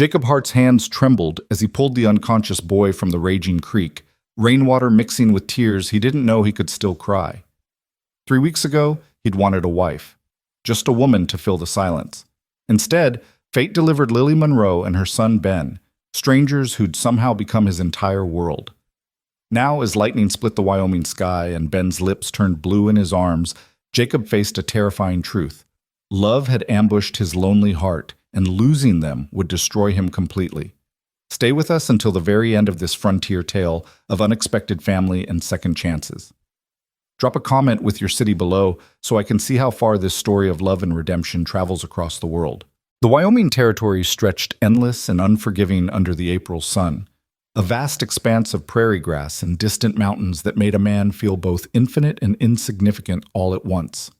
Jacob Hart's hands trembled as he pulled the unconscious boy from the raging creek, rainwater mixing with tears he didn't know he could still cry. 3 weeks ago, he'd wanted a wife, just a woman to fill the silence. Instead, fate delivered Lily Monroe and her son Ben, strangers who'd somehow become his entire world. Now, as lightning split the Wyoming sky and Ben's lips turned blue in his arms, Jacob faced a terrifying truth. Love had ambushed his lonely heart, and losing them would destroy him completely. Stay with us until the very end of this frontier tale of unexpected family and second chances. Drop a comment with your city below so I can see how far this story of love and redemption travels across the world. The Wyoming Territory stretched endless and unforgiving under the April sun, a vast expanse of prairie grass and distant mountains that made a man feel both infinite and insignificant all at once.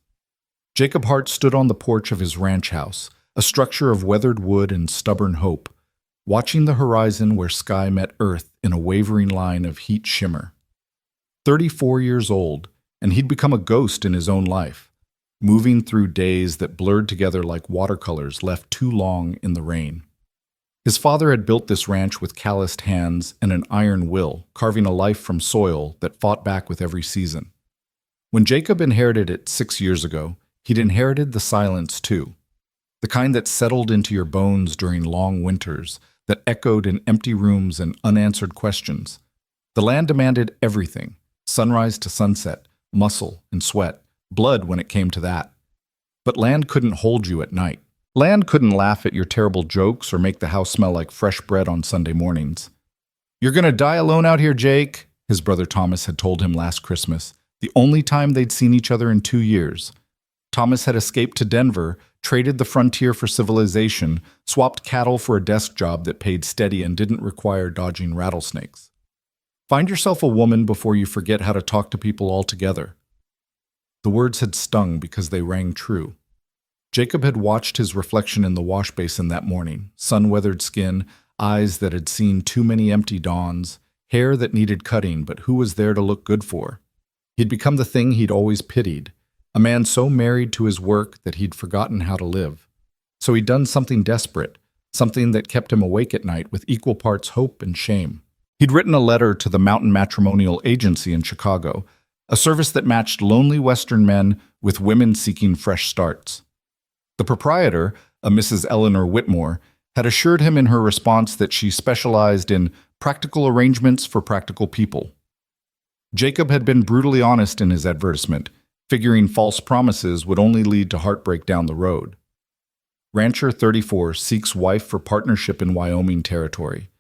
Jacob Hart stood on the porch of his ranch house, a structure of weathered wood and stubborn hope, watching the horizon where sky met earth in a wavering line of heat shimmer. 34 years old, and he'd become a ghost in his own life, moving through days that blurred together like watercolors left too long in the rain. His father had built this ranch with calloused hands and an iron will, carving a life from soil that fought back with every season. When Jacob inherited it 6 years ago, he'd inherited the silence too. The kind that settled into your bones during long winters, that echoed in empty rooms and unanswered questions. The land demanded everything, sunrise to sunset, muscle and sweat, blood when it came to that. But land couldn't hold you at night. Land couldn't laugh at your terrible jokes or make the house smell like fresh bread on Sunday mornings. "You're gonna die alone out here, Jake," his brother Thomas had told him last Christmas, the only time they'd seen each other in 2 years. Thomas had escaped to Denver, traded the frontier for civilization, swapped cattle for a desk job that paid steady and didn't require dodging rattlesnakes. Find yourself a woman before you forget how to talk to people altogether. The words had stung because they rang true. Jacob had watched his reflection in the wash basin that morning, sun-weathered skin, eyes that had seen too many empty dawns, hair that needed cutting, but who was there to look good for? He'd become the thing he'd always pitied, a man so married to his work that he'd forgotten how to live. So he'd done something desperate, something that kept him awake at night with equal parts hope and shame. He'd written a letter to the Mountain Matrimonial Agency in Chicago, a service that matched lonely Western men with women seeking fresh starts. The proprietor, a Mrs. Eleanor Whitmore, had assured him in her response that she specialized in practical arrangements for practical people. Jacob had been brutally honest in his advertisement, figuring false promises would only lead to heartbreak down the road. Rancher 34 seeks wife for partnership in Wyoming Territory.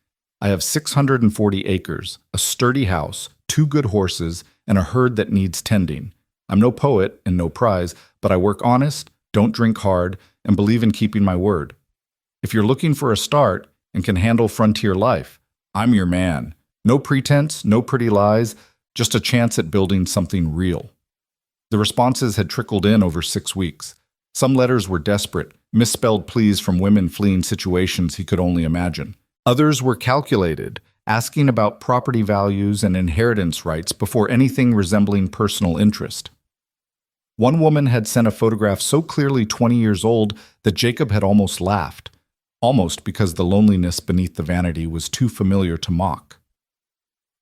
I have 640 acres, a sturdy house, 2 good horses, and a herd that needs tending. I'm no poet and no prize, but I work honest, don't drink hard, and believe in keeping my word. If you're looking for a start and can handle frontier life, I'm your man. No pretense, no pretty lies, just a chance at building something real. The responses had trickled in over 6 weeks. Some letters were desperate, misspelled pleas from women fleeing situations he could only imagine. Others were calculated, asking about property values and inheritance rights before anything resembling personal interest. One woman had sent a photograph so clearly 20 years old that Jacob had almost laughed, almost because the loneliness beneath the vanity was too familiar to mock.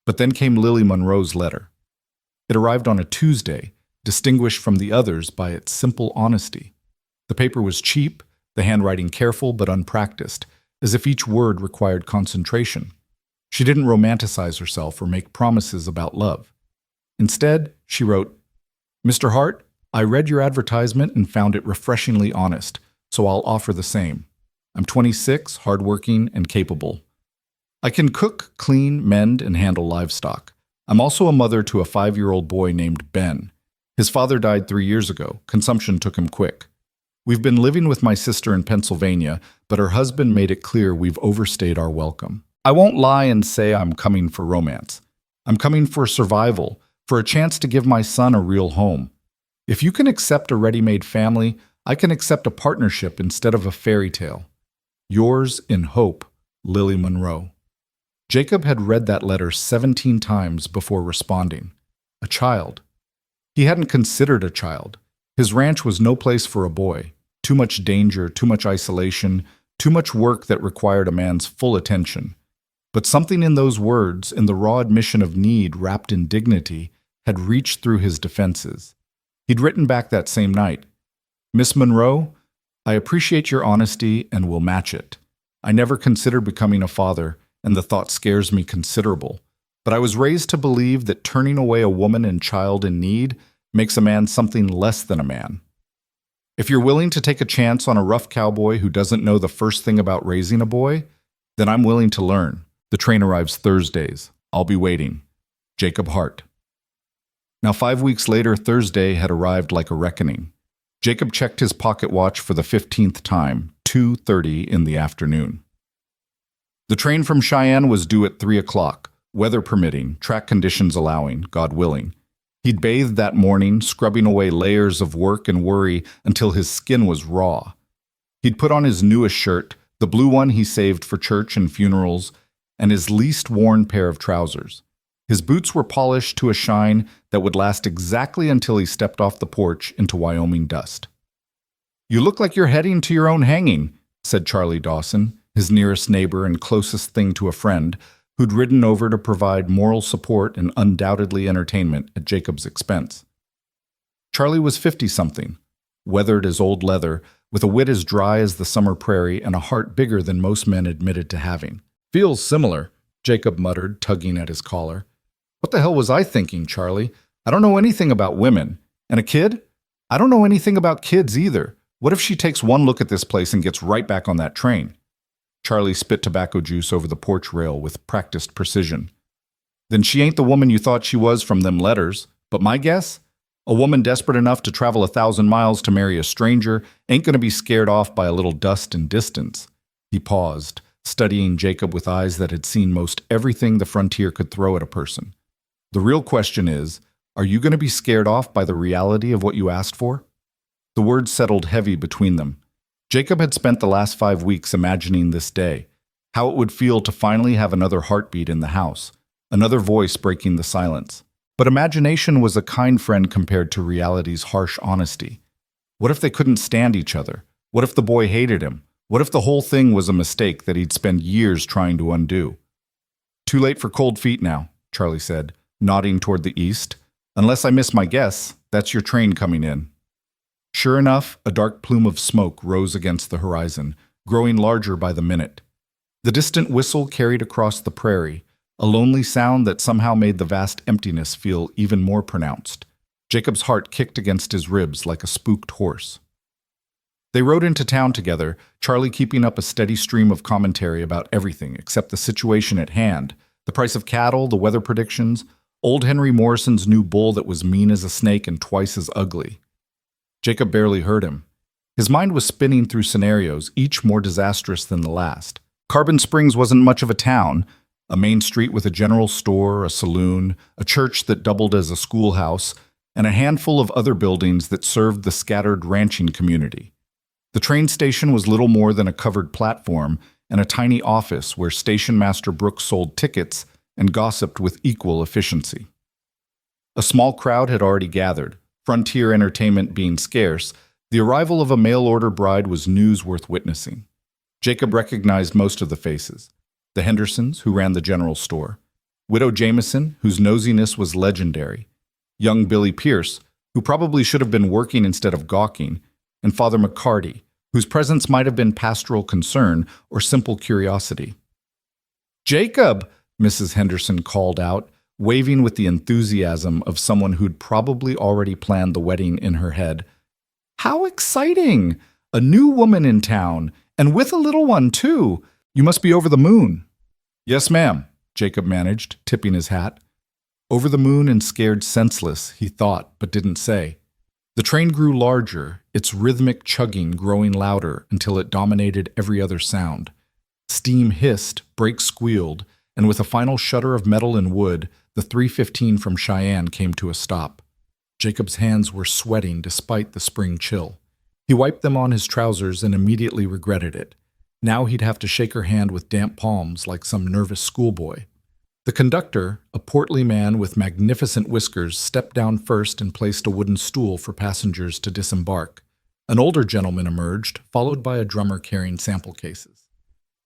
But then came Lily Monroe's letter. It arrived on a Tuesday, distinguished from the others by its simple honesty. The paper was cheap, the handwriting careful but unpracticed, as if each word required concentration. She didn't romanticize herself or make promises about love. Instead, she wrote, "Mr. Hart, I read your advertisement and found it refreshingly honest, so I'll offer the same. I'm 26, hardworking, and capable. I can cook, clean, mend, and handle livestock. I'm also a mother to a 5-year-old boy named Ben. His father died 3 years ago. Consumption took him quick. We've been living with my sister in Pennsylvania, but her husband made it clear we've overstayed our welcome. I won't lie and say I'm coming for romance. I'm coming for survival, for a chance to give my son a real home. If you can accept a ready-made family, I can accept a partnership instead of a fairy tale. Yours in hope, Lily Monroe." Jacob had read that letter 17 times before responding. A child. He hadn't considered a child. His ranch was no place for a boy. Too much danger, too much isolation, too much work that required a man's full attention. But something in those words, in the raw admission of need wrapped in dignity, had reached through his defenses. He'd written back that same night, "Miss Monroe, I appreciate your honesty and will match it. I never considered becoming a father, and the thought scares me considerable. But I was raised to believe that turning away a woman and child in need makes a man something less than a man. If you're willing to take a chance on a rough cowboy who doesn't know the first thing about raising a boy, then I'm willing to learn. The train arrives Thursdays. I'll be waiting. Jacob Hart." Now 5 weeks later, Thursday had arrived like a reckoning. Jacob checked his pocket watch for the 15th time, 2:30 in the afternoon. The train from Cheyenne was due at 3 o'clock, weather permitting, track conditions allowing, God willing. He'd bathed that morning, scrubbing away layers of work and worry until his skin was raw. He'd put on his newest shirt, the blue one he saved for church and funerals, and his least worn pair of trousers. His boots were polished to a shine that would last exactly until he stepped off the porch into Wyoming dust. "You look like you're heading to your own hanging," said Charlie Dawson, his nearest neighbor and closest thing to a friend, who'd ridden over to provide moral support and undoubtedly entertainment at Jacob's expense. Charlie was 50-something, weathered as old leather, with a wit as dry as the summer prairie and a heart bigger than most men admitted to having. "Feels similar," Jacob muttered, tugging at his collar. "What the hell was I thinking, Charlie? I don't know anything about women. And a kid? I don't know anything about kids either. What if she takes one look at this place and gets right back on that train?" Charlie spit tobacco juice over the porch rail with practiced precision. "Then she ain't the woman you thought she was from them letters. But my guess? A woman desperate enough to travel 1,000 miles to marry a stranger ain't going to be scared off by a little dust and distance." He paused, studying Jacob with eyes that had seen most everything the frontier could throw at a person. "The real question is, are you going to be scared off by the reality of what you asked for?" The words settled heavy between them. Jacob had spent the last 5 weeks imagining this day, how it would feel to finally have another heartbeat in the house, another voice breaking the silence. But imagination was a kind friend compared to reality's harsh honesty. What if they couldn't stand each other? What if the boy hated him? What if the whole thing was a mistake that he'd spend years trying to undo? "Too late for cold feet now," Charlie said, nodding toward the east. "Unless I miss my guess, that's your train coming in." Sure enough, a dark plume of smoke rose against the horizon, growing larger by the minute. The distant whistle carried across the prairie, a lonely sound that somehow made the vast emptiness feel even more pronounced. Jacob's heart kicked against his ribs like a spooked horse. They rode into town together, Charlie keeping up a steady stream of commentary about everything except the situation at hand, the price of cattle, the weather predictions, old Henry Morrison's new bull that was mean as a snake and twice as ugly. Jacob barely heard him. His mind was spinning through scenarios, each more disastrous than the last. Carbon Springs wasn't much of a town, a main street with a general store, a saloon, a church that doubled as a schoolhouse, and a handful of other buildings that served the scattered ranching community. The train station was little more than a covered platform and a tiny office where Station Master Brooks sold tickets and gossiped with equal efficiency. A small crowd had already gathered. Frontier entertainment being scarce, the arrival of a mail-order bride was news worth witnessing. Jacob recognized most of the faces. The Hendersons, who ran the general store. Widow Jameson, whose nosiness was legendary. Young Billy Pierce, who probably should have been working instead of gawking. And Father McCarty, whose presence might have been pastoral concern or simple curiosity. "Jacob!" Mrs. Henderson called out, waving with the enthusiasm of someone who'd probably already planned the wedding in her head. "How exciting! A new woman in town, and with a little one, too. You must be over the moon." "Yes, ma'am," Jacob managed, tipping his hat. Over the moon and scared senseless, he thought, but didn't say. The train grew larger, its rhythmic chugging growing louder until it dominated every other sound. Steam hissed, brakes squealed, and with a final shudder of metal and wood, the 315 from Cheyenne came to a stop. Jacob's hands were sweating despite the spring chill. He wiped them on his trousers and immediately regretted it. Now he'd have to shake her hand with damp palms like some nervous schoolboy. The conductor, a portly man with magnificent whiskers, stepped down first and placed a wooden stool for passengers to disembark. An older gentleman emerged, followed by a drummer carrying sample cases.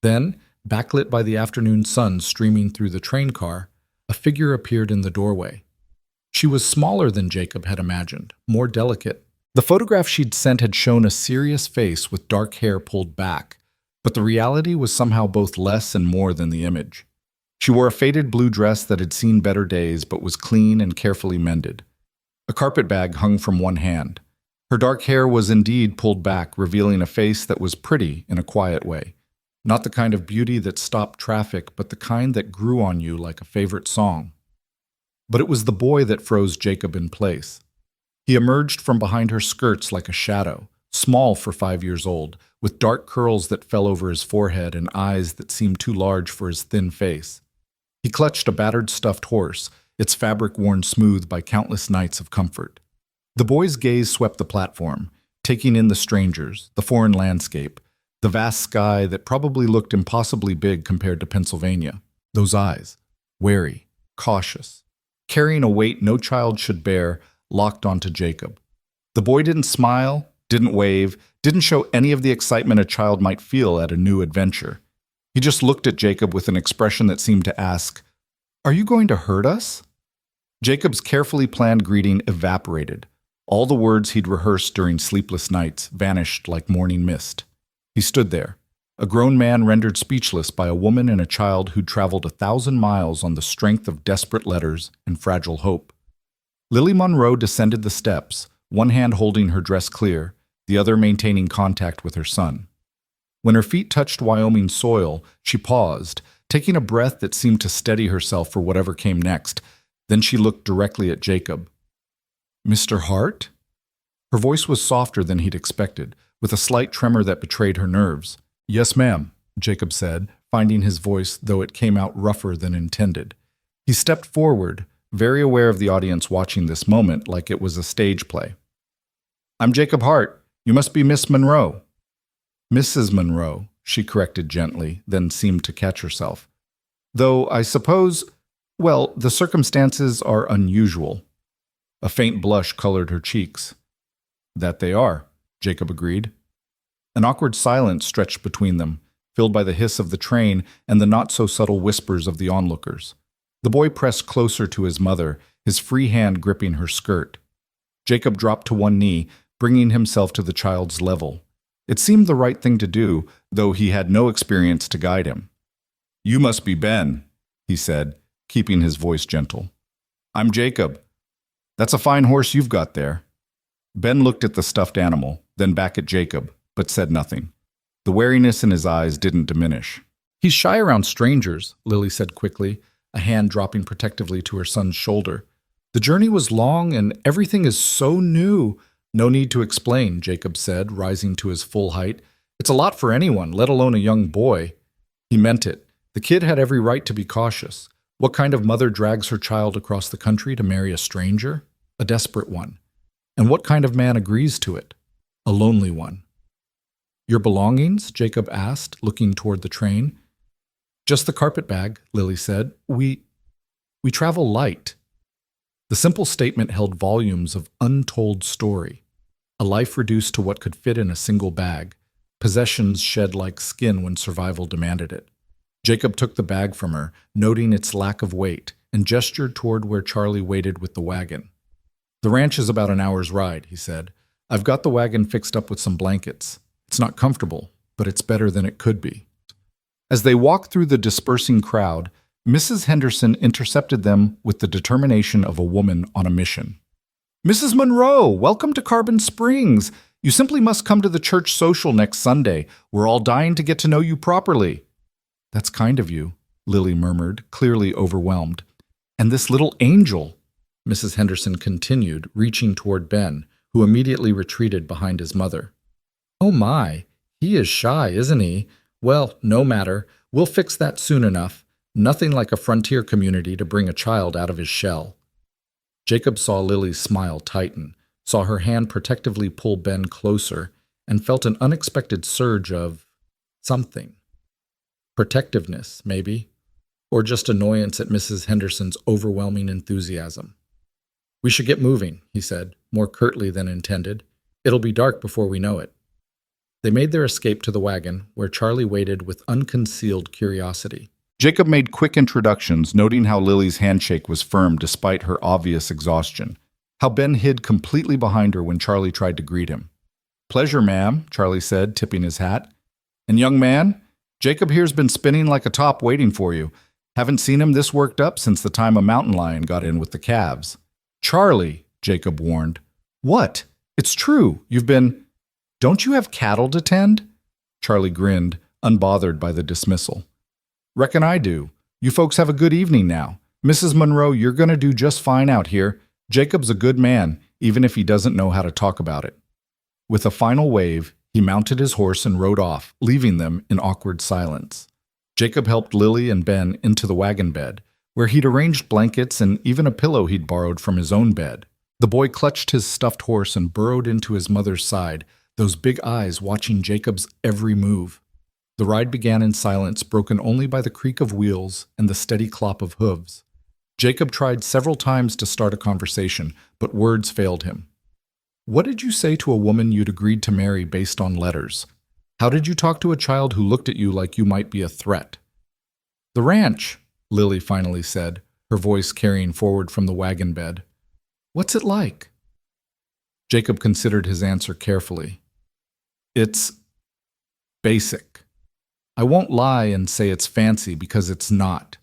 Then, backlit by the afternoon sun streaming through the train car, a figure appeared in the doorway. She was smaller than Jacob had imagined, more delicate. The photograph she'd sent had shown a serious face with dark hair pulled back, but the reality was somehow both less and more than the image. She wore a faded blue dress that had seen better days but was clean and carefully mended. A carpet bag hung from one hand. Her dark hair was indeed pulled back, revealing a face that was pretty in a quiet way. Not the kind of beauty that stopped traffic, but the kind that grew on you like a favorite song. But it was the boy that froze Jacob in place. He emerged from behind her skirts like a shadow, small for 5 years old, with dark curls that fell over his forehead and eyes that seemed too large for his thin face. He clutched a battered stuffed horse, its fabric worn smooth by countless nights of comfort. The boy's gaze swept the platform, taking in the strangers, the foreign landscape, the vast sky that probably looked impossibly big compared to Pennsylvania. Those eyes, wary, cautious, carrying a weight no child should bear, locked onto Jacob. The boy didn't smile, didn't wave, didn't show any of the excitement a child might feel at a new adventure. He just looked at Jacob with an expression that seemed to ask, "Are you going to hurt us?" Jacob's carefully planned greeting evaporated. All the words he'd rehearsed during sleepless nights vanished like morning mist. He stood there, a grown man rendered speechless by a woman and a child who'd traveled 1,000 miles on the strength of desperate letters and fragile hope. Lily Monroe descended the steps, one hand holding her dress clear, the other maintaining contact with her son. When her feet touched Wyoming soil, she paused, taking a breath that seemed to steady herself for whatever came next. Then she looked directly at Jacob. "Mr. Hart?" Her voice was softer than he'd expected, with a slight tremor that betrayed her nerves. "Yes, ma'am," Jacob said, finding his voice, though it came out rougher than intended. He stepped forward, very aware of the audience watching this moment like it was a stage play. "I'm Jacob Hart. You must be Miss Monroe." "Mrs. Monroe," she corrected gently, then seemed to catch herself. "Though I suppose, well, the circumstances are unusual." A faint blush colored her cheeks. "That they are," Jacob agreed. An awkward silence stretched between them, filled by the hiss of the train and the not-so-subtle whispers of the onlookers. The boy pressed closer to his mother, his free hand gripping her skirt. Jacob dropped to one knee, bringing himself to the child's level. It seemed the right thing to do, though he had no experience to guide him. "You must be Ben," he said, keeping his voice gentle. "I'm Jacob. That's a fine horse you've got there." Ben looked at the stuffed animal, then back at Jacob, but said nothing. The wariness in his eyes didn't diminish. "He's shy around strangers," Lily said quickly, a hand dropping protectively to her son's shoulder. "The journey was long and everything is so new." "No need to explain," Jacob said, rising to his full height. "It's a lot for anyone, let alone a young boy." He meant it. The kid had every right to be cautious. What kind of mother drags her child across the country to marry a stranger? A desperate one. And what kind of man agrees to it? A lonely one. "Your belongings?" Jacob asked, looking toward the train. "Just the carpet bag," Lily said. We travel light." The simple statement held volumes of untold story. A life reduced to what could fit in a single bag, possessions shed like skin when survival demanded it. Jacob took the bag from her, noting its lack of weight, and gestured toward where Charlie waited with the wagon. "The ranch is about an hour's ride," he said. "I've got the wagon fixed up with some blankets. It's not comfortable, but it's better than it could be." As they walked through the dispersing crowd, Mrs. Henderson intercepted them with the determination of a woman on a mission. "Mrs. Monroe, welcome to Carbon Springs. You simply must come to the church social next Sunday. We're all dying to get to know you properly." "That's kind of you," Lily murmured, clearly overwhelmed. "And this little angel," Mrs. Henderson continued, reaching toward Ben, who immediately retreated behind his mother. "Oh my, he is shy, isn't he? Well, no matter. We'll fix that soon enough. Nothing like a frontier community to bring a child out of his shell." Jacob saw Lily's smile tighten, saw her hand protectively pull Ben closer, and felt an unexpected surge of something. Protectiveness, maybe, or just annoyance at Mrs. Henderson's overwhelming enthusiasm. "We should get moving," he said, more curtly than intended. It'll be dark before we know it." They made their escape to the wagon, where Charlie waited with unconcealed curiosity. Jacob made quick introductions, noting how Lily's handshake was firm despite her obvious exhaustion, how Ben hid completely behind her when Charlie tried to greet him. "Pleasure, ma'am," Charlie said, tipping his hat. "And young man, Jacob here's been spinning like a top waiting for you. Haven't seen him this worked up since the time a mountain lion got in with the calves." "Charlie," Jacob warned. "What? It's true. You've been—" "Don't you have cattle to tend?" Charlie grinned, unbothered by the dismissal. "Reckon I do. You folks have a good evening now. Mrs. Monroe, you're going to do just fine out here. Jacob's a good man, even if he doesn't know how to talk about it." With a final wave, he mounted his horse and rode off, leaving them in awkward silence. Jacob helped Lily and Ben into the wagon bed, where he'd arranged blankets and even a pillow he'd borrowed from his own bed. The boy clutched his stuffed horse and burrowed into his mother's side, those big eyes watching Jacob's every move. The ride began in silence, broken only by the creak of wheels and the steady clop of hooves. Jacob tried several times to start a conversation, but words failed him. "What did you say to a woman you'd agreed to marry based on letters? How did you talk to a child who looked at you like you might be a threat?" "The ranch," Lily finally said, her voice carrying forward from the wagon bed. "What's it like?" Jacob considered his answer carefully. "It's basic. I won't lie and say it's fancy because it's not.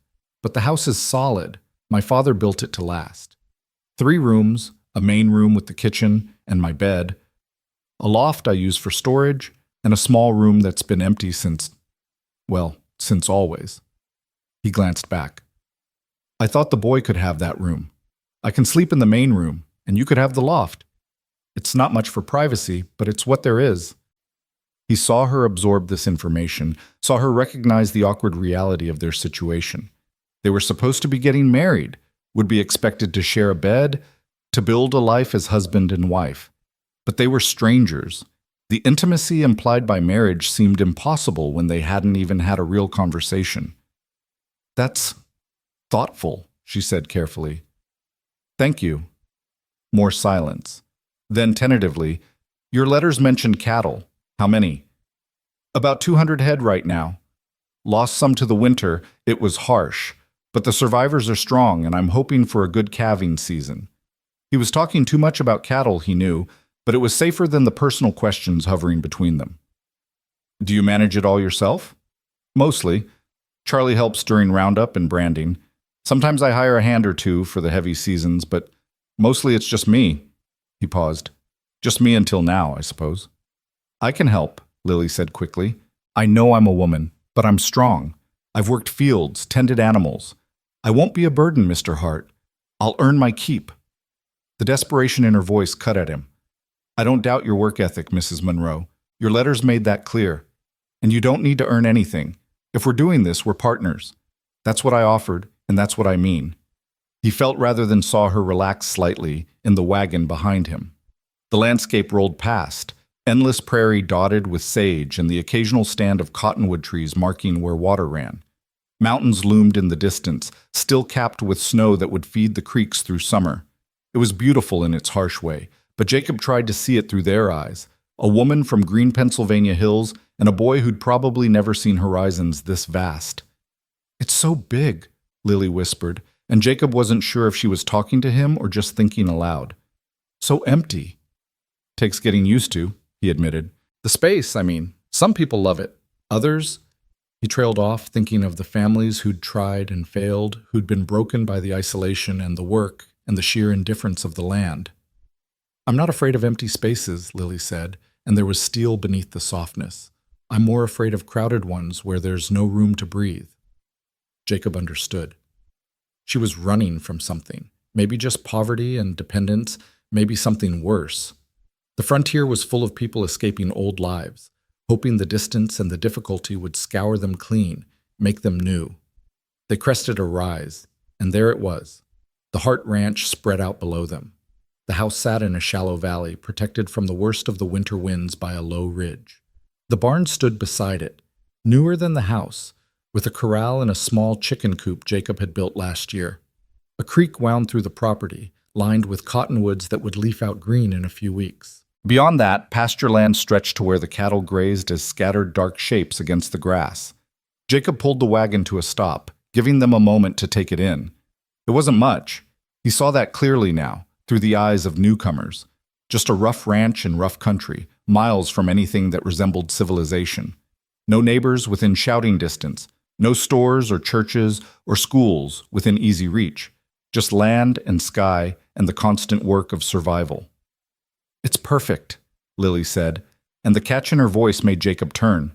But the house is solid. My father built it to last. 3 rooms, a main room with the kitchen and my bed, a loft I use for storage, and a small room that's been empty since always." He glanced back. "I thought the boy could have that room. I can sleep in the main room, and you could have the loft. It's not much for privacy, but it's what there is." He saw her absorb this information, saw her recognize the awkward reality of their situation. They were supposed to be getting married, would be expected to share a bed, to build a life as husband and wife. But they were strangers. The intimacy implied by marriage seemed impossible when they hadn't even had a real conversation. "That's thoughtful," she said carefully. "Thank you." More silence. Then tentatively, "Your letters mentioned cattle. How many?" "About 200 head right now. Lost some to the winter. It was harsh. But the survivors are strong, and I'm hoping for a good calving season." He was talking too much about cattle, he knew, but it was safer than the personal questions hovering between them. "Do you manage it all yourself?" "Mostly. Charlie helps during roundup and branding. Sometimes I hire a hand or two for the heavy seasons, but mostly it's just me." He paused. "Just me until now, I suppose." "I can help," Lily said quickly. "I know I'm a woman, but I'm strong. I've worked fields, tended animals. I won't be a burden, Mr. Hart. I'll earn my keep." The desperation in her voice cut at him. "I don't doubt your work ethic, Mrs. Monroe. Your letters made that clear. And you don't need to earn anything. If we're doing this, we're partners. That's what I offered, and that's what I mean." He felt rather than saw her relax slightly in the wagon behind him. The landscape rolled past, endless prairie dotted with sage and the occasional stand of cottonwood trees marking where water ran. Mountains loomed in the distance, still capped with snow that would feed the creeks through summer. It was beautiful in its harsh way, but Jacob tried to see it through their eyes. A woman from green Pennsylvania hills and a boy who'd probably never seen horizons this vast. "It's so big," Lily whispered, and Jacob wasn't sure if she was talking to him or just thinking aloud. "So empty." "Takes getting used to," he admitted. "The space, I mean. Some people love it. Others—" He trailed off, thinking of the families who'd tried and failed, who'd been broken by the isolation and the work and the sheer indifference of the land. "I'm not afraid of empty spaces," Lily said, and there was steel beneath the softness. "I'm more afraid of crowded ones where there's no room to breathe." Jacob understood. She was running from something, maybe just poverty and dependence, maybe something worse. The frontier was full of people escaping old lives, hoping the distance and the difficulty would scour them clean, make them new. They crested a rise, and there it was. The Hart Ranch spread out below them. The house sat in a shallow valley, protected from the worst of the winter winds by a low ridge. The barn stood beside it, newer than the house, with a corral and a small chicken coop Jacob had built last year. A creek wound through the property, lined with cottonwoods that would leaf out green in a few weeks. Beyond that, pasture land stretched to where the cattle grazed as scattered dark shapes against the grass. Jacob pulled the wagon to a stop, giving them a moment to take it in. It wasn't much. He saw that clearly now, through the eyes of newcomers. Just a rough ranch in rough country, miles from anything that resembled civilization. No neighbors within shouting distance, no stores or churches or schools within easy reach. Just land and sky and the constant work of survival. "It's perfect," Lily said, and the catch in her voice made Jacob turn.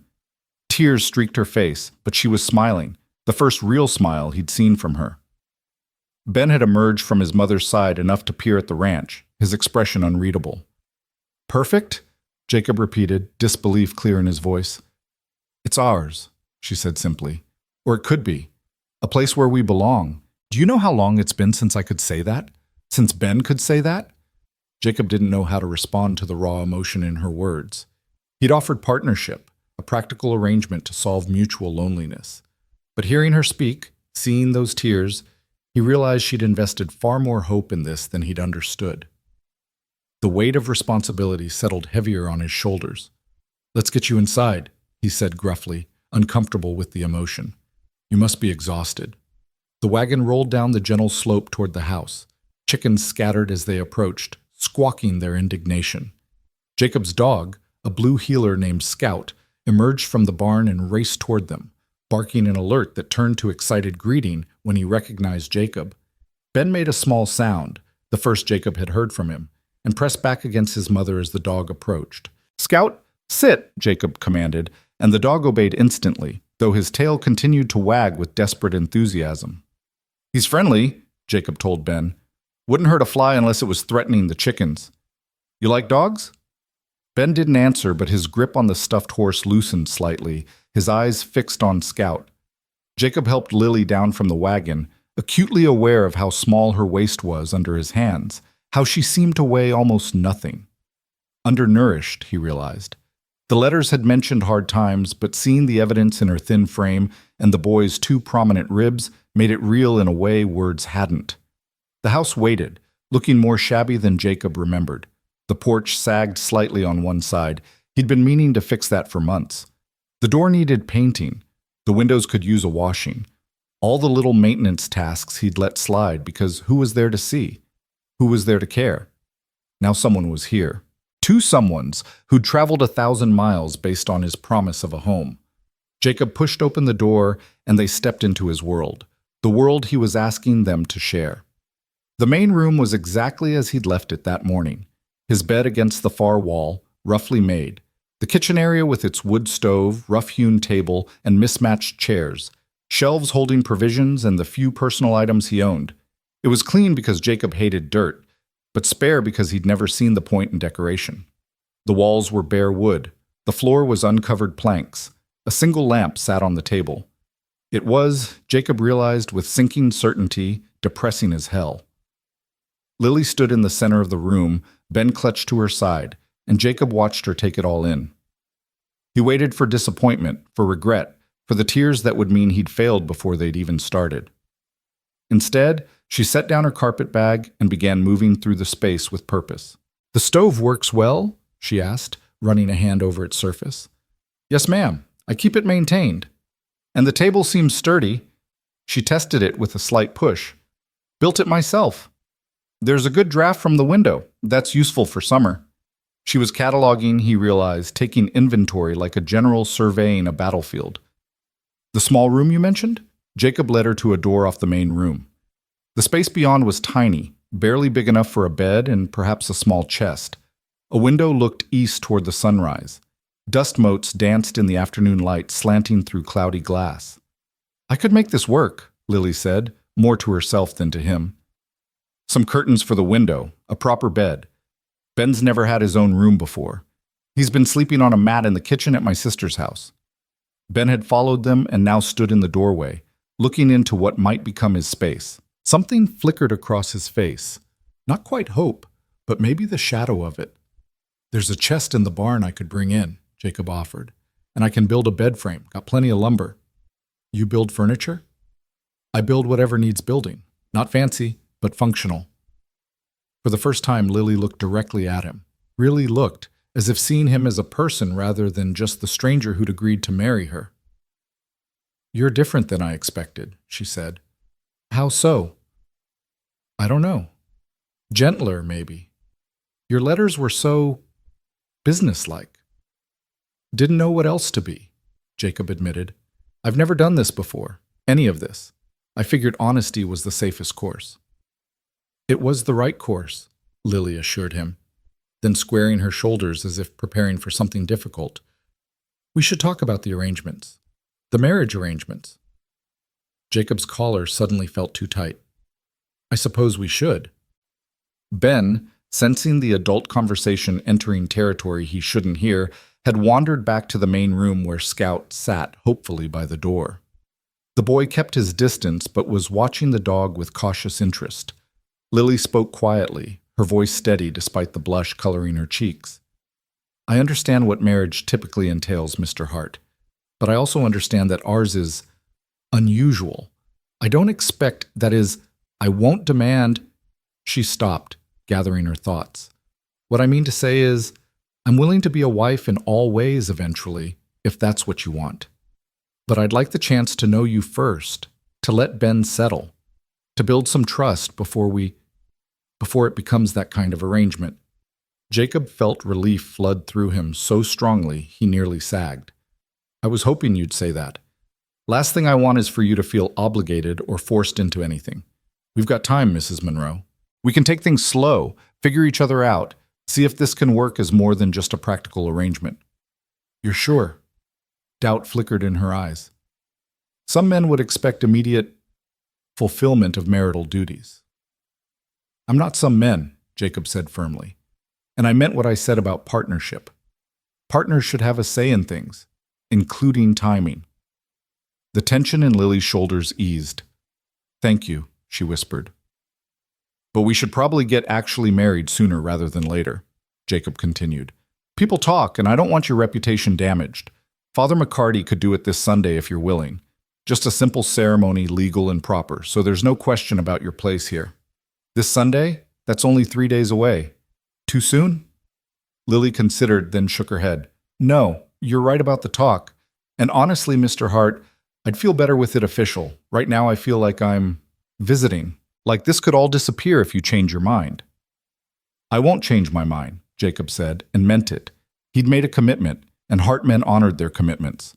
Tears streaked her face, but she was smiling, the first real smile he'd seen from her. Ben had emerged from his mother's side enough to peer at the ranch, his expression unreadable. "Perfect?" Jacob repeated, disbelief clear in his voice. "It's ours," she said simply. "Or it could be. A place where we belong. Do you know how long it's been since I could say that? Since Ben could say that?" Jacob didn't know how to respond to the raw emotion in her words. He'd offered partnership, a practical arrangement to solve mutual loneliness. But hearing her speak, seeing those tears, he realized she'd invested far more hope in this than he'd understood. The weight of responsibility settled heavier on his shoulders. "Let's get you inside," he said gruffly, uncomfortable with the emotion. "You must be exhausted." The wagon rolled down the gentle slope toward the house. Chickens scattered as they approached, squawking their indignation. Jacob's dog, a blue heeler named Scout, emerged from the barn and raced toward them, barking an alert that turned to excited greeting when he recognized Jacob. Ben made a small sound, the first Jacob had heard from him, and pressed back against his mother as the dog approached. "Scout, sit," Jacob commanded, and the dog obeyed instantly, though his tail continued to wag with desperate enthusiasm. "He's friendly," Jacob told Ben. "Wouldn't hurt a fly unless it was threatening the chickens. You like dogs?" Ben didn't answer, but his grip on the stuffed horse loosened slightly, his eyes fixed on Scout. Jacob helped Lily down from the wagon, acutely aware of how small her waist was under his hands, how she seemed to weigh almost nothing. Undernourished, he realized. The letters had mentioned hard times, but seeing the evidence in her thin frame and the boy's two prominent ribs made it real in a way words hadn't. The house waited, looking more shabby than Jacob remembered. The porch sagged slightly on one side. He'd been meaning to fix that for months. The door needed painting. The windows could use a washing. All the little maintenance tasks he'd let slide because who was there to see? Who was there to care? Now someone was here. Two someones who'd traveled 1,000 miles based on his promise of a home. Jacob pushed open the door and they stepped into his world, the world he was asking them to share. The main room was exactly as he'd left it that morning. His bed against the far wall, roughly made. The kitchen area with its wood stove, rough-hewn table, and mismatched chairs. Shelves holding provisions and the few personal items he owned. It was clean because Jacob hated dirt, but spare because he'd never seen the point in decoration. The walls were bare wood. The floor was uncovered planks. A single lamp sat on the table. It was, Jacob realized with sinking certainty, depressing as hell. Lily stood in the center of the room, Ben clutched to her side, and Jacob watched her take it all in. He waited for disappointment, for regret, for the tears that would mean he'd failed before they'd even started. Instead, she set down her carpet bag and began moving through the space with purpose. "The stove works well?" she asked, running a hand over its surface. "Yes, ma'am. I keep it maintained. And the table seems sturdy." She tested it with a slight push. "Built it myself. There's a good draft from the window. That's useful for summer." She was cataloging, he realized, taking inventory like a general surveying a battlefield. "The small room you mentioned?" Jacob led her to a door off the main room. The space beyond was tiny, barely big enough for a bed and perhaps a small chest. A window looked east toward the sunrise. Dust motes danced in the afternoon light, slanting through cloudy glass. "I could make this work," Lily said, more to herself than to him. Some curtains for the window, a proper bed. Ben's never had his own room before. He's been sleeping on a mat in the kitchen at my sister's house. Ben had followed them and now stood in the doorway, looking into what might become his space. Something flickered across his face. Not quite hope, but maybe the shadow of it. "There's a chest in the barn I could bring in," Jacob offered, "and I can build a bed frame. Got plenty of lumber." "You build furniture?" "I build whatever needs building. Not fancy, but functional." For the first time, Lily looked directly at him. really looked, as if seeing him as a person rather than just the stranger who'd agreed to marry her. "You're different than I expected," she said. "How so?" "I don't know. Gentler, maybe. Your letters were so businesslike." "Didn't know what else to be," Jacob admitted. "I've never done this before, any of this. I figured honesty was the safest course." "It was the right course," Lily assured him, then squaring her shoulders as if preparing for something difficult. "We should talk about the arrangements. The marriage arrangements." Jacob's collar suddenly felt too tight. "I suppose we should." Ben, sensing the adult conversation entering territory he shouldn't hear, had wandered back to the main room where Scout sat hopefully by the door. The boy kept his distance but was watching the dog with cautious interest. Lily spoke quietly, her voice steady despite the blush coloring her cheeks. "I understand what marriage typically entails, Mr. Hart, but I also understand that ours is unusual. I don't expect, that is, I won't demand—" She stopped, gathering her thoughts. "What I mean to say is, I'm willing to be a wife in all ways eventually, if that's what you want. But I'd like the chance to know you first, to let Ben settle, to build some trust before it becomes that kind of arrangement." Jacob felt relief flood through him so strongly he nearly sagged. "I was hoping you'd say that. Last thing I want is for you to feel obligated or forced into anything. We've got time, Mrs. Monroe. We can take things slow, figure each other out, see if this can work as more than just a practical arrangement." "You're sure?" Doubt flickered in her eyes. "Some men would expect immediate fulfillment of marital duties." "I'm not some men," Jacob said firmly. "And I meant what I said about partnership. Partners should have a say in things, including timing." The tension in Lily's shoulders eased. "Thank you," she whispered. "But we should probably get actually married sooner rather than later," Jacob continued. "People talk, and I don't want your reputation damaged. Father McCarty could do it this Sunday if you're willing. Just a simple ceremony, legal and proper, so there's no question about your place here." "This Sunday? That's only 3 days away. Too soon?" Lily considered, then shook her head. "No, you're right about the talk. And honestly, Mr. Hart, I'd feel better with it official. Right now I feel like I'm visiting. Like this could all disappear if you change your mind." "I won't change my mind," Jacob said, and meant it. He'd made a commitment, and Hart men honored their commitments.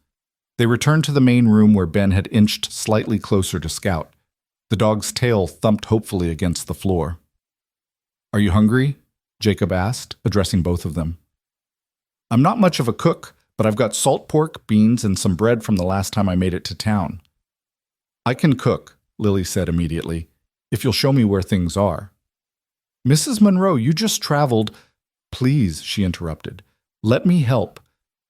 They returned to the main room where Ben had inched slightly closer to Scout. The dog's tail thumped hopefully against the floor. "Are you hungry?" Jacob asked, addressing both of them. "I'm not much of a cook, but I've got salt pork, beans, and some bread from the last time I made it to town." "I can cook," Lily said immediately, "if you'll show me where things are." "Mrs. Monroe, you just traveled—" "Please," she interrupted, "let me help.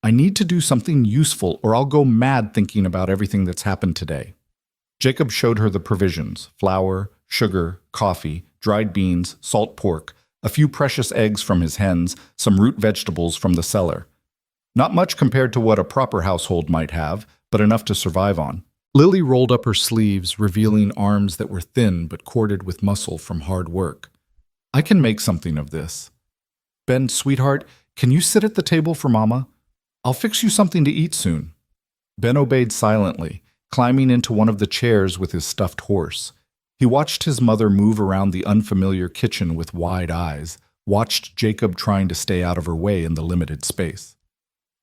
I need to do something useful or I'll go mad thinking about everything that's happened today." Jacob showed her the provisions: flour, sugar, coffee, dried beans, salt pork, a few precious eggs from his hens, some root vegetables from the cellar. Not much compared to what a proper household might have, but enough to survive on. Lily rolled up her sleeves, revealing arms that were thin but corded with muscle from hard work. "I can make something of this. Ben, sweetheart, can you sit at the table for Mama? I'll fix you something to eat soon." Ben obeyed silently, climbing into one of the chairs with his stuffed horse. He watched his mother move around the unfamiliar kitchen with wide eyes, watched Jacob trying to stay out of her way in the limited space.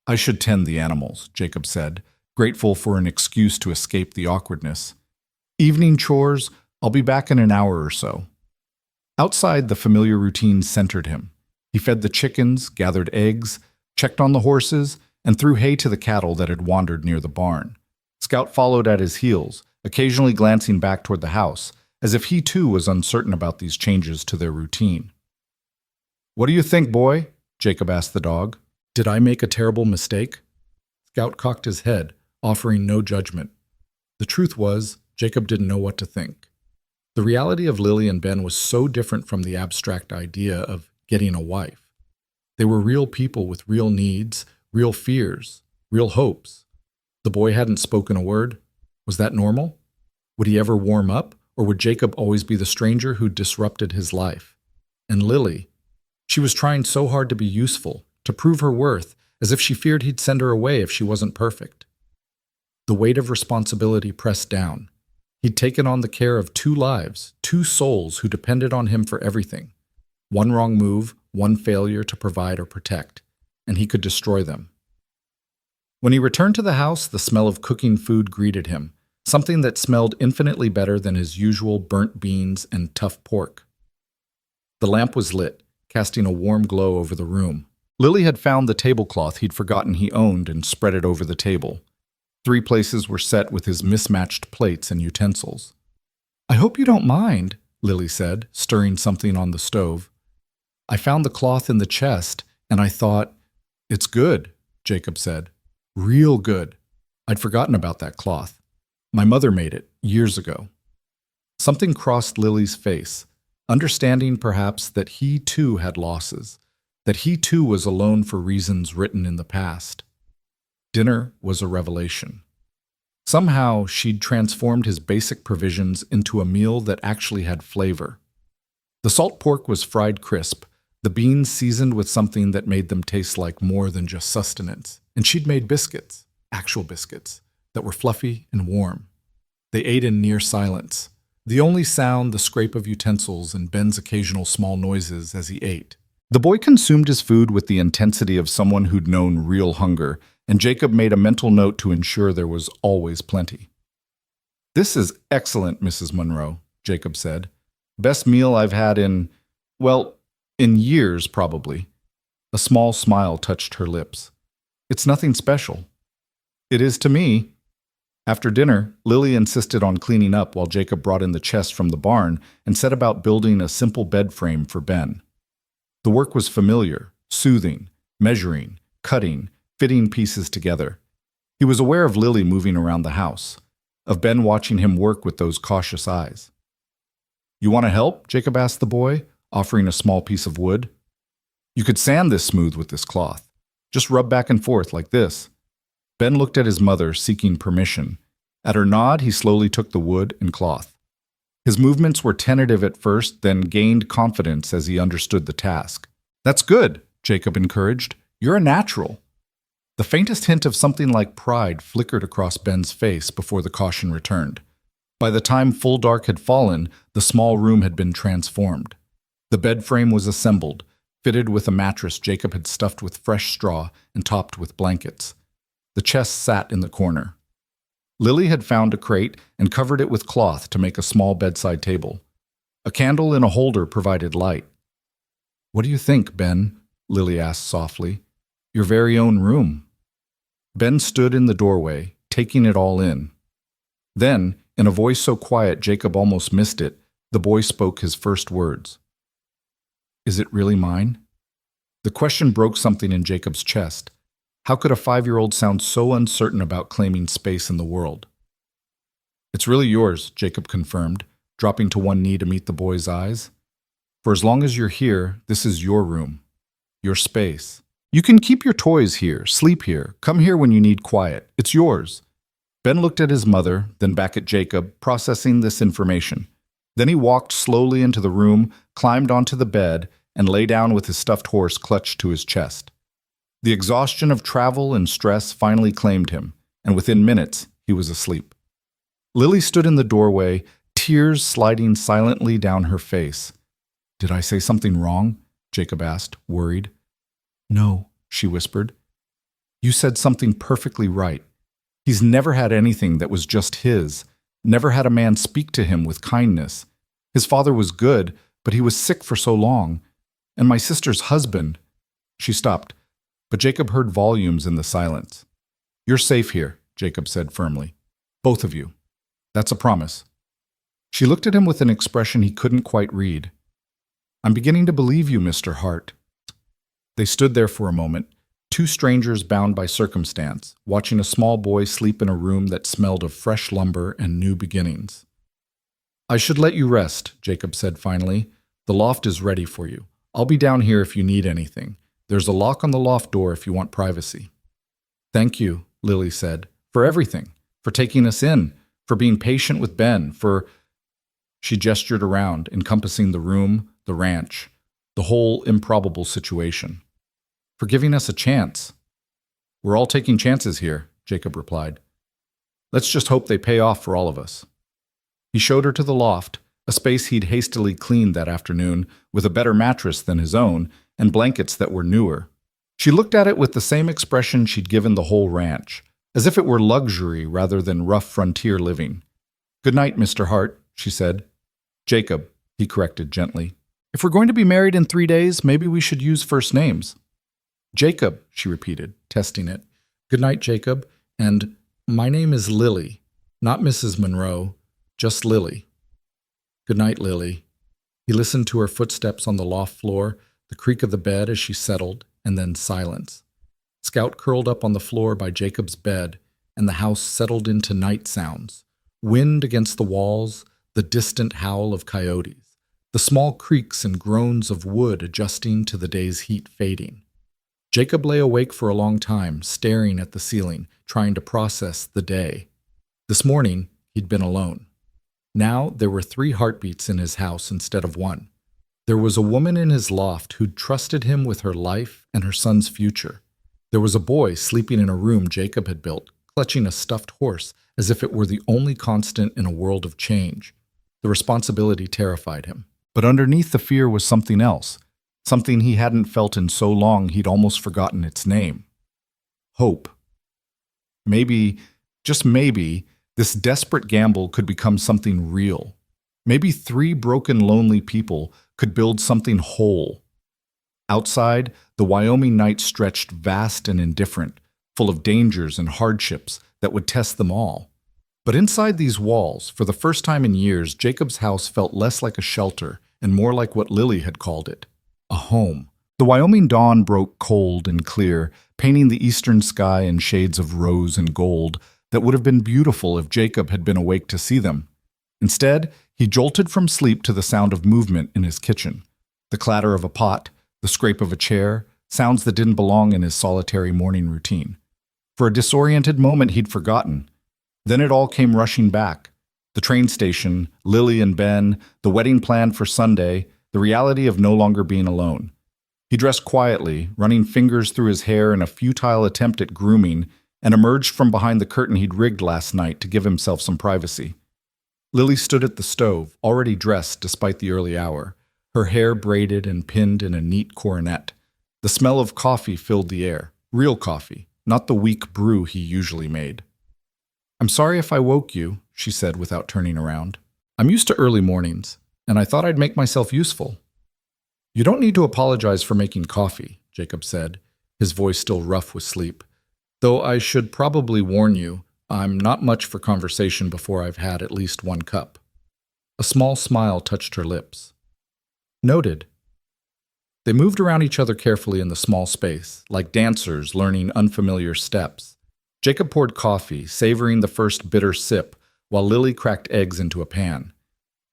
"I should tend the animals," Jacob said, grateful for an excuse to escape the awkwardness. "Evening chores, I'll be back in an hour or so." Outside, the familiar routine centered him. He fed the chickens, gathered eggs, checked on the horses, and threw hay to the cattle that had wandered near the barn. Scout followed at his heels, occasionally glancing back toward the house, as if he too was uncertain about these changes to their routine. "What do you think, boy?" Jacob asked the dog. "Did I make a terrible mistake?" Scout cocked his head, offering no judgment. The truth was, Jacob didn't know what to think. The reality of Lily and Ben was so different from the abstract idea of getting a wife. They were real people with real needs, real fears, real hopes. The boy hadn't spoken a word. Was that normal? Would he ever warm up, or would Jacob always be the stranger who disrupted his life? And Lily, She was trying so hard to be useful, to prove her worth, as if she feared he'd send her away if she wasn't perfect. The weight of responsibility pressed down. He'd taken on the care of 2 lives, 2 souls who depended on him for everything. One wrong move, one failure to provide or protect, and he could destroy them. When he returned to the house, the smell of cooking food greeted him, something that smelled infinitely better than his usual burnt beans and tough pork. The lamp was lit, casting a warm glow over the room. Lily had found the tablecloth he'd forgotten he owned and spread it over the table. 3 places were set with his mismatched plates and utensils. "I hope you don't mind," Lily said, stirring something on the stove. "I found the cloth in the chest, and I thought—" "It's good," Jacob said. "Real good. I'd forgotten about that cloth. My mother made it, years ago." Something crossed Lily's face, understanding perhaps that he too had losses, that he too was alone for reasons written in the past. Dinner was a revelation. Somehow she'd transformed his basic provisions into a meal that actually had flavor. The salt pork was fried crisp, the beans seasoned with something that made them taste like more than just sustenance. And she'd made biscuits, actual biscuits, that were fluffy and warm. They ate in near silence, the only sound the scrape of utensils and Ben's occasional small noises as he ate. The boy consumed his food with the intensity of someone who'd known real hunger, and Jacob made a mental note to ensure there was always plenty. "This is excellent, Mrs. Monroe," Jacob said. "Best meal I've had in years, probably." A small smile touched her lips. "It's nothing special." "It is to me." After dinner, Lily insisted on cleaning up while Jacob brought in the chest from the barn and set about building a simple bed frame for Ben. The work was familiar, soothing, measuring, cutting, fitting pieces together. He was aware of Lily moving around the house, of Ben watching him work with those cautious eyes. "You want to help?" Jacob asked the boy, offering a small piece of wood. "You could sand this smooth with this cloth. Just rub back and forth like this." Ben looked at his mother, seeking permission. At her nod, he slowly took the wood and cloth. His movements were tentative at first, then gained confidence as he understood the task. "That's good," Jacob encouraged. "You're a natural." The faintest hint of something like pride flickered across Ben's face before the caution returned. By the time full dark had fallen, the small room had been transformed. The bed frame was assembled, fitted with a mattress Jacob had stuffed with fresh straw and topped with blankets. The chest sat in the corner. Lily had found a crate and covered it with cloth to make a small bedside table. A candle in a holder provided light. "What do you think, Ben?" Lily asked softly. "Your very own room." Ben stood in the doorway, taking it all in. Then, in a voice so quiet Jacob almost missed it, the boy spoke his first words. "Is it really mine?" The question broke something in Jacob's chest. How could a 5-year-old sound so uncertain about claiming space in the world? "It's really yours," Jacob confirmed, dropping to one knee to meet the boy's eyes. "For as long as you're here, this is your room, your space. You can keep your toys here, sleep here, come here when you need quiet. It's yours." Ben looked at his mother, then back at Jacob, processing this information. Then he walked slowly into the room, climbed onto the bed, and lay down with his stuffed horse clutched to his chest. The exhaustion of travel and stress finally claimed him, and within minutes, he was asleep. Lily stood in the doorway, tears sliding silently down her face. "Did I say something wrong?" Jacob asked, worried. "No," she whispered. "You said something perfectly right. He's never had anything that was just his, never had a man speak to him with kindness. His father was good, but he was sick for so long. And my sister's husband—" She stopped, but Jacob heard volumes in the silence. "You're safe here," Jacob said firmly. "Both of you. That's a promise." She looked at him with an expression he couldn't quite read. "I'm beginning to believe you, Mr. Hart." They stood there for a moment, 2 strangers bound by circumstance, watching a small boy sleep in a room that smelled of fresh lumber and new beginnings. "I should let you rest," Jacob said finally. "The loft is ready for you. I'll be down here if you need anything. There's a lock on the loft door if you want privacy." "Thank you," Lily said, "for everything, for taking us in, for being patient with Ben, for—" She gestured around, encompassing the room, the ranch. the whole improbable situation. For giving us a chance. We're all taking chances here, Jacob replied. Let's just hope they pay off for all of us. He showed her to the loft, a space he'd hastily cleaned that afternoon, with a better mattress than his own and blankets that were newer. She looked at it with the same expression she'd given the whole ranch, as if it were luxury rather than rough frontier living. Good night, Mr. Hart, she said. Jacob, he corrected gently. If we're going to be married in 3 days, maybe we should use first names. Jacob, she repeated, testing it. Good night, Jacob, and my name is Lily, not Mrs. Monroe, just Lily. Good night, Lily. He listened to her footsteps on the loft floor, the creak of the bed as she settled, and then silence. Scout curled up on the floor by Jacob's bed, and the house settled into night sounds. Wind against the walls, the distant howl of coyotes, the small creaks and groans of wood adjusting to the day's heat fading. Jacob lay awake for a long time, staring at the ceiling, trying to process the day. This morning, he'd been alone. Now there were 3 heartbeats in his house instead of 1. There was a woman in his loft who'd trusted him with her life and her son's future. There was a boy sleeping in a room Jacob had built, clutching a stuffed horse as if it were the only constant in a world of change. The responsibility terrified him. But underneath the fear was something else, something he hadn't felt in so long he'd almost forgotten its name. Hope. Maybe, just maybe, this desperate gamble could become something real. Maybe 3 broken, lonely people could build something whole. Outside, the Wyoming night stretched vast and indifferent, full of dangers and hardships that would test them all. But inside these walls, for the first time in years, Jacob's house felt less like a shelter and more like what Lily had called it, a home. The Wyoming dawn broke cold and clear, painting the eastern sky in shades of rose and gold that would have been beautiful if Jacob had been awake to see them. Instead, he jolted from sleep to the sound of movement in his kitchen, the clatter of a pot, the scrape of a chair, sounds that didn't belong in his solitary morning routine. For a disoriented moment, he'd forgotten. Then it all came rushing back. The train station, Lily and Ben, the wedding plan for Sunday, the reality of no longer being alone. He dressed quietly, running fingers through his hair in a futile attempt at grooming, and emerged from behind the curtain he'd rigged last night to give himself some privacy. Lily stood at the stove, already dressed despite the early hour, her hair braided and pinned in a neat coronet. The smell of coffee filled the air, real coffee, not the weak brew he usually made. "I'm sorry if I woke you," she said without turning around. "I'm used to early mornings, and I thought I'd make myself useful." "You don't need to apologize for making coffee," Jacob said, his voice still rough with sleep. "Though I should probably warn you, I'm not much for conversation before I've had at least 1 cup. A small smile touched her lips. "Noted." They moved around each other carefully in the small space, like dancers learning unfamiliar steps. Jacob poured coffee, savoring the first bitter sip, while Lily cracked eggs into a pan.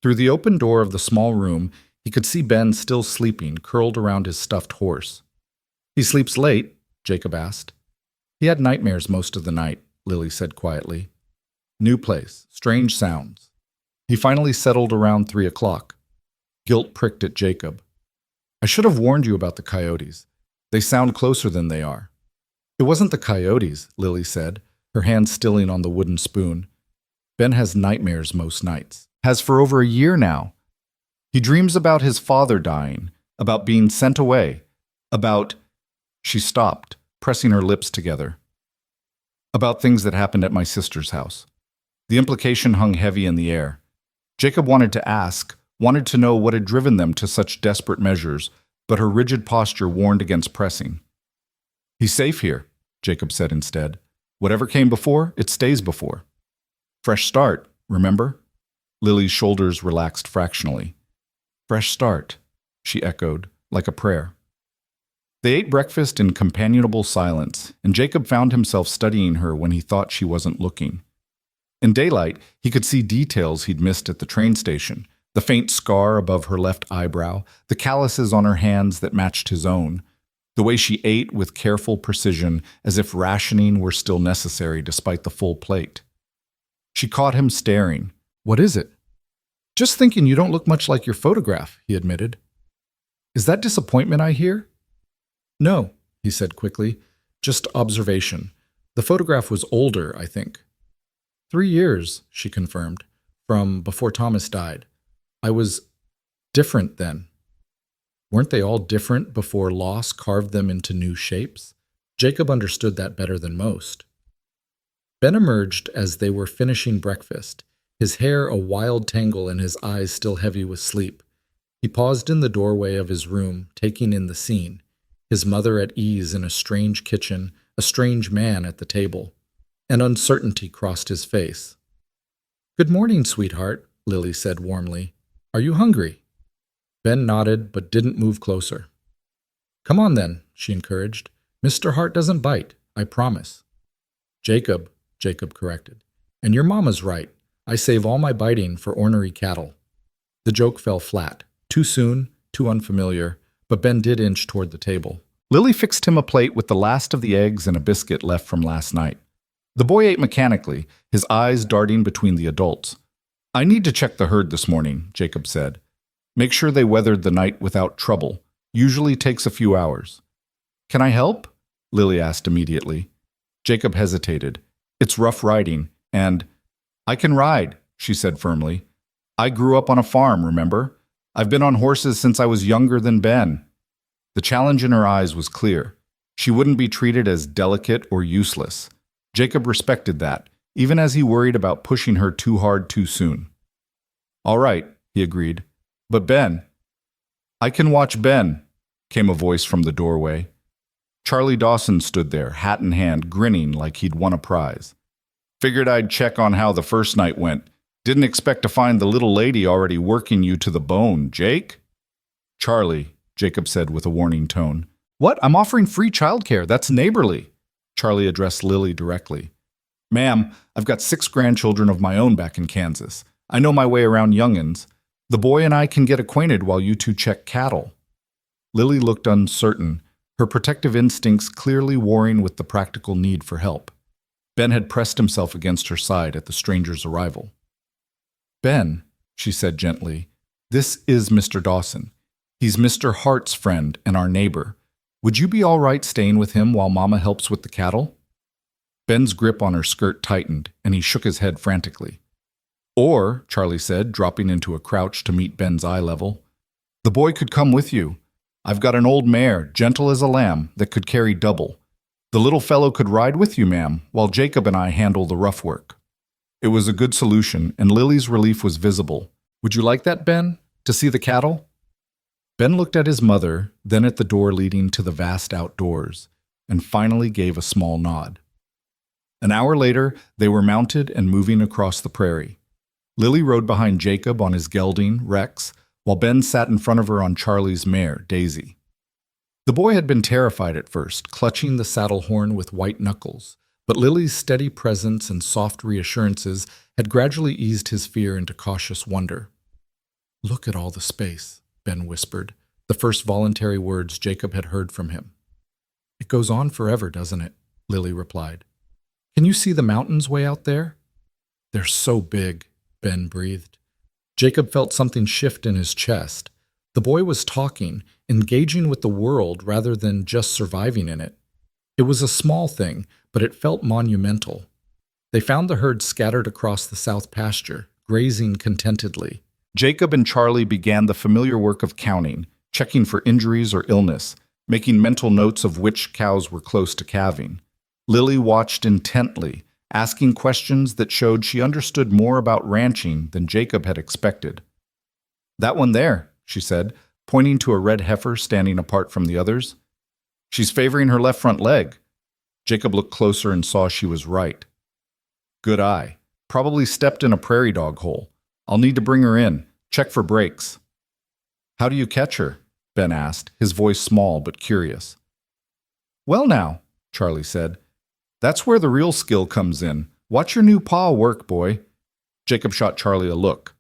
Through the open door of the small room, he could see Ben still sleeping, curled around his stuffed horse. "He sleeps late?" Jacob asked. "He had nightmares most of the night," Lily said quietly. "New place, strange sounds." He finally settled around 3 o'clock. Guilt pricked at Jacob. "I should have warned you about the coyotes. They sound closer than they are." "It wasn't the coyotes," Lily said, her hand stilling on the wooden spoon. "Ben has nightmares most nights. Has for over a year now. He dreams about his father dying, about being sent away, about—" She stopped, pressing her lips together. "About things that happened at my sister's house." The implication hung heavy in the air. Jacob wanted to ask, wanted to know what had driven them to such desperate measures, but her rigid posture warned against pressing. "He's safe here," Jacob said instead. "Whatever came before, it stays before. Fresh start, remember?" Lily's shoulders relaxed fractionally. "Fresh start," she echoed, like a prayer. They ate breakfast in companionable silence, and Jacob found himself studying her when he thought she wasn't looking. In daylight, he could see details he'd missed at the train station, the faint scar above her left eyebrow, the calluses on her hands that matched his own, the way she ate with careful precision as if rationing were still necessary despite the full plate. She caught him staring. "What is it?" "Just thinking you don't look much like your photograph," he admitted. Is that disappointment I hear? No, he said quickly. Just observation. The photograph was older, I think. 3 years, she confirmed, from before Thomas died. I was different then. Weren't they all different before loss carved them into new shapes? Jacob understood that better than most. Ben emerged as they were finishing breakfast, his hair a wild tangle and his eyes still heavy with sleep. He paused in the doorway of his room, taking in the scene, his mother at ease in a strange kitchen, a strange man at the table. An uncertainty crossed his face. "Good morning, sweetheart," Lily said warmly. "Are you hungry?" Ben nodded but didn't move closer. "Come on then," she encouraged. "Mr. Hart doesn't bite, I promise." Jacob corrected. "And your mama's right. I save all my biting for ornery cattle." The joke fell flat. Too soon, too unfamiliar, but Ben did inch toward the table. Lily fixed him a plate with the last of the eggs and a biscuit left from last night. The boy ate mechanically, his eyes darting between the adults. "I need to check the herd this morning," Jacob said. "Make sure they weathered the night without trouble. Usually takes a few hours." "Can I help?" Lily asked immediately. Jacob hesitated. "It's rough riding, and—" "I can ride," she said firmly. "I grew up on a farm, remember? I've been on horses since I was younger than Ben." The challenge in her eyes was clear. She wouldn't be treated as delicate or useless. Jacob respected that, even as he worried about pushing her too hard too soon. "All right," he agreed. "But Ben—" "I can watch Ben," came a voice from the doorway. Charlie Dawson stood there, hat in hand, grinning like he'd won a prize. "Figured I'd check on how the first night went. Didn't expect to find the little lady already working you to the bone, Jake?" "Charlie," Jacob said with a warning tone. "What? I'm offering free childcare. That's neighborly." Charlie addressed Lily directly. "Ma'am, I've got 6 grandchildren of my own back in Kansas. I know my way around young'uns. The boy and I can get acquainted while you two check cattle." Lily looked uncertain, her protective instincts clearly warring with the practical need for help. Ben had pressed himself against her side at the stranger's arrival. "Ben," she said gently, "this is Mr. Dawson. He's Mr. Hart's friend and our neighbor. Would you be all right staying with him while Mama helps with the cattle?" Ben's grip on her skirt tightened, and he shook his head frantically. "Or," Charlie said, dropping into a crouch to meet Ben's eye level, "the boy could come with you. I've got an old mare, gentle as a lamb, that could carry double. The little fellow could ride with you, ma'am, while Jacob and I handle the rough work." It was a good solution, and Lily's relief was visible. "Would you like that, Ben? To see the cattle?" Ben looked at his mother, then at the door leading to the vast outdoors, and finally gave a small nod. An hour later, they were mounted and moving across the prairie. Lily rode behind Jacob on his gelding, Rex, while Ben sat in front of her on Charlie's mare, Daisy. The boy had been terrified at first, clutching the saddle horn with white knuckles, but Lily's steady presence and soft reassurances had gradually eased his fear into cautious wonder. "Look at all the space," Ben whispered, the first voluntary words Jacob had heard from him. "It goes on forever, doesn't it?" Lily replied. "Can you see the mountains way out there?" "They're so big," Ben breathed. Jacob felt something shift in his chest. The boy was talking, engaging with the world rather than just surviving in it. It was a small thing, but it felt monumental. They found the herd scattered across the south pasture, grazing contentedly. Jacob and Charlie began the familiar work of counting, checking for injuries or illness, making mental notes of which cows were close to calving. Lily watched intently, asking questions that showed she understood more about ranching than Jacob had expected. "That one there," she said, pointing to a red heifer standing apart from the others. "She's favoring her left front leg." Jacob looked closer and saw she was right. "Good eye. Probably stepped in a prairie dog hole. I'll need to bring her in. Check for breaks." "How do you catch her?" Ben asked, his voice small but curious. "Well now," Charlie said, "that's where the real skill comes in. Watch your new paw work, boy." Jacob shot Charlie a look.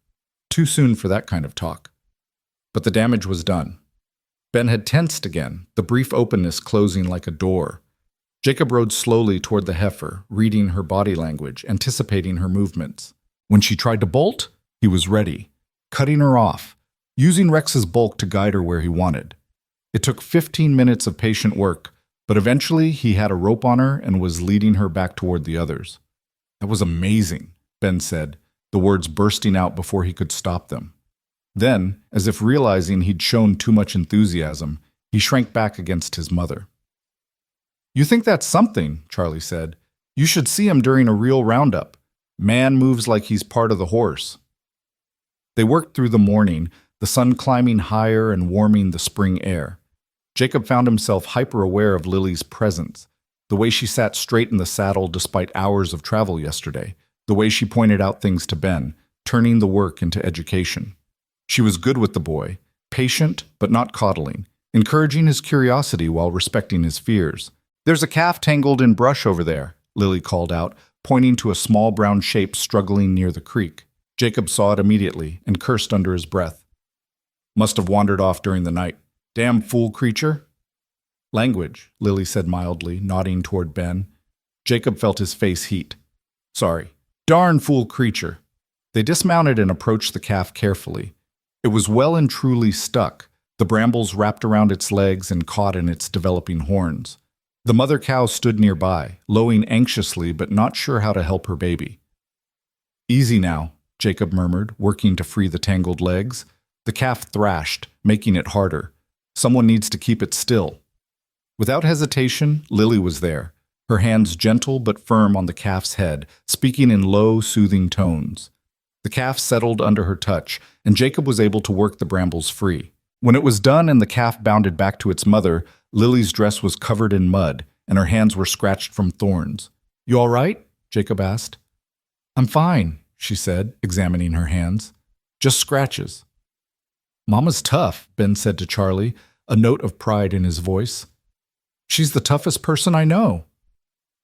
Too soon for that kind of talk. But the damage was done. Ben had tensed again, the brief openness closing like a door. Jacob rode slowly toward the heifer, reading her body language, anticipating her movements. When she tried to bolt, he was ready, cutting her off, using Rex's bulk to guide her where he wanted. It took 15 minutes of patient work, but eventually he had a rope on her and was leading her back toward the others. That was amazing, Ben said, the words bursting out before he could stop them. Then, as if realizing he'd shown too much enthusiasm, he shrank back against his mother. "You think that's something," Charlie said. "You should see him during a real roundup. Man moves like he's part of the horse." They worked through the morning, the sun climbing higher and warming the spring air. Jacob found himself hyper-aware of Lily's presence, the way she sat straight in the saddle despite hours of travel yesterday, the way she pointed out things to Ben, turning the work into education. She was good with the boy, patient but not coddling, encouraging his curiosity while respecting his fears. "There's a calf tangled in brush over there," Lily called out, pointing to a small brown shape struggling near the creek. Jacob saw it immediately and cursed under his breath. "Must have wandered off during the night. Damn fool creature." "Language," Lily said mildly, nodding toward Ben. Jacob felt his face heat. "Sorry. Darn fool creature." They dismounted and approached the calf carefully. It was well and truly stuck, the brambles wrapped around its legs and caught in its developing horns. The mother cow stood nearby, lowing anxiously but not sure how to help her baby. "Easy now," Jacob murmured, working to free the tangled legs. The calf thrashed, making it harder. Someone needs to keep it still. Without hesitation, Lily was there, her hands gentle but firm on the calf's head, speaking in low, soothing tones. The calf settled under her touch, and Jacob was able to work the brambles free. When it was done and the calf bounded back to its mother, Lily's dress was covered in mud, and her hands were scratched from thorns. "You all right?" Jacob asked. "I'm fine," she said, examining her hands. "Just scratches." "Mama's tough," Ben said to Charlie, a note of pride in his voice. "She's the toughest person I know."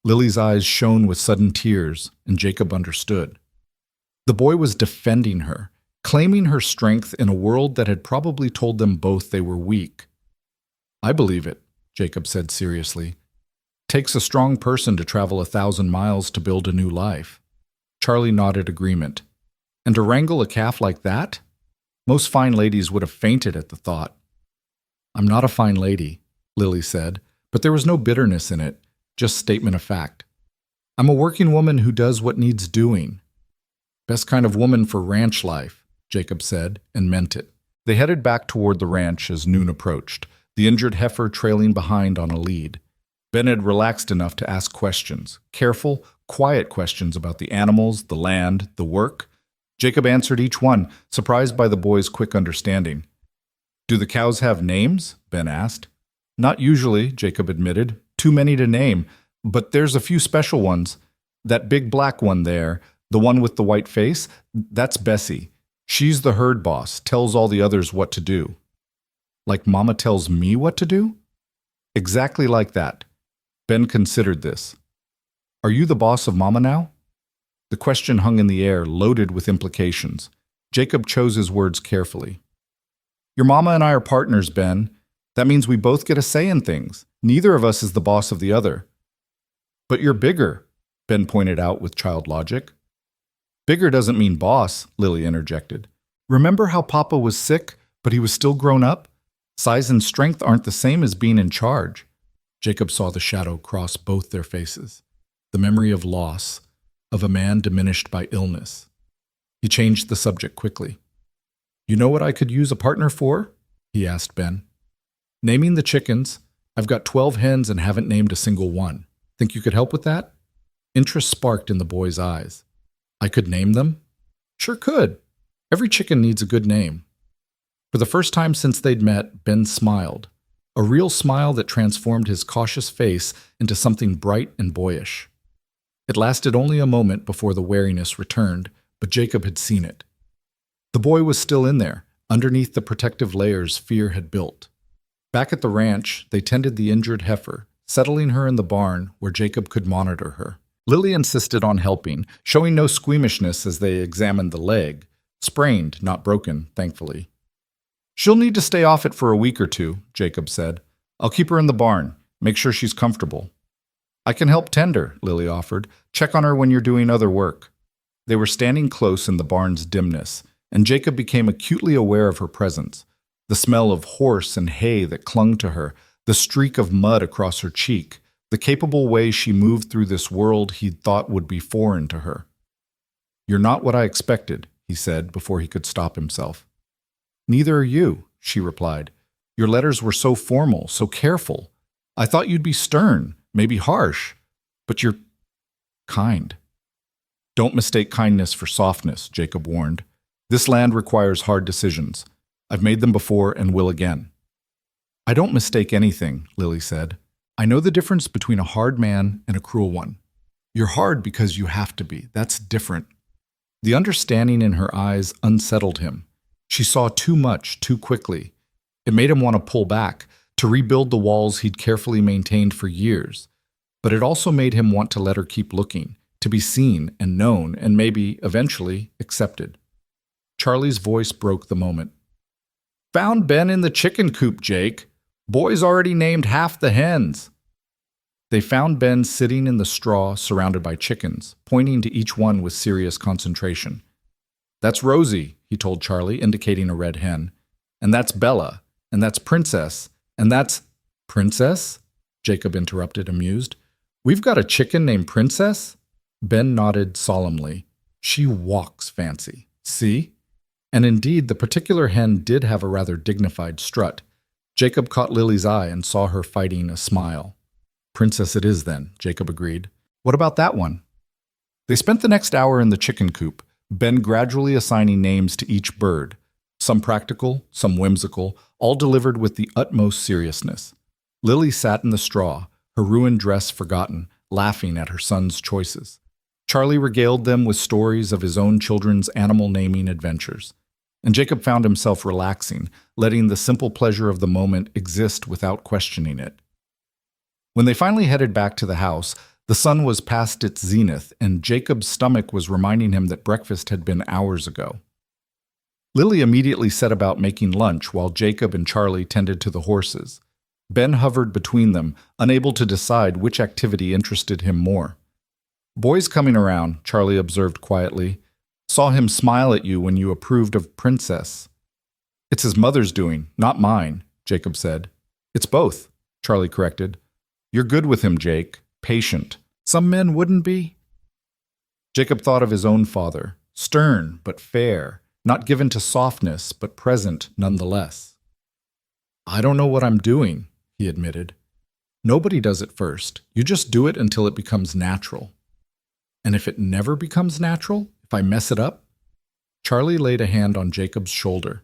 Lily's eyes shone with sudden tears, and Jacob understood. The boy was defending her, claiming her strength in a world that had probably told them both they were weak. "I believe it," Jacob said seriously. "Takes a strong person to travel 1,000 miles to build a new life." Charlie nodded agreement. "And to wrangle a calf like that? Most fine ladies would have fainted at the thought." "I'm not a fine lady," Lily said, but there was no bitterness in it, just statement of fact. "I'm a working woman who does what needs doing." "Best kind of woman for ranch life," Jacob said, and meant it. They headed back toward the ranch as noon approached, the injured heifer trailing behind on a lead. Ben had relaxed enough to ask questions, careful, quiet questions about the animals, the land, the work. Jacob answered each one, surprised by the boy's quick understanding. "Do the cows have names?" Ben asked. "Not usually," Jacob admitted. "Too many to name, but there's a few special ones. That big black one there, the one with the white face, that's Bessie. She's the herd boss, tells all the others what to do." "Like Mama tells me what to do?" "Exactly like that." Ben considered this. "Are you the boss of Mama now?" The question hung in the air, loaded with implications. Jacob chose his words carefully. "Your mama and I are partners, Ben. That means we both get a say in things. Neither of us is the boss of the other." "But you're bigger," Ben pointed out with child logic. "Bigger doesn't mean boss," Lily interjected. "Remember how Papa was sick, but he was still grown up? Size and strength aren't the same as being in charge." Jacob saw the shadow cross both their faces, the memory of loss, of a man diminished by illness. He changed the subject quickly. "You know what I could use a partner for?" he asked Ben. "Naming the chickens. I've got 12 hens and haven't named a single one. Think you could help with that?" Interest sparked in the boy's eyes. "I could name them?" "Sure could. Every chicken needs a good name." For the first time since they'd met, Ben smiled, a real smile that transformed his cautious face into something bright and boyish. It lasted only a moment before the wariness returned, but Jacob had seen it. The boy was still in there, underneath the protective layers fear had built. Back at the ranch, they tended the injured heifer, settling her in the barn where Jacob could monitor her. Lily insisted on helping, showing no squeamishness as they examined the leg, sprained, not broken, thankfully. "She'll need to stay off it for a week or two," Jacob said. "I'll keep her in the barn, make sure she's comfortable." "I can help tend her," Lily offered. "Check on her when you're doing other work." They were standing close in the barn's dimness, and Jacob became acutely aware of her presence. The smell of horse and hay that clung to her, the streak of mud across her cheek, the capable way she moved through this world he'd thought would be foreign to her. "You're not what I expected," he said before he could stop himself. "Neither are you," she replied. "Your letters were so formal, so careful. I thought you'd be stern, maybe harsh, but you're kind." "Don't mistake kindness for softness," Jacob warned. "This land requires hard decisions. I've made them before and will again." "I don't mistake anything," Lily said. "I know the difference between a hard man and a cruel one. You're hard because you have to be. That's different." The understanding in her eyes unsettled him. She saw too much too quickly. It made him want to pull back, to rebuild the walls he'd carefully maintained for years. But it also made him want to let her keep looking, to be seen and known and maybe, eventually, accepted. Charlie's voice broke the moment. "Found Ben in the chicken coop, Jake. Boys already named half the hens." They found Ben sitting in the straw surrounded by chickens, pointing to each one with serious concentration. "That's Rosie," he told Charlie, indicating a red hen. "And that's Bella. And that's Princess. And that's—" "Princess?" Jacob interrupted, amused. "We've got a chicken named Princess?" Ben nodded solemnly. "She walks fancy. See?" And indeed, the particular hen did have a rather dignified strut. Jacob caught Lily's eye and saw her fighting a smile. "Princess it is, then," Jacob agreed. "What about that one?" They spent the next hour in the chicken coop, Ben gradually assigning names to each bird, some practical, some whimsical, all delivered with the utmost seriousness. Lily sat in the straw, her ruined dress forgotten, laughing at her son's choices. Charlie regaled them with stories of his own children's animal-naming adventures. And Jacob found himself relaxing, letting the simple pleasure of the moment exist without questioning it. When they finally headed back to the house, the sun was past its zenith, and Jacob's stomach was reminding him that breakfast had been hours ago. Lily immediately set about making lunch while Jacob and Charlie tended to the horses. Ben hovered between them, unable to decide which activity interested him more. "Boys coming around," Charlie observed quietly. "Saw him smile at you when you approved of Princess." "It's his mother's doing, not mine," Jacob said. "It's both," Charlie corrected. "You're good with him, Jake. Patient. Some men wouldn't be." Jacob thought of his own father, stern but fair, not given to softness but present nonetheless. "I don't know what I'm doing," he admitted. "Nobody does it first. You just do it until it becomes natural." "And if it never becomes natural? If I mess it up?" Charlie laid a hand on Jacob's shoulder.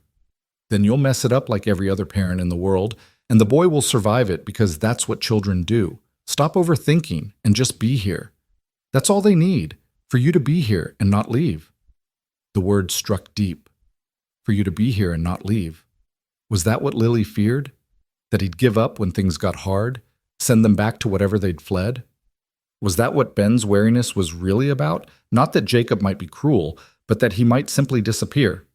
"Then you'll mess it up like every other parent in the world, and the boy will survive it because that's what children do. Stop overthinking and just be here. That's all they need, for you to be here and not leave." The word struck deep. For you to be here and not leave. Was that what Lily feared? That he'd give up when things got hard? Send them back to whatever they'd fled? Was that what Ben's wariness was really about? Not that Jacob might be cruel, but that he might simply disappear.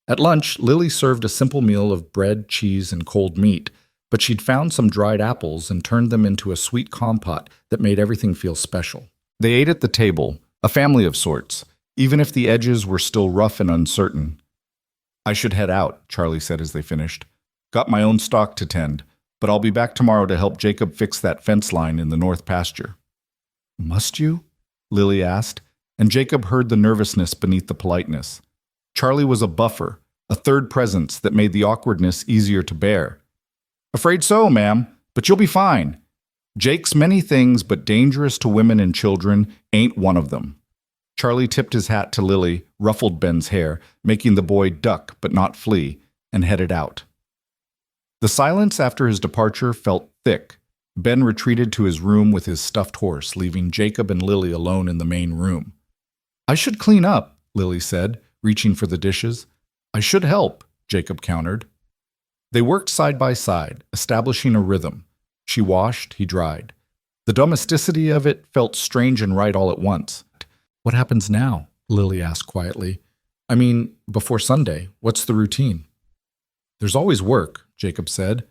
At lunch, Lily served a simple meal of bread, cheese, and cold meat, but she'd found some dried apples and turned them into a sweet compote that made everything feel special. They ate at the table, a family of sorts, even if the edges were still rough and uncertain. "I should head out," Charlie said as they finished. "Got my own stock to tend, but I'll be back tomorrow to help Jacob fix that fence line in the north pasture." "Must you?" Lily asked, and Jacob heard the nervousness beneath the politeness. Charlie was a buffer, a third presence that made the awkwardness easier to bear. "Afraid so, ma'am, but you'll be fine. Jake's many things, but dangerous to women and children ain't one of them." Charlie tipped his hat to Lily, ruffled Ben's hair, making the boy duck but not flee, and headed out. The silence after his departure felt thick. Ben retreated to his room with his stuffed horse, leaving Jacob and Lily alone in the main room. "I should clean up," Lily said, reaching for the dishes. "I should help," Jacob countered. They worked side by side, establishing a rhythm. She washed, he dried. The domesticity of it felt strange and right all at once. "What happens now?" Lily asked quietly. "I mean, before Sunday, what's the routine?" "There's always work," Jacob said.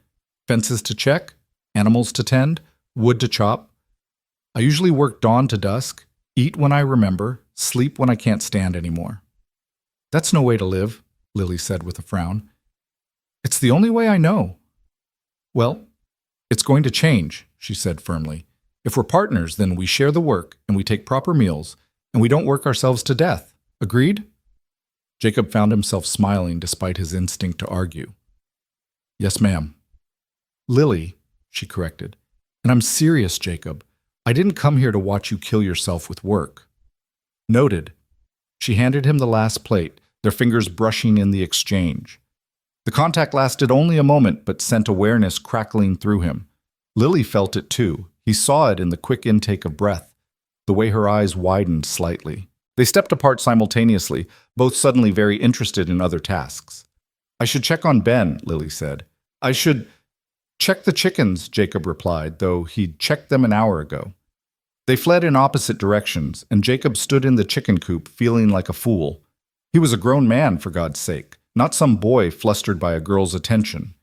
"Fences to check, animals to tend, wood to chop. I usually work dawn to dusk, eat when I remember, sleep when I can't stand anymore." "That's no way to live," Lily said with a frown. It's the only way I know. Well, it's going to change, she said firmly. If we're partners, then we share the work and we take proper meals and we don't work ourselves to death. Agreed? Jacob found himself smiling despite his instinct to argue. Yes, ma'am. Lily, she corrected. And I'm serious, Jacob. I didn't come here to watch you kill yourself with work. Noted. She handed him the last plate, their fingers brushing in the exchange. The contact lasted only a moment, but sent awareness crackling through him. Lily felt it too. He saw it in the quick intake of breath, the way her eyes widened slightly. They stepped apart simultaneously, both suddenly very interested in other tasks. I should check on Ben, Lily said. I should check the chickens, Jacob replied, though he'd checked them an hour ago. They fled in opposite directions, and Jacob stood in the chicken coop feeling like a fool. He was a grown man, for God's sake, not some boy flustered by a girl's attention.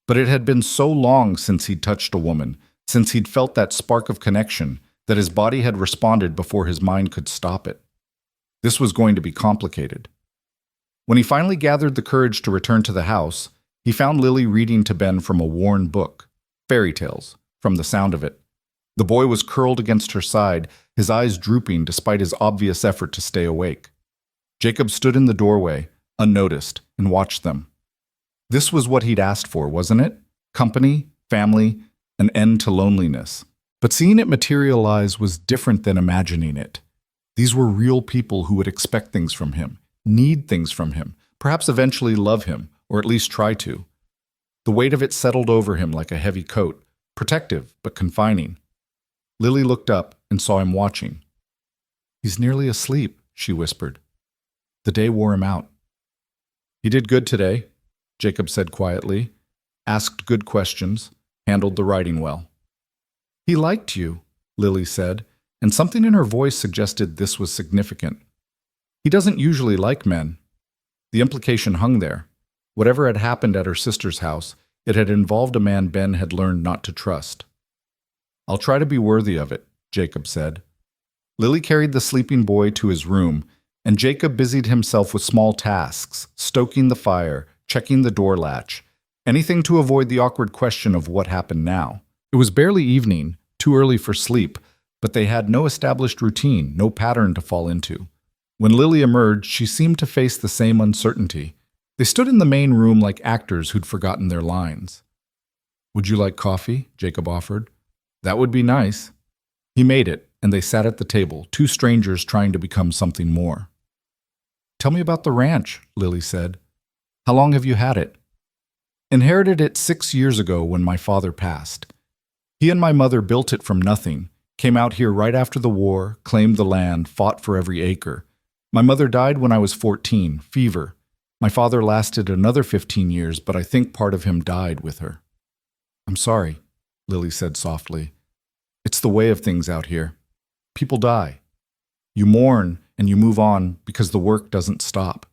But it had been so long since he'd touched a woman, since he'd felt that spark of connection, that his body had responded before his mind could stop it. This was going to be complicated. When he finally gathered the courage to return to the house, he found Lily reading to Ben from a worn book, fairy tales, from the sound of it. The boy was curled against her side, his eyes drooping despite his obvious effort to stay awake. Jacob stood in the doorway, unnoticed, and watched them. This was what he'd asked for, wasn't it? Company, family, an end to loneliness. But seeing it materialize was different than imagining it. These were real people who would expect things from him, need things from him, perhaps eventually love him, or at least try to. The weight of it settled over him like a heavy coat, protective but confining. Lily looked up and saw him watching. He's nearly asleep, she whispered. The day wore him out. He did good today, Jacob said quietly, asked good questions, handled the writing well. He liked you, Lily said, and something in her voice suggested this was significant. He doesn't usually like men. The implication hung there. Whatever had happened at her sister's house, it had involved a man Ben had learned not to trust. I'll try to be worthy of it, Jacob said. Lily carried the sleeping boy to his room, and Jacob busied himself with small tasks, stoking the fire, checking the door latch, anything to avoid the awkward question of what happened now. It was barely evening, too early for sleep, but they had no established routine, no pattern to fall into. When Lily emerged, she seemed to face the same uncertainty. They stood in the main room like actors who'd forgotten their lines. Would you like coffee? Jacob offered. That would be nice. He made it, and they sat at the table, two strangers trying to become something more. Tell me about the ranch, Lily said. How long have you had it? Inherited it 6 years ago when my father passed. He and my mother built it from nothing, came out here right after the war, claimed the land, fought for every acre. My mother died when I was 14, fever. My father lasted another 15 years, but I think part of him died with her. I'm sorry, Lily said softly. It's the way of things out here. People die. You mourn and you move on because the work doesn't stop.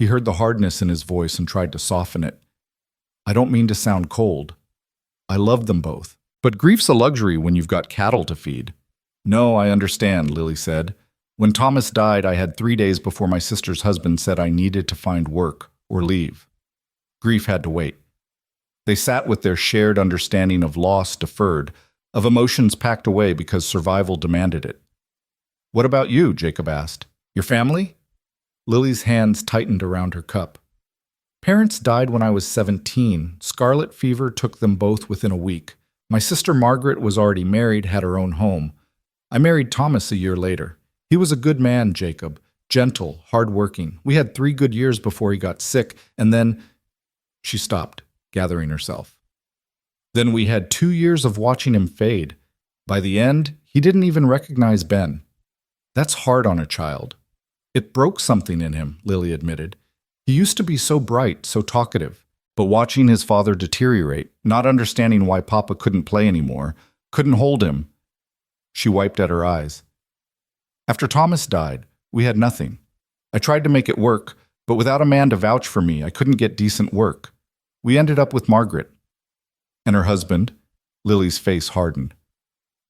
He heard the hardness in his voice and tried to soften it. I don't mean to sound cold. I love them both. But grief's a luxury when you've got cattle to feed. No, I understand, Lily said. When Thomas died, I had 3 days before my sister's husband said I needed to find work or leave. Grief had to wait. They sat with their shared understanding of loss deferred, of emotions packed away because survival demanded it. What about you? Jacob asked. Your family? Lily's hands tightened around her cup. Parents died when I was 17. Scarlet fever took them both within a week. My sister Margaret was already married, had her own home. I married Thomas a year later. He was a good man, Jacob, gentle, hard-working. We had 3 good years before he got sick, and then... She stopped, gathering herself. Then we had 2 years of watching him fade. By the end, he didn't even recognize Ben. That's hard on a child. It broke something in him, Lily admitted. He used to be so bright, so talkative. But watching his father deteriorate, not understanding why Papa couldn't play anymore, couldn't hold him, she wiped at her eyes. After Thomas died, we had nothing. I tried to make it work, but without a man to vouch for me, I couldn't get decent work. We ended up with Margaret. And her husband? Lily's face hardened.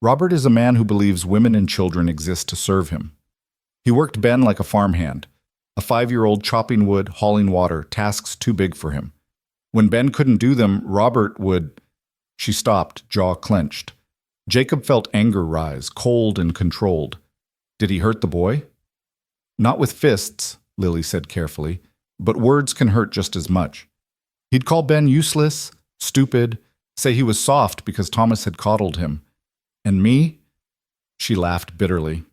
Robert is a man who believes women and children exist to serve him. He worked Ben like a farmhand, a 5-year-old chopping wood, hauling water, tasks too big for him. When Ben couldn't do them, Robert would. She stopped, jaw clenched. Jacob felt anger rise, cold and controlled. Did he hurt the boy? Not with fists, Lily said carefully, but words can hurt just as much. He'd call Ben useless, stupid, say he was soft because Thomas had coddled him. And me? She laughed bitterly.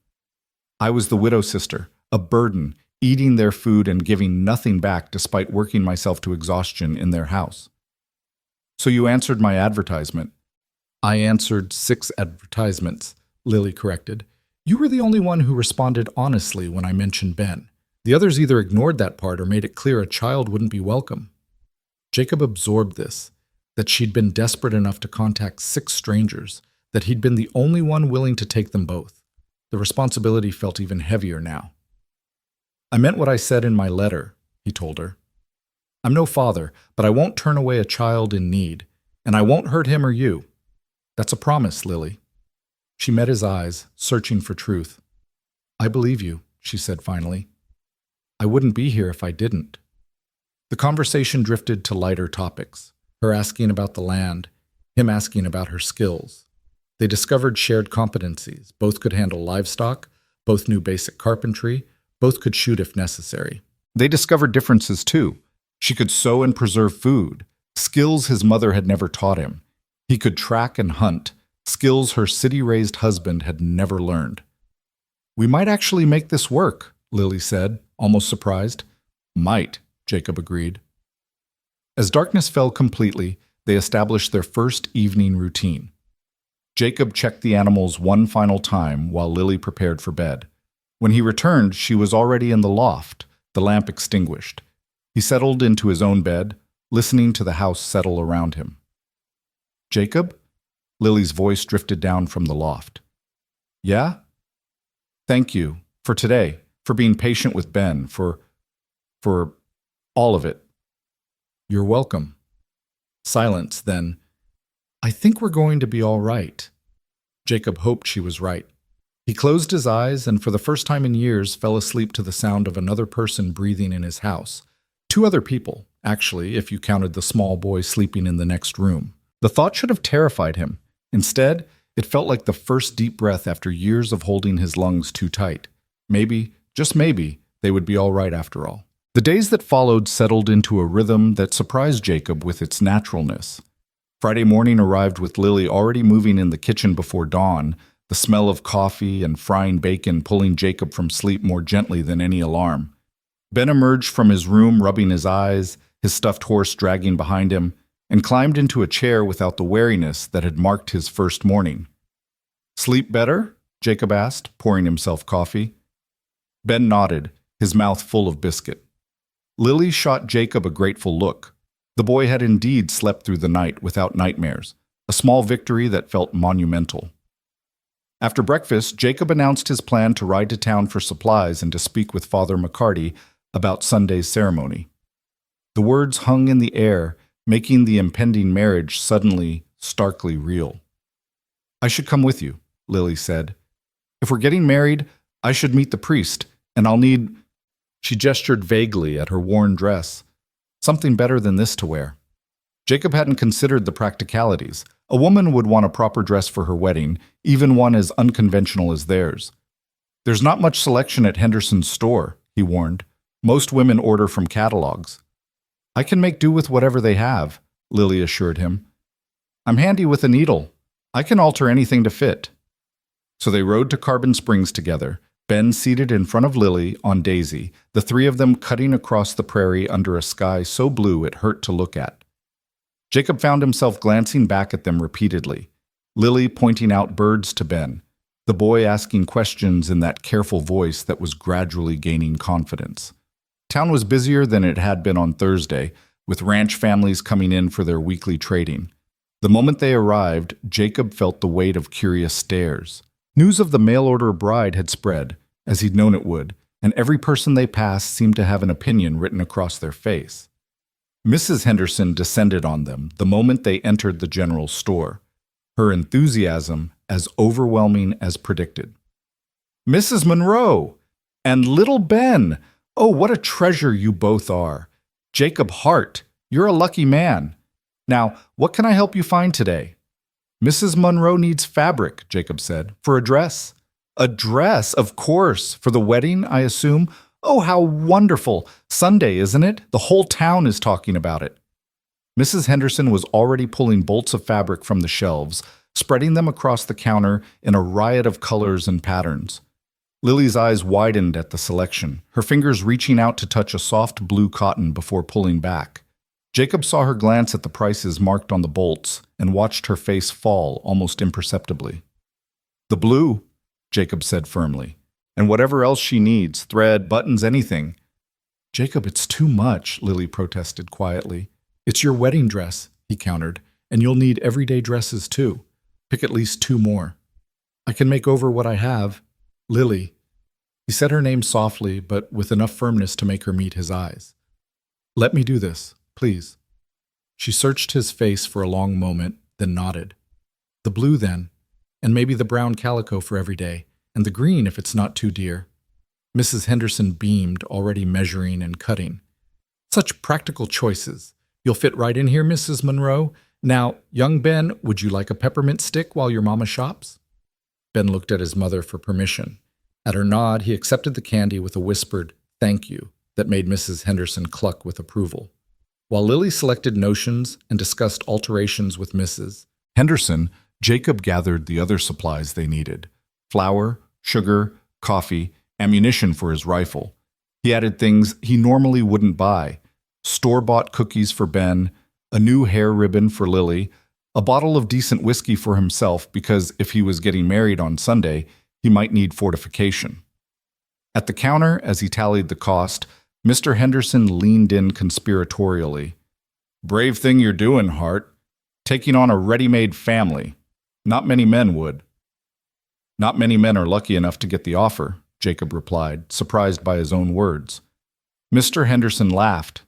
I was the widow sister, a burden, eating their food and giving nothing back despite working myself to exhaustion in their house. So you answered my advertisement. I answered 6 advertisements, Lily corrected. You were the only one who responded honestly when I mentioned Ben. The others either ignored that part or made it clear a child wouldn't be welcome. Jacob absorbed this, that she'd been desperate enough to contact 6 strangers, that he'd been the only one willing to take them both. The responsibility felt even heavier now. I meant what I said in my letter, he told her. I'm no father, but I won't turn away a child in need, and I won't hurt him or you. That's a promise, Lily. She met his eyes, searching for truth. I believe you, she said finally. I wouldn't be here if I didn't. The conversation drifted to lighter topics, her asking about the land, him asking about her skills. They discovered shared competencies. Both could handle livestock, both knew basic carpentry, both could shoot if necessary. They discovered differences too. She could sow and preserve food, skills his mother had never taught him. He could track and hunt, skills her city-raised husband had never learned. We might actually make this work, Lily said, almost surprised. Might, Jacob agreed. As darkness fell completely, they established their first evening routine. Jacob checked the animals one final time while Lily prepared for bed. When he returned, she was already in the loft, the lamp extinguished. He settled into his own bed, listening to the house settle around him. Jacob? Lily's voice drifted down from the loft. Yeah? Thank you, for today, for being patient with Ben, for all of it. You're welcome. Silence, then. I think we're going to be all right. Jacob hoped she was right. He closed his eyes and for the first time in years fell asleep to the sound of another person breathing in his house. 2 other people, actually, if you counted the small boy sleeping in the next room. The thought should have terrified him. Instead, it felt like the first deep breath after years of holding his lungs too tight. Maybe, just maybe, they would be all right after all. The days that followed settled into a rhythm that surprised Jacob with its naturalness. Friday morning arrived with Lily already moving in the kitchen before dawn, the smell of coffee and frying bacon pulling Jacob from sleep more gently than any alarm. Ben emerged from his room rubbing his eyes, his stuffed horse dragging behind him, and climbed into a chair without the wariness that had marked his first morning. Sleep better? Jacob asked, pouring himself coffee. Ben nodded, his mouth full of biscuit. Lily shot Jacob a grateful look. The boy had indeed slept through the night without nightmares, a small victory that felt monumental. After breakfast, Jacob announced his plan to ride to town for supplies and to speak with Father McCarty about Sunday's ceremony. The words hung in the air, making the impending marriage suddenly, starkly real. I should come with you, Lily said. If we're getting married, I should meet the priest, and I'll need... She gestured vaguely at her worn dress. Something better than this to wear. Jacob hadn't considered the practicalities. A woman would want a proper dress for her wedding, even one as unconventional as theirs. There's not much selection at Henderson's store, he warned. Most women order from catalogs. I can make do with whatever they have, Lily assured him. I'm handy with a needle. I can alter anything to fit. So they rode to Carbon Springs together, Ben seated in front of Lily on Daisy, the 3 of them cutting across the prairie under a sky so blue it hurt to look at. Jacob found himself glancing back at them repeatedly, Lily pointing out birds to Ben, the boy asking questions in that careful voice that was gradually gaining confidence. Town was busier than it had been on Thursday, with ranch families coming in for their weekly trading. The moment they arrived, Jacob felt the weight of curious stares. News of the mail-order bride had spread, as he'd known it would, and every person they passed seemed to have an opinion written across their face. Mrs. Henderson descended on them the moment they entered the general store, her enthusiasm as overwhelming as predicted. Mrs. Monroe! And little Ben! Oh, what a treasure you both are! Jacob Hart! You're a lucky man. Now, what can I help you find today? Mrs. Monroe needs fabric, Jacob said, for a dress. A dress, of course, for the wedding, I assume. Oh, how wonderful. Sunday, isn't it? The whole town is talking about it. Mrs. Henderson was already pulling bolts of fabric from the shelves, spreading them across the counter in a riot of colors and patterns. Lily's eyes widened at the selection, her fingers reaching out to touch a soft blue cotton before pulling back. Jacob saw her glance at the prices marked on the bolts and watched her face fall almost imperceptibly. The blue, Jacob said firmly, and whatever else she needs, thread, buttons, anything. Jacob, it's too much, Lily protested quietly. It's your wedding dress, he countered, and you'll need everyday dresses too. Pick at least 2 more. I can make over what I have. Lily. He said her name softly, but with enough firmness to make her meet his eyes. Let me do this, please. She searched his face for a long moment, then nodded. The blue, then, and maybe the brown calico for every day, and the green if it's not too dear. Mrs. Henderson beamed, already measuring and cutting. Such practical choices. You'll fit right in here, Mrs. Monroe. Now, young Ben, would you like a peppermint stick while your mama shops? Ben looked at his mother for permission. At her nod, he accepted the candy with a whispered, "Thank you," that made Mrs. Henderson cluck with approval. While Lily selected notions and discussed alterations with Mrs. Henderson, Jacob gathered the other supplies they needed: flour, sugar, coffee, ammunition for his rifle. He added things he normally wouldn't buy: store-bought cookies for Ben, a new hair ribbon for Lily, a bottle of decent whiskey for himself because if he was getting married on Sunday, he might need fortification. At the counter, as he tallied the cost, Mr. Henderson leaned in conspiratorially. "Brave thing you're doing, Hart. Taking on a ready-made family. Not many men would." "Not many men are lucky enough to get the offer," Jacob replied, surprised by his own words. Mr. Henderson laughed.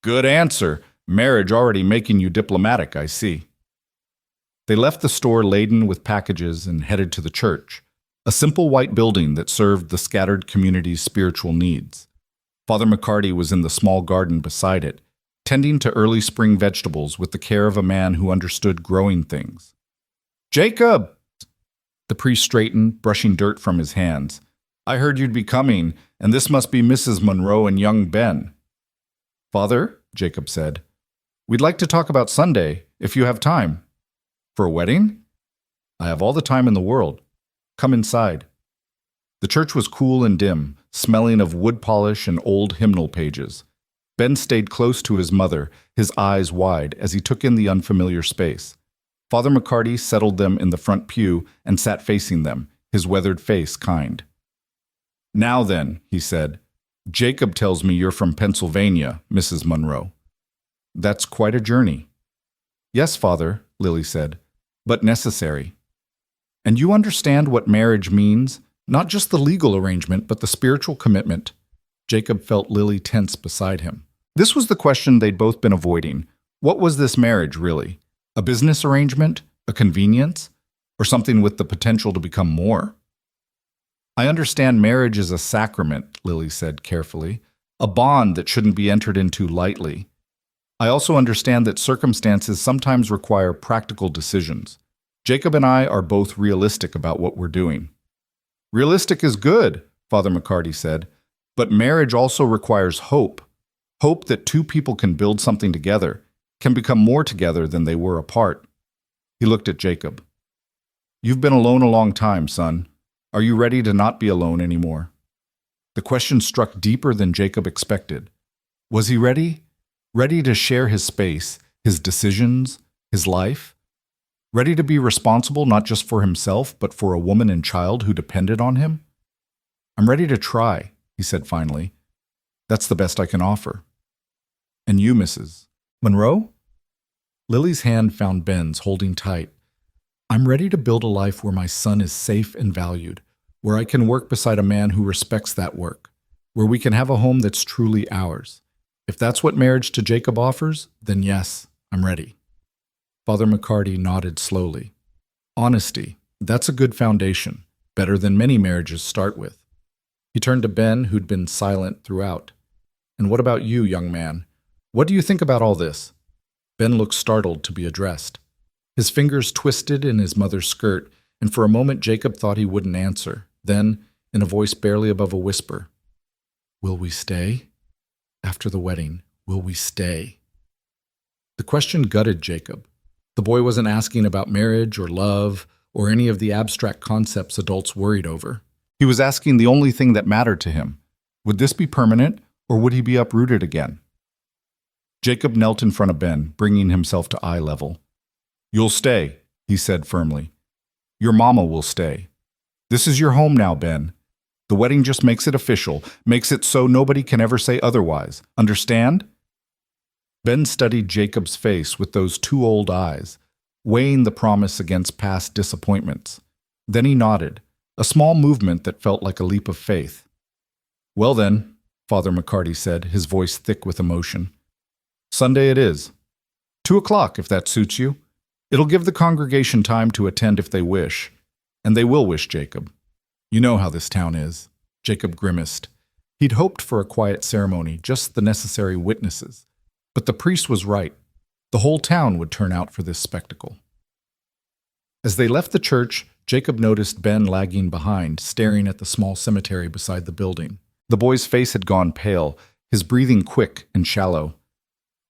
"Good answer. Marriage already making you diplomatic, I see." They left the store laden with packages and headed to the church, a simple white building that served the scattered community's spiritual needs. Father McCarty was in the small garden beside it, tending to early spring vegetables with the care of a man who understood growing things. "Jacob!" The priest straightened, brushing dirt from his hands. "I heard you'd be coming, and this must be Mrs. Monroe and young Ben." "Father," Jacob said, "we'd like to talk about Sunday, if you have time." "For a wedding?" "I have all the time in the world. Come inside." The church was cool and dim, smelling of wood polish and old hymnal pages. Ben stayed close to his mother, his eyes wide, as he took in the unfamiliar space. Father McCarty settled them in the front pew and sat facing them, his weathered face kind. "Now then," he said, "Jacob tells me you're from Pennsylvania, Mrs. Monroe." "That's quite a journey." "Yes, Father," Lily said, "but necessary." "And you understand what marriage means? Not just the legal arrangement, but the spiritual commitment." Jacob felt Lily tense beside him. This was the question they'd both been avoiding. What was this marriage, really? A business arrangement? A convenience? Or something with the potential to become more? "I understand marriage is a sacrament," Lily said carefully, "a bond that shouldn't be entered into lightly. I also understand that circumstances sometimes require practical decisions. Jacob and I are both realistic about what we're doing." "Realistic is good," Father McCarty said, "but marriage also requires hope. Hope that 2 people can build something together, can become more together than they were apart." He looked at Jacob. "You've been alone a long time, son. Are you ready to not be alone anymore?" The question struck deeper than Jacob expected. Was he ready? Ready to share his space, his decisions, his life? Ready to be responsible not just for himself, but for a woman and child who depended on him? "I'm ready to try," he said finally. "That's the best I can offer." "And you, Mrs. Monroe?" Lily's hand found Ben's, holding tight. "I'm ready to build a life where my son is safe and valued, where I can work beside a man who respects that work, where we can have a home that's truly ours. If that's what marriage to Jacob offers, then yes, I'm ready." Father McCarty nodded slowly. "Honesty, that's a good foundation, better than many marriages start with." He turned to Ben, who'd been silent throughout. "And what about you, young man? What do you think about all this? Ben looked startled to be addressed. His fingers twisted in his mother's skirt, and for a moment Jacob thought he wouldn't answer. Then, in a voice barely above a whisper, "Will we stay? After the wedding, will we stay?" The question gutted Jacob. The boy wasn't asking about marriage or love or any of the abstract concepts adults worried over. He was asking the only thing that mattered to him. Would this be permanent, or would he be uprooted again? Jacob knelt in front of Ben, bringing himself to eye level. "You'll stay," he said firmly. "Your mama will stay. This is your home now, Ben. The wedding just makes it official, makes it so nobody can ever say otherwise. Understand?" Ben studied Jacob's face with those two old eyes, weighing the promise against past disappointments. Then he nodded, a small movement that felt like a leap of faith. "Well then," Father McCarty said, his voice thick with emotion. "Sunday it is. 2:00, if that suits you. It'll give the congregation time to attend if they wish. And they will wish, Jacob. You know how this town is." Jacob grimaced. He'd hoped for a quiet ceremony, just the necessary witnesses. But the priest was right. The whole town would turn out for this spectacle. As they left the church, Jacob noticed Ben lagging behind, staring at the small cemetery beside the building. The boy's face had gone pale, his breathing quick and shallow.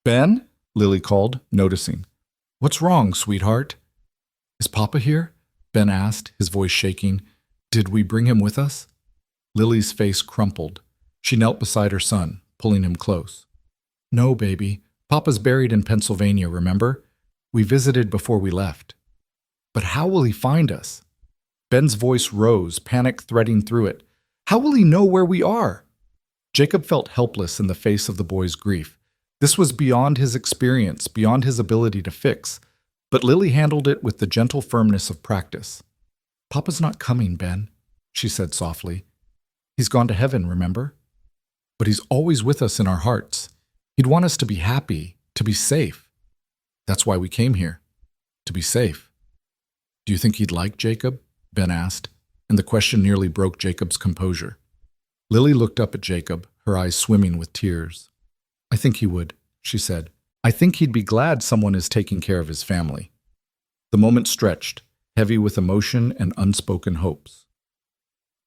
"Ben?" Lily called, noticing. "What's wrong, sweetheart?" "Is Papa here?" Ben asked, his voice shaking. "Did we bring him with us?" Lily's face crumpled. She knelt beside her son, pulling him close. "No, baby. Papa's buried in Pennsylvania, remember? We visited before we left." "But how will he find us?" Ben's voice rose, panic threading through it. "How will he know where we are?" Jacob felt helpless in the face of the boy's grief. This was beyond his experience, beyond his ability to fix, but Lily handled it with the gentle firmness of practice. "Papa's not coming, Ben," she said softly. "He's gone to heaven, remember? But he's always with us in our hearts. He'd want us to be happy, to be safe. That's why we came here, to be safe." "Do you think he'd like Jacob?" Ben asked, and the question nearly broke Jacob's composure. Lily looked up at Jacob, her eyes swimming with tears. "I think he would," she said. "I think he'd be glad someone is taking care of his family." The moment stretched, heavy with emotion and unspoken hopes.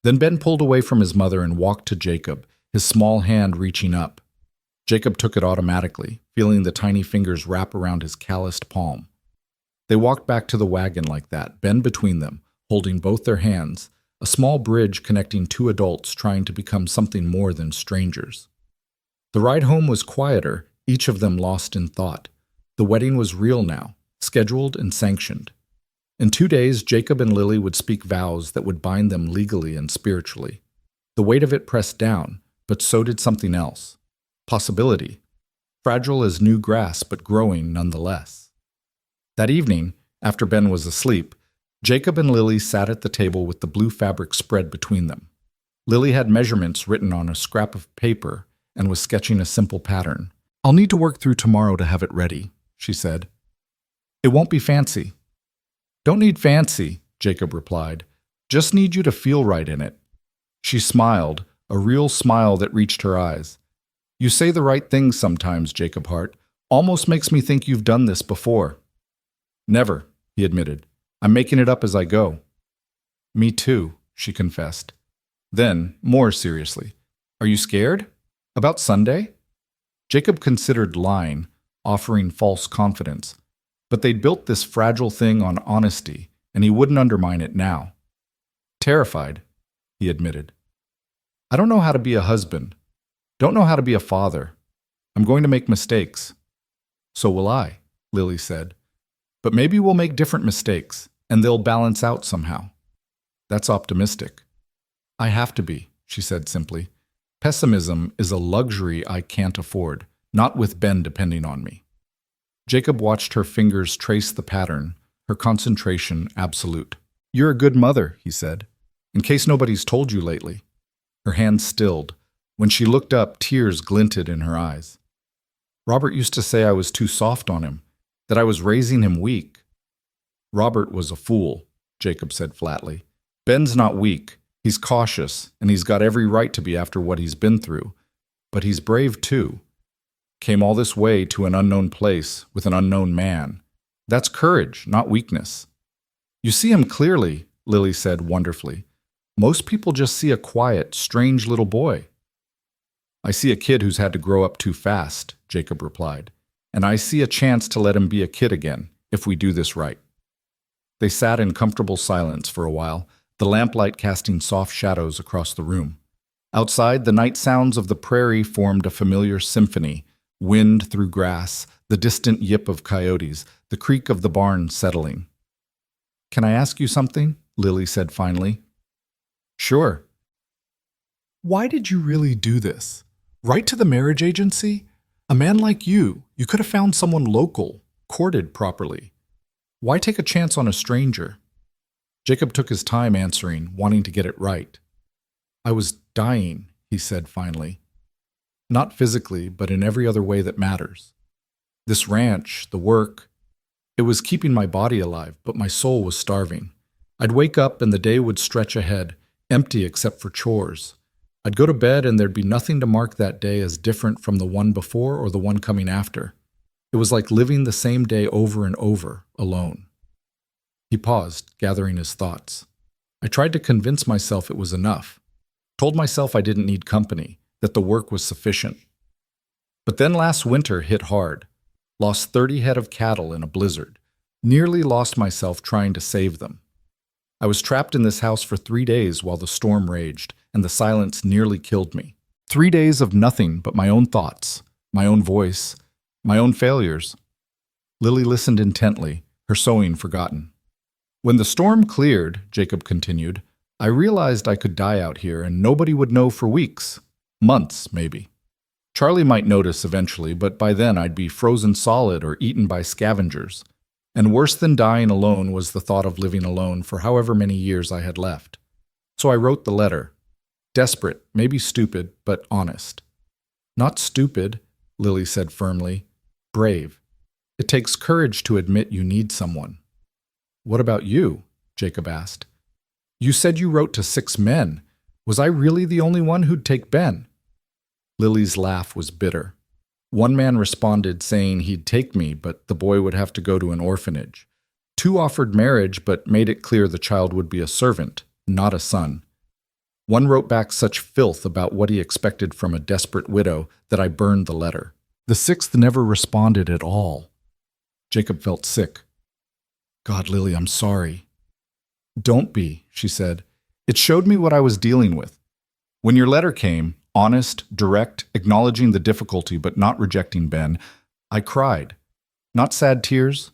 Then Ben pulled away from his mother and walked to Jacob, his small hand reaching up. Jacob took it automatically, feeling the tiny fingers wrap around his calloused palm. They walked back to the wagon like that, Ben between them, holding both their hands, a small bridge connecting two adults trying to become something more than strangers. The ride home was quieter, each of them lost in thought. The wedding was real now, scheduled and sanctioned. In 2 days, Jacob and Lily would speak vows that would bind them legally and spiritually. The weight of it pressed down, but so did something else. Possibility. Fragile as new grass, but growing nonetheless. That evening, after Ben was asleep, Jacob and Lily sat at the table with the blue fabric spread between them. Lily had measurements written on a scrap of paper and was sketching a simple pattern. "I'll need to work through tomorrow to have it ready," she said. "It won't be fancy." "Don't need fancy," Jacob replied. "Just need you to feel right in it." She smiled, a real smile that reached her eyes. "You say the right things sometimes, Jacob Hart. Almost makes me think you've done this before." "Never," he admitted. "I'm making it up as I go." "Me too," she confessed. Then, more seriously, "Are you scared? About Sunday?" Jacob considered lying, offering false confidence. But they'd built this fragile thing on honesty, and he wouldn't undermine it now. "Terrified," he admitted. "I don't know how to be a husband. Don't know how to be a father. I'm going to make mistakes." "So will I," Lily said. "But maybe we'll make different mistakes, and they'll balance out somehow." "That's optimistic." "I have to be," she said simply. "Pessimism is a luxury I can't afford, not with Ben depending on me." Jacob watched her fingers trace the pattern, her concentration absolute. "You're a good mother," he said, "in case nobody's told you lately." Her hands stilled. When she looked up, tears glinted in her eyes. "Robert used to say I was too soft on him, that I was raising him weak." "Robert was a fool," Jacob said flatly. "Ben's not weak. He's cautious, and he's got every right to be after what he's been through. But he's brave too. Came all this way to an unknown place with an unknown man. That's courage, not weakness. You see him clearly, Lily said wonderfully. Most people just see a quiet, strange little boy. I see a kid who's had to grow up too fast, Jacob replied, and I see a chance to let him be a kid again, if we do this right. They sat in comfortable silence for a while, the lamplight casting soft shadows across the room. Outside, the night sounds of the prairie formed a familiar symphony, wind through grass, the distant yip of coyotes, the creak of the barn settling. Can I ask you something? Lily said finally. Sure. Why did you really do this? Write to the marriage agency? A man like you could have found someone local, courted properly. Why take a chance on a stranger? Jacob took his time answering, wanting to get it right. I was dying, he said finally. Not physically, but in every other way that matters. This ranch, the work, it was keeping my body alive, but my soul was starving. I'd wake up and the day would stretch ahead, empty except for chores. I'd go to bed and there'd be nothing to mark that day as different from the one before or the one coming after. It was like living the same day over and over, alone. He paused, gathering his thoughts. I tried to convince myself it was enough. Told myself I didn't need company, that the work was sufficient. But then last winter hit hard. Lost 30 head of cattle in a blizzard. Nearly lost myself trying to save them. I was trapped in this house for 3 days while the storm raged, and the silence nearly killed me. 3 days of nothing but my own thoughts, my own voice, my own failures. Lily listened intently, her sewing forgotten. When the storm cleared, Jacob continued, I realized I could die out here and nobody would know for weeks, months maybe. Charlie might notice eventually, but by then I'd be frozen solid or eaten by scavengers. And worse than dying alone was the thought of living alone for however many years I had left. So I wrote the letter. Desperate, maybe stupid, but honest. Not stupid, Lily said firmly. Brave. It takes courage to admit you need someone. What about you? Jacob asked. You said you wrote to 6 men. Was I really the only one who'd take Ben? Lily's laugh was bitter. One man responded saying he'd take me, but the boy would have to go to an orphanage. 2 offered marriage, but made it clear the child would be a servant, not a son. One wrote back such filth about what he expected from a desperate widow that I burned the letter. The 6th never responded at all. Jacob felt sick. God, Lily, I'm sorry. Don't be, she said. It showed me what I was dealing with. When your letter came, honest, direct, acknowledging the difficulty but not rejecting Ben, I cried. Not sad tears,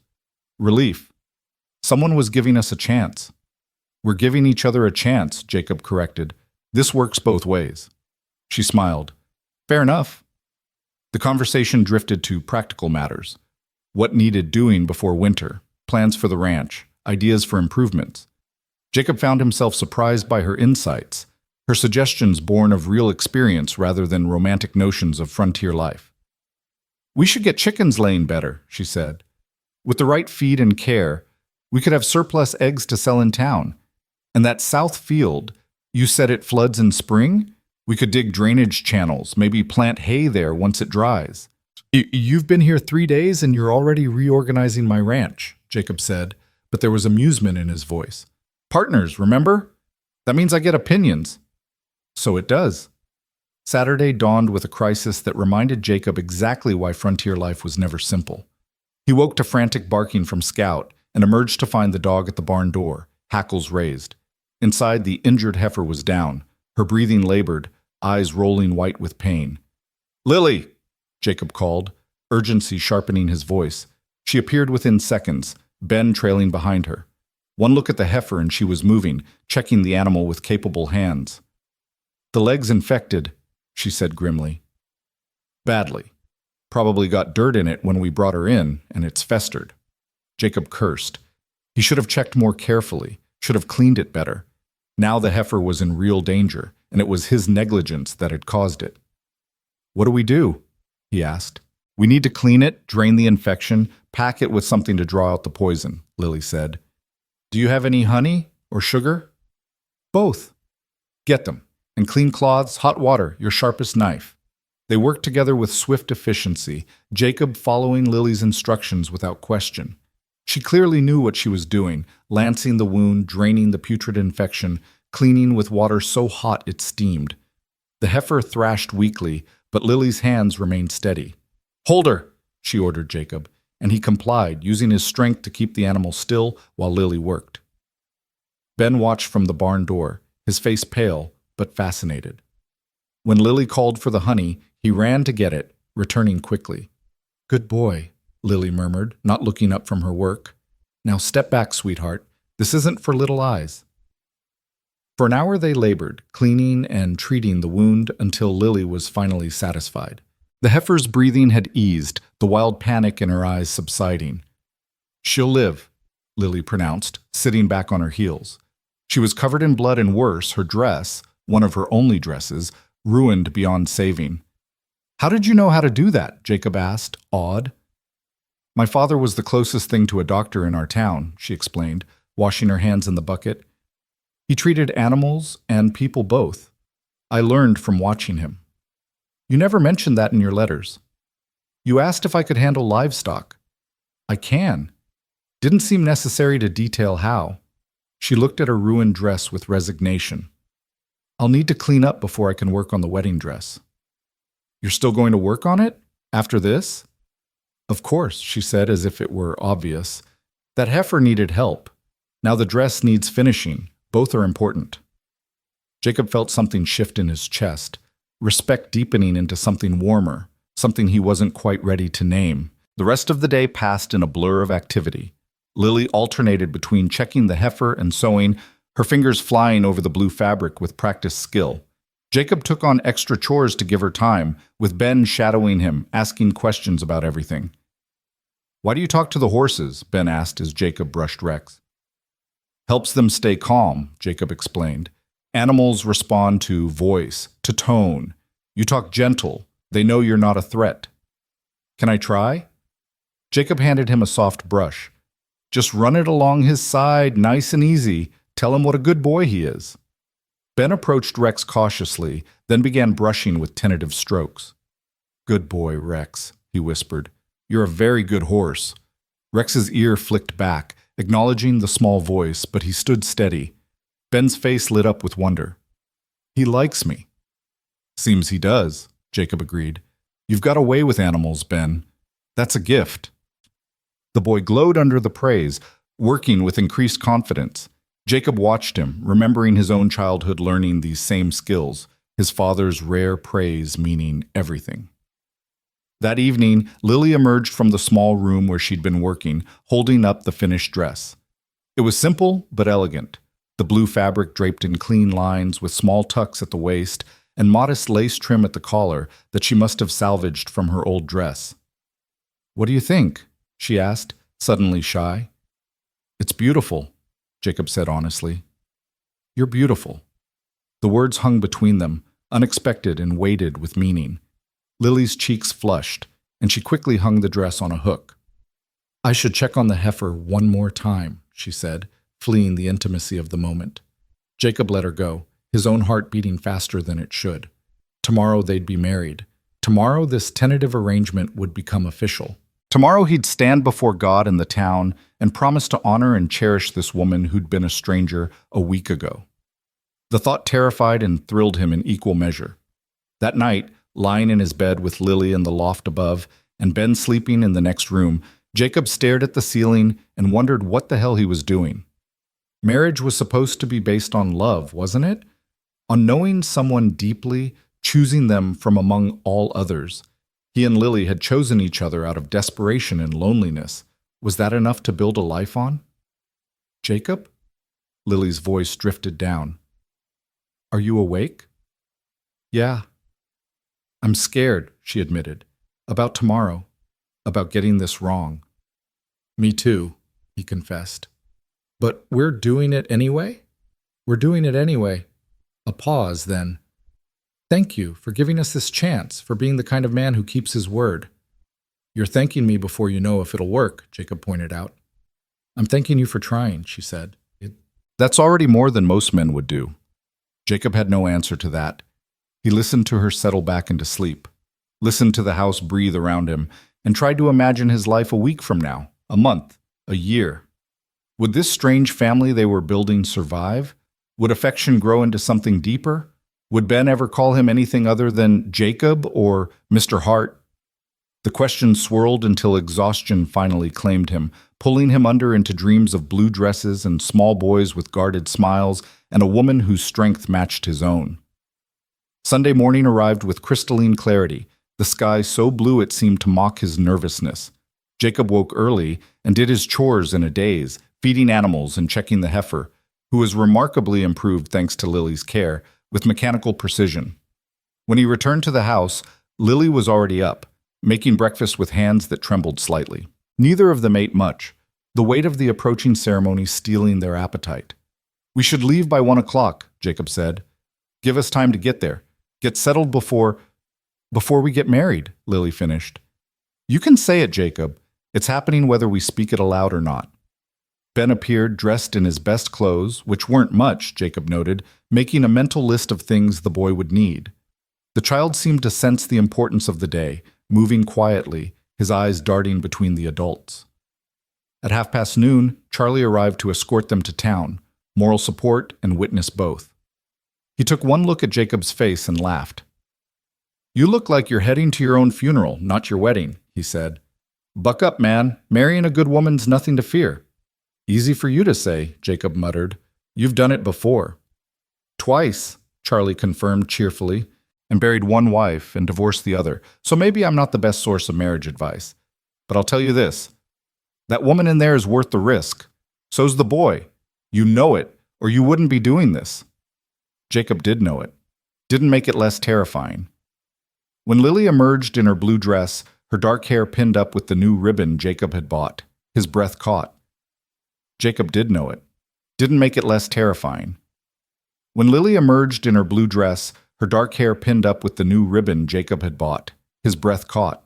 relief. Someone was giving us a chance. We're giving each other a chance, Jacob corrected. This works both ways. She smiled. Fair enough. The conversation drifted to practical matters. What needed doing before winter, plans for the ranch, ideas for improvements. Jacob found himself surprised by her insights, her suggestions born of real experience rather than romantic notions of frontier life. We should get chickens laying better, she said. With the right feed and care, we could have surplus eggs to sell in town. And that south field, you said it floods in spring? We could dig drainage channels, maybe plant hay there once it dries. You've been here 3 days and you're already reorganizing my ranch, Jacob said, but there was amusement in his voice. Partners, remember? That means I get opinions. So it does. Saturday dawned with a crisis that reminded Jacob exactly why frontier life was never simple. He woke to frantic barking from Scout and emerged to find the dog at the barn door, hackles raised. Inside, the injured heifer was down, her breathing labored, eyes rolling white with pain. Lily, Jacob called, urgency sharpening his voice. She appeared within seconds, Ben trailing behind her. One look at the heifer and she was moving, checking the animal with capable hands. The leg's infected, she said grimly. Badly. Probably got dirt in it when we brought her in, and it's festered. Jacob cursed. He should have checked more carefully, should have cleaned it better. Now the heifer was in real danger, and it was his negligence that had caused it. What do we do? He asked. We need to clean it, drain the infection, pack it with something to draw out the poison, Lily said. Do you have any honey or sugar? Both. Get them. And clean cloths, hot water, your sharpest knife. They worked together with swift efficiency, Jacob following Lily's instructions without question. She clearly knew what she was doing, lancing the wound, draining the putrid infection, cleaning with water so hot it steamed. The heifer thrashed weakly, but Lily's hands remained steady. "Hold her," she ordered Jacob, and he complied, using his strength to keep the animal still while Lily worked. Ben watched from the barn door, his face pale but fascinated. When Lily called for the honey, he ran to get it, returning quickly. "Good boy," Lily murmured, not looking up from her work. "Now step back, sweetheart. This isn't for little eyes." For an hour they labored, cleaning and treating the wound until Lily was finally satisfied. The heifer's breathing had eased, the wild panic in her eyes subsiding. "She'll live," Lily pronounced, sitting back on her heels. She was covered in blood and worse, her dress, one of her only dresses, ruined beyond saving. "How did you know how to do that?" Jacob asked, awed. "My father was the closest thing to a doctor in our town," she explained, washing her hands in the bucket. "He treated animals and people both. I learned from watching him." "You never mentioned that in your letters." "You asked if I could handle livestock." "I can." Didn't seem necessary to detail how. She looked at her ruined dress with resignation. "I'll need to clean up before I can work on the wedding dress." "You're still going to work on it? After this?" "Of course," she said as if it were obvious. "That heifer needed help. Now the dress needs finishing. Both are important." Jacob felt something shift in his chest, respect deepening into something warmer, something he wasn't quite ready to name. The rest of the day passed in a blur of activity. Lily alternated between checking the heifer and sewing, her fingers flying over the blue fabric with practiced skill. Jacob took on extra chores to give her time, with Ben shadowing him, asking questions about everything. "Why do you talk to the horses?" Ben asked as Jacob brushed Rex. "Helps them stay calm," Jacob explained. "Animals respond to voice, to tone. You talk gentle. They know you're not a threat." "Can I try?" Jacob handed him a soft brush. "Just run it along his side, nice and easy. Tell him what a good boy he is." Ben approached Rex cautiously, then began brushing with tentative strokes. "Good boy, Rex," he whispered. "You're a very good horse." Rex's ear flicked back, acknowledging the small voice, but he stood steady. Ben's face lit up with wonder. "He likes me." "Seems he does," Jacob agreed. "You've got a way with animals, Ben. That's a gift." The boy glowed under the praise, working with increased confidence. Jacob watched him, remembering his own childhood learning these same skills, his father's rare praise meaning everything. That evening, Lily emerged from the small room where she'd been working, holding up the finished dress. It was simple but elegant, the blue fabric draped in clean lines with small tucks at the waist and modest lace trim at the collar that she must have salvaged from her old dress. "What do you think?" she asked, suddenly shy. "It's beautiful," Jacob said honestly. "You're beautiful." The words hung between them, unexpected and weighted with meaning. Lily's cheeks flushed, and she quickly hung the dress on a hook. "I should check on the heifer one more time," she said, fleeing the intimacy of the moment. Jacob let her go, his own heart beating faster than it should. Tomorrow they'd be married. Tomorrow this tentative arrangement would become official. Tomorrow he'd stand before God in the town and promise to honor and cherish this woman who'd been a stranger a week ago. The thought terrified and thrilled him in equal measure. That night, lying in his bed with Lily in the loft above and Ben sleeping in the next room, Jacob stared at the ceiling and wondered what the hell he was doing. Marriage was supposed to be based on love, wasn't it? On knowing someone deeply, choosing them from among all others. He and Lily had chosen each other out of desperation and loneliness. Was that enough to build a life on? "Jacob?" Lily's voice drifted down. "Are you awake?" "Yeah." "I'm scared," she admitted. "About tomorrow. About getting this wrong." "Me too," he confessed. "But we're doing it anyway?" "We're doing it anyway." A pause, then. "Thank you for giving us this chance, for being the kind of man who keeps his word." "You're thanking me before you know if it'll work," Jacob pointed out. "I'm thanking you for trying," she said. That's already more than most men would do." Jacob had no answer to that. He listened to her settle back into sleep. listened to the house breathe around him, and tried to imagine his life a week from now, a month, a year. Would this strange family they were building survive? Would affection grow into something deeper? Would Ben ever call him anything other than Jacob or Mr. Hart? The question swirled until exhaustion finally claimed him, pulling him under into dreams of blue dresses and small boys with guarded smiles and a woman whose strength matched his own. Sunday morning arrived with crystalline clarity, the sky so blue it seemed to mock his nervousness. Jacob woke early and did his chores in a daze, feeding animals and checking the heifer, who was remarkably improved thanks to Lily's care, with mechanical precision. When he returned to the house, Lily was already up, making breakfast with hands that trembled slightly. Neither of them ate much, the weight of the approaching ceremony stealing their appetite. "We should leave by 1 o'clock," Jacob said. "Give us time to get there. Get settled before we get married," Lily finished. "You can say it, Jacob. It's happening whether we speak it aloud or not." Ben appeared dressed in his best clothes, which weren't much, Jacob noted, making a mental list of things the boy would need. The child seemed to sense the importance of the day, moving quietly, his eyes darting between the adults. At noon, Charlie arrived to escort them to town, moral support and witness both. He took one look at Jacob's face and laughed. "You look like you're heading to your own funeral, not your wedding," he said. "Buck up, man. Marrying a good woman's nothing to fear." "Easy for you to say," Jacob muttered. "You've done it before." "Twice," Charlie confirmed cheerfully, "and buried one wife and divorced the other, so maybe I'm not the best source of marriage advice. But I'll tell you this. That woman in there is worth the risk. So's the boy. You know it, or you wouldn't be doing this." Jacob did know it. Didn't make it less terrifying. When Lily emerged in her blue dress, her dark hair pinned up with the new ribbon Jacob had bought, his breath caught. Jacob did know it. Didn't make it less terrifying. When Lily emerged in her blue dress, her dark hair pinned up with the new ribbon Jacob had bought, his breath caught.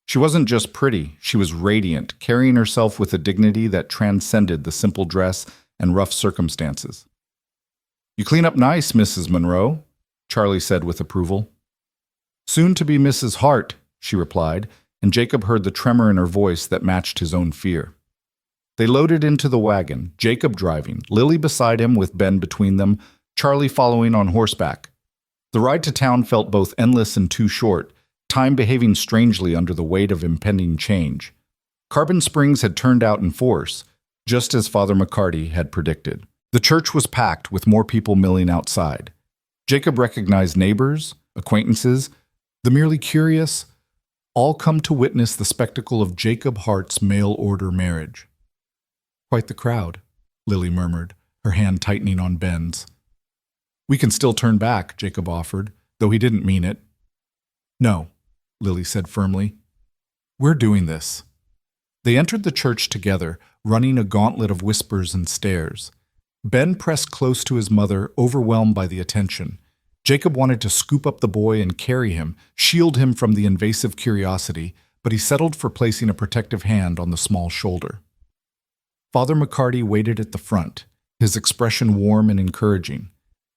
She wasn't just pretty, she was radiant, carrying herself with a dignity that transcended the simple dress and rough circumstances. "You clean up nice, Mrs. Monroe," Charlie said with approval. "Soon to be Mrs. Hart," she replied, and Jacob heard the tremor in her voice that matched his own fear. They loaded into the wagon, Jacob driving, Lily beside him with Ben between them, Charlie following on horseback. The ride to town felt both endless and too short, time behaving strangely under the weight of impending change. Carbon Springs had turned out in force, just as Father McCarty had predicted. The church was packed with more people milling outside. Jacob recognized neighbors, acquaintances, the merely curious, all come to witness the spectacle of Jacob Hart's mail-order marriage. "Quite the crowd," Lily murmured, her hand tightening on Ben's. "We can still turn back," Jacob offered, though he didn't mean it. "No," Lily said firmly. "We're doing this." They entered the church together, running a gauntlet of whispers and stares. Ben pressed close to his mother, overwhelmed by the attention. Jacob wanted to scoop up the boy and carry him, shield him from the invasive curiosity, but he settled for placing a protective hand on the small shoulder. Father McCarty waited at the front, his expression warm and encouraging.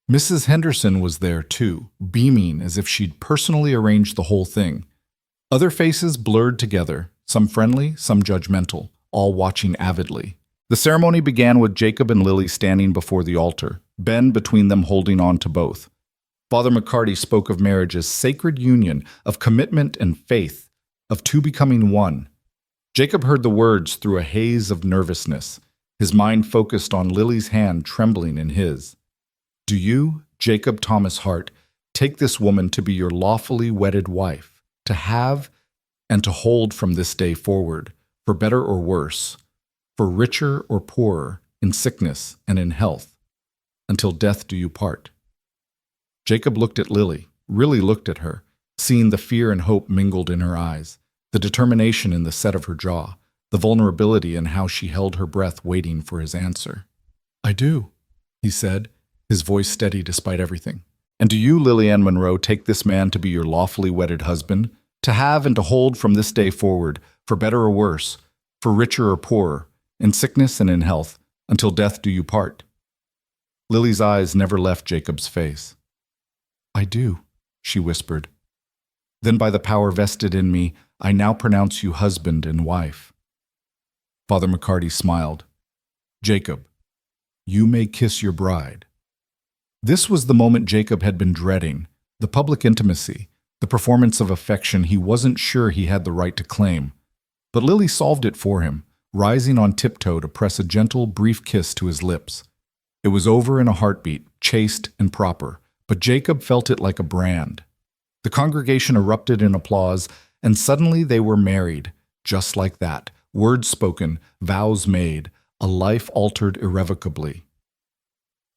Mrs. Henderson was there too, beaming as if she'd personally arranged the whole thing. Other faces blurred together, some friendly, some judgmental, all watching avidly. The ceremony began with Jacob and Lily standing before the altar, Ben between them holding on to both. Father McCarty spoke of marriage as sacred union, of commitment and faith, of two becoming one. Jacob heard the words through a haze of nervousness, his mind focused on Lily's hand trembling in his. "Do you, Jacob Thomas Hart, take this woman to be your lawfully wedded wife, to have and to hold from this day forward, for better or worse, for richer or poorer, in sickness and in health, until death do you part?" Jacob looked at Lily, really looked at her, seeing the fear and hope mingled in her eyes, the determination in the set of her jaw, the vulnerability in how she held her breath waiting for his answer. "I do," he said, his voice steady despite everything. "And do you, Lily Ann Monroe, take this man to be your lawfully wedded husband, to have and to hold from this day forward, for better or worse, for richer or poorer, in sickness and in health, until death do you part?" Lily's eyes never left Jacob's face. "I do," she whispered. Then by the power vested in me, I now pronounce you husband and wife." Father McCarty smiled. "Jacob, you may kiss your bride." This was the moment Jacob had been dreading, the public intimacy, the performance of affection he wasn't sure he had the right to claim. But Lily solved it for him, rising on tiptoe to press a gentle, brief kiss to his lips. It was over in a heartbeat, chaste and proper, but Jacob felt it like a brand. The congregation erupted in applause, and suddenly they were married, just like that. Words spoken, vows made, a life altered irrevocably.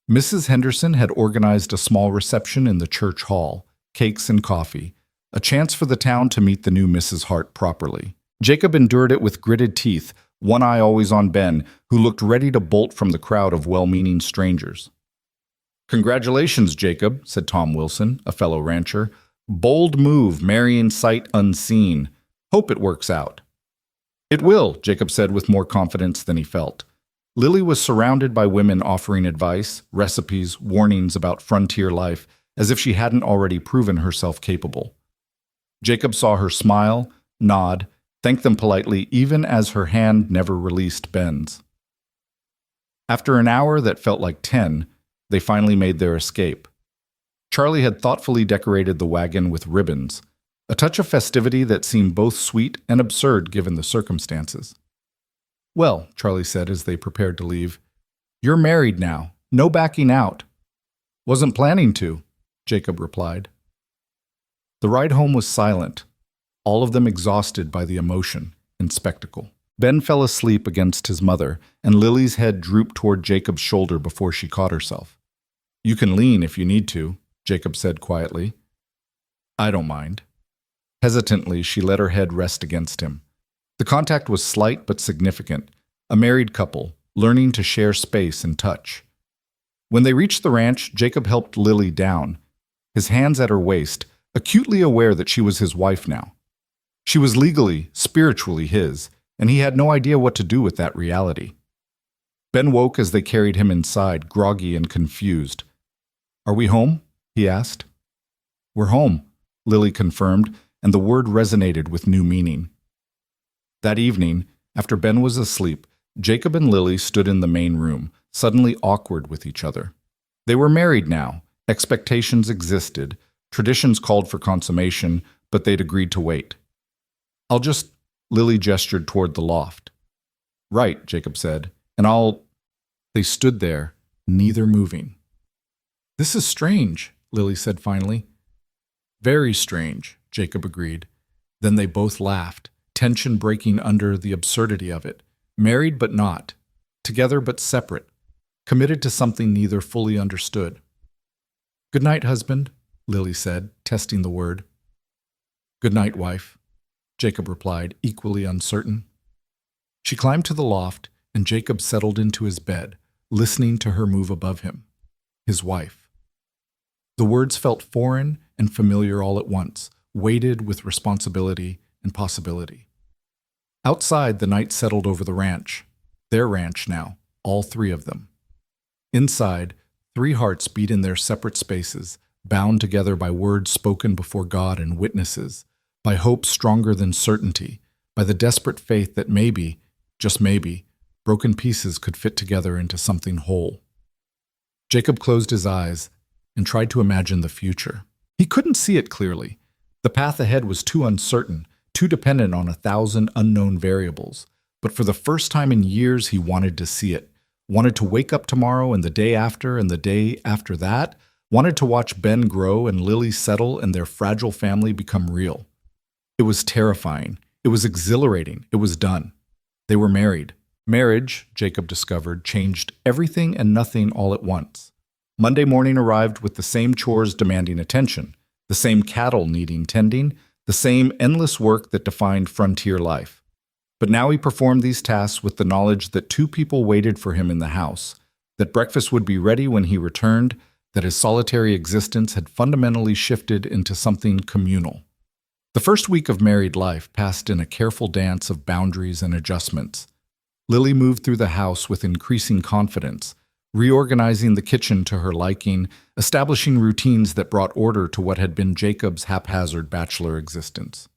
Mrs. Henderson had organized a small reception in the church hall, cakes and coffee, a chance for the town to meet the new Mrs. Hart properly. Jacob endured it with gritted teeth, one eye always on Ben, who looked ready to bolt from the crowd of well-meaning strangers. "Congratulations, Jacob," said Tom Wilson, a fellow rancher. "Bold move, marrying sight unseen. Hope it works out." "It will," Jacob said with more confidence than he felt. Lily was surrounded by women offering advice, recipes, warnings about frontier life, as if she hadn't already proven herself capable. Jacob saw her smile, nod, thank them politely, even as her hand never released Ben's. After an hour that felt like 10, they finally made their escape. Charlie had thoughtfully decorated the wagon with ribbons, a touch of festivity that seemed both sweet and absurd given the circumstances. "Well," Charlie said as they prepared to leave, "you're married now. No backing out." "Wasn't planning to," Jacob replied. The ride home was silent, all of them exhausted by the emotion and spectacle. Ben fell asleep against his mother, and Lily's head drooped toward Jacob's shoulder before she caught herself. "You can lean if you need to," Jacob said quietly. "I don't mind." Hesitantly, she let her head rest against him. The contact was slight but significant, a married couple, learning to share space and touch. When they reached the ranch, Jacob helped Lily down, his hands at her waist, acutely aware that she was his wife now. She was legally, spiritually his, and he had no idea what to do with that reality. Ben woke as they carried him inside, groggy and confused. "Are we home?" he asked. "We're home," Lily confirmed, and the word resonated with new meaning. That evening, after Ben was asleep, Jacob and Lily stood in the main room, suddenly awkward with each other. They were married now, expectations existed, traditions called for consummation, but they'd agreed to wait. Lily gestured toward the loft. "Right," Jacob said, "and I'll—" They stood there, neither moving. "This is strange," Lily said finally. "Very strange," Jacob agreed. Then they both laughed, tension breaking under the absurdity of it. Married but not, together but separate, committed to something neither fully understood. "Good night, husband," Lily said, testing the word. "Good night, wife," Jacob replied, equally uncertain. She climbed to the loft, and Jacob settled into his bed, listening to her move above him. His wife. The words felt foreign and familiar all at once, weighted with responsibility and possibility. Outside, the night settled over the ranch. Their ranch now, all three of them. Inside, three hearts beat in their separate spaces, bound together by words spoken before God and witnesses, by hope stronger than certainty, by the desperate faith that maybe, just maybe, broken pieces could fit together into something whole. Jacob closed his eyes and tried to imagine the future. He couldn't see it clearly. The path ahead was too uncertain, too dependent on 1,000 unknown variables. But for the first time in years, he wanted to see it. Wanted to wake up tomorrow and the day after and the day after that. Wanted to watch Ben grow and Lily settle and their fragile family become real. It was terrifying. It was exhilarating. It was done. They were married. Marriage, Jacob discovered, changed everything and nothing all at once. Monday morning arrived with the same chores demanding attention, the same cattle needing tending, the same endless work that defined frontier life. But now he performed these tasks with the knowledge that two people waited for him in the house, that breakfast would be ready when he returned, that his solitary existence had fundamentally shifted into something communal. The first week of married life passed in a careful dance of boundaries and adjustments. Lily moved through the house with increasing confidence, reorganizing the kitchen to her liking, establishing routines that brought order to what had been Jacob's haphazard bachelor existence.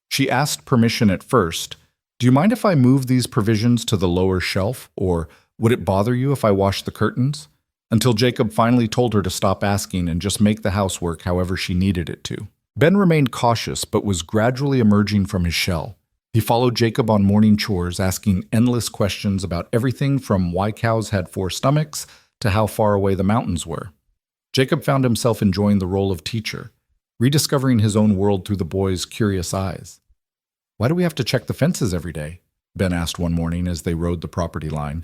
She asked permission at first. "Do you mind if I move these provisions to the lower shelf, or would it bother you if I wash the curtains?" Until Jacob finally told her to stop asking and just make the house work however she needed it to. Ben remained cautious but was gradually emerging from his shell. He followed Jacob on morning chores, asking endless questions about everything from why cows had 4 stomachs to how far away the mountains were. Jacob found himself enjoying the role of teacher, rediscovering his own world through the boy's curious eyes. "Why do we have to check the fences every day?" Ben asked one morning as they rode the property line.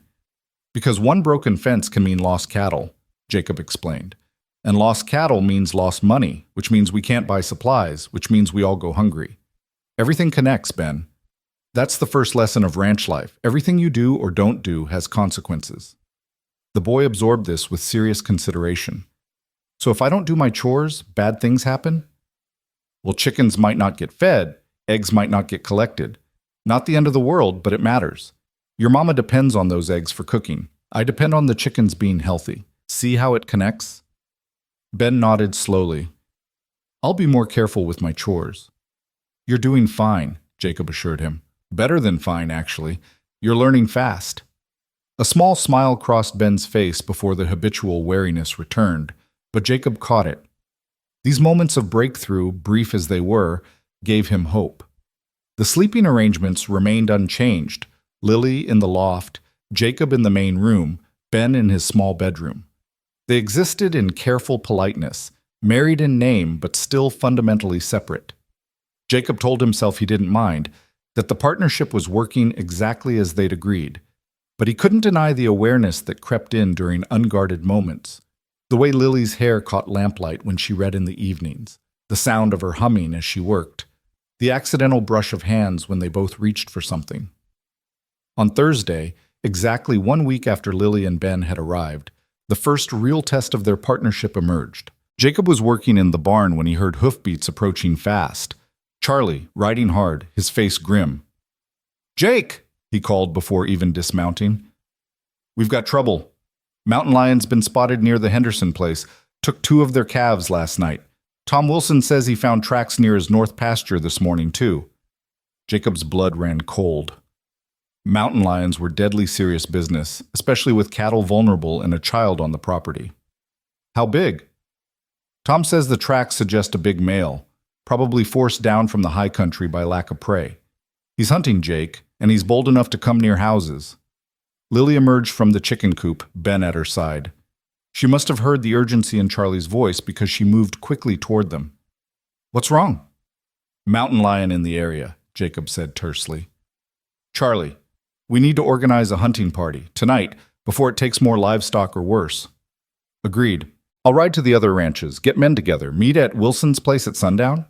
"Because one broken fence can mean lost cattle," Jacob explained. "And lost cattle means lost money, which means we can't buy supplies, which means we all go hungry. Everything connects, Ben. That's the first lesson of ranch life. Everything you do or don't do has consequences." The boy absorbed this with serious consideration. "So if I don't do my chores, bad things happen?" "Well, chickens might not get fed, eggs might not get collected. Not the end of the world, but it matters. Your mama depends on those eggs for cooking. I depend on the chickens being healthy. See how it connects?" Ben nodded slowly. "I'll be more careful with my chores." "You're doing fine," Jacob assured him. "Better than fine, actually. You're learning fast." A small smile crossed Ben's face before the habitual wariness returned, but Jacob caught it. These moments of breakthrough, brief as they were, gave him hope. The sleeping arrangements remained unchanged: Lily in the loft, Jacob in the main room, Ben in his small bedroom. They existed in careful politeness, married in name but still fundamentally separate. Jacob told himself he didn't mind, that the partnership was working exactly as they'd agreed, but he couldn't deny the awareness that crept in during unguarded moments. The way Lily's hair caught lamplight when she read in the evenings, the sound of her humming as she worked, the accidental brush of hands when they both reached for something. On Thursday, exactly 1 week after Lily and Ben had arrived, the first real test of their partnership emerged. Jacob was working in the barn when he heard hoofbeats approaching fast. Charlie, riding hard, his face grim. "Jake!" he called before even dismounting. "We've got trouble. Mountain lion's been spotted near the Henderson place. Took 2 of their calves last night. Tom Wilson says he found tracks near his north pasture this morning, too." Jacob's blood ran cold. Mountain lions were deadly serious business, especially with cattle vulnerable and a child on the property. "How big?" "Tom says the tracks suggest a big male, probably forced down from the high country by lack of prey. He's hunting Jake, and he's bold enough to come near houses." Lily emerged from the chicken coop, Ben at her side. She must have heard the urgency in Charlie's voice because she moved quickly toward them. "What's wrong?" "Mountain lion in the area," Jacob said tersely. "Charlie, we need to organize a hunting party, tonight, before it takes more livestock or worse." "Agreed. I'll ride to the other ranches, get men together, meet at Wilson's place at sundown?"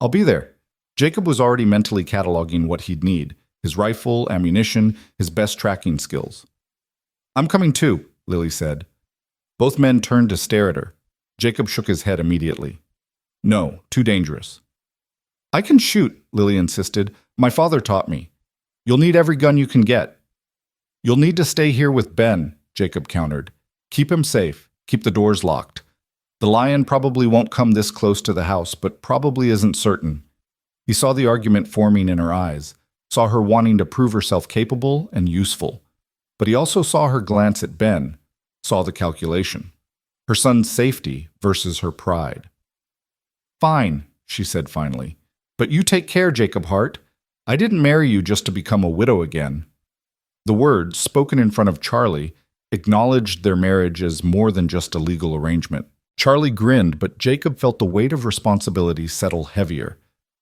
"I'll be there." Jacob was already mentally cataloging what he'd need: his rifle, ammunition, his best tracking skills. "I'm coming too," Lily said. Both men turned to stare at her. Jacob shook his head immediately. "No, too dangerous." "I can shoot," Lily insisted. "My father taught me." "You'll need every gun you can get." "You'll need to stay here with Ben," Jacob countered. "Keep him safe. Keep the doors locked. The lion probably won't come this close to the house, but probably isn't certain." He saw the argument forming in her eyes, saw her wanting to prove herself capable and useful. But he also saw her glance at Ben, saw the calculation. Her son's safety versus her pride. "Fine," she said finally. "But you take care, Jacob Hart. I didn't marry you just to become a widow again." The words, spoken in front of Charlie, acknowledged their marriage as more than just a legal arrangement. Charlie grinned, but Jacob felt the weight of responsibility settle heavier.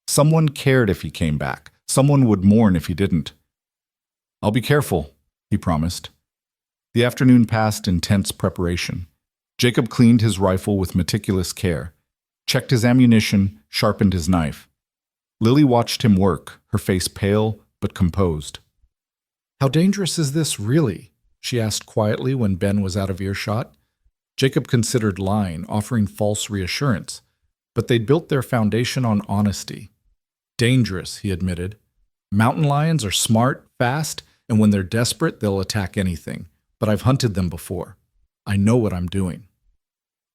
Someone cared if he came back. Someone would mourn if he didn't. "I'll be careful," he promised. The afternoon passed in tense preparation. Jacob cleaned his rifle with meticulous care, checked his ammunition, sharpened his knife. Lily watched him work, her face pale but composed. "How dangerous is this, really?" she asked quietly when Ben was out of earshot. Jacob considered lying, offering false reassurance, but they'd built their foundation on honesty. "Dangerous," he admitted. "Mountain lions are smart, fast, and when they're desperate, they'll attack anything. but I've hunted them before. I know what I'm doing.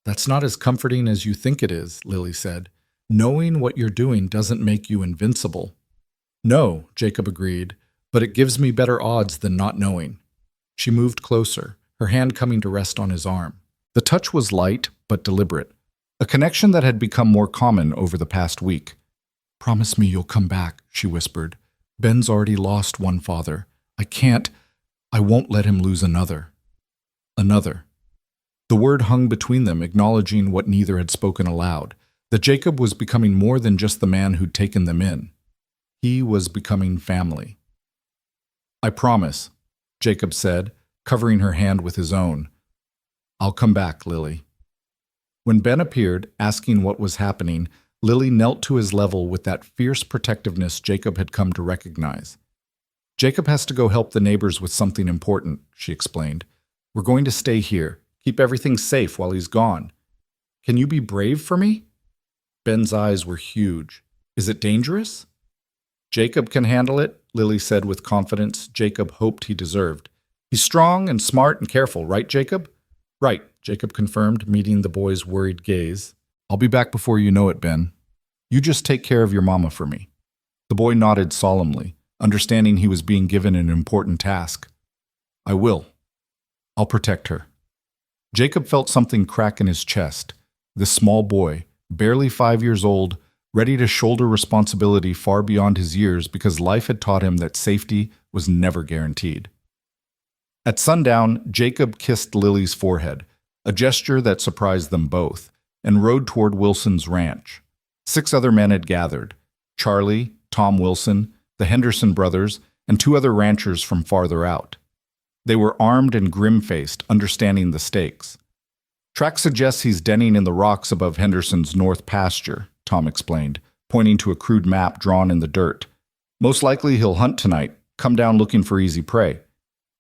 That's not as comforting as you think it is, Lily said. Knowing what you're doing doesn't make you invincible. No, Jacob agreed, but it gives me better odds than not knowing. She moved closer, her hand coming to rest on his arm. The touch was light but deliberate, a connection that had become more common over the past week. Promise me you'll come back, she whispered. Ben's already lost one father. I won't let him lose another. Another. The word hung between them, acknowledging what neither had spoken aloud, that Jacob was becoming more than just the man who'd taken them in. He was becoming family. I promise, Jacob said, covering her hand with his own. I'll come back, Lily. When Ben appeared, asking what was happening, Lily knelt to his level with that fierce protectiveness Jacob had come to recognize. Jacob has to go help the neighbors with something important, she explained. We're going to stay here, keep everything safe while he's gone. Can you be brave for me? Ben's eyes were huge. Is it dangerous? Jacob can handle it, Lily said with confidence Jacob hoped he deserved. He's strong and smart and careful, right, Jacob? Right, Jacob confirmed, meeting the boy's worried gaze. I'll be back before you know it, Ben. You just take care of your mama for me. The boy nodded solemnly, understanding he was being given an important task. I will. I'll protect her. Jacob felt something crack in his chest. This small boy, barely 5 years old, ready to shoulder responsibility far beyond his years because life had taught him that safety was never guaranteed. At sundown, Jacob kissed Lily's forehead, a gesture that surprised them both, and rode toward Wilson's ranch. 6 other men had gathered: Charlie, Tom Wilson, the Henderson brothers, and 2 other ranchers from farther out. They were armed and grim-faced, understanding the stakes. Track suggests he's denning in the rocks above Henderson's north pasture, Tom explained, pointing to a crude map drawn in the dirt. Most likely he'll hunt tonight, come down looking for easy prey.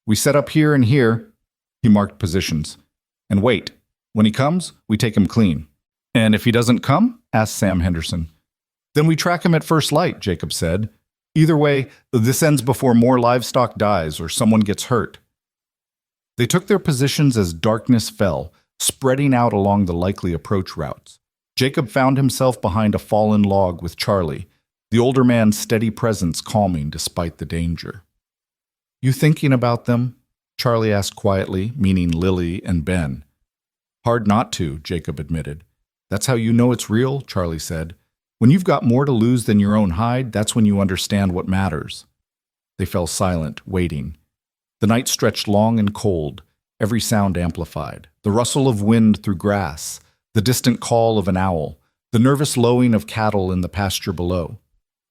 We set up here and here, he marked positions. And wait, when he comes, we take him clean. And if he doesn't come? Asked Sam Henderson. Then we track him at first light, Jacob said. Either way, this ends before more livestock dies or someone gets hurt. They took their positions as darkness fell, spreading out along the likely approach routes. Jacob found himself behind a fallen log with Charlie, the older man's steady presence calming despite the danger. You thinking about them? Charlie asked quietly, meaning Lily and Ben. Hard not to, Jacob admitted. That's how you know it's real, Charlie said. When you've got more to lose than your own hide, that's when you understand what matters. They fell silent, waiting. The night stretched long and cold, every sound amplified. The rustle of wind through grass, the distant call of an owl, the nervous lowing of cattle in the pasture below.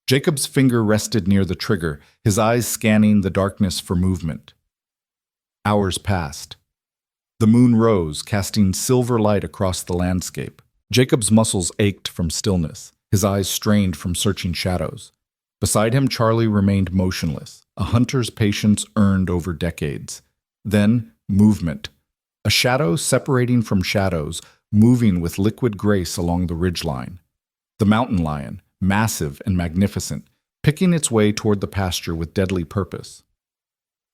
Jacob's finger rested near the trigger, his eyes scanning the darkness for movement. Hours passed. The moon rose, casting silver light across the landscape. Jacob's muscles ached from stillness, his eyes strained from searching shadows. Beside him, Charlie remained motionless, a hunter's patience earned over decades. Then, movement. A shadow separating from shadows, moving with liquid grace along the ridgeline. The mountain lion, massive and magnificent, picking its way toward the pasture with deadly purpose.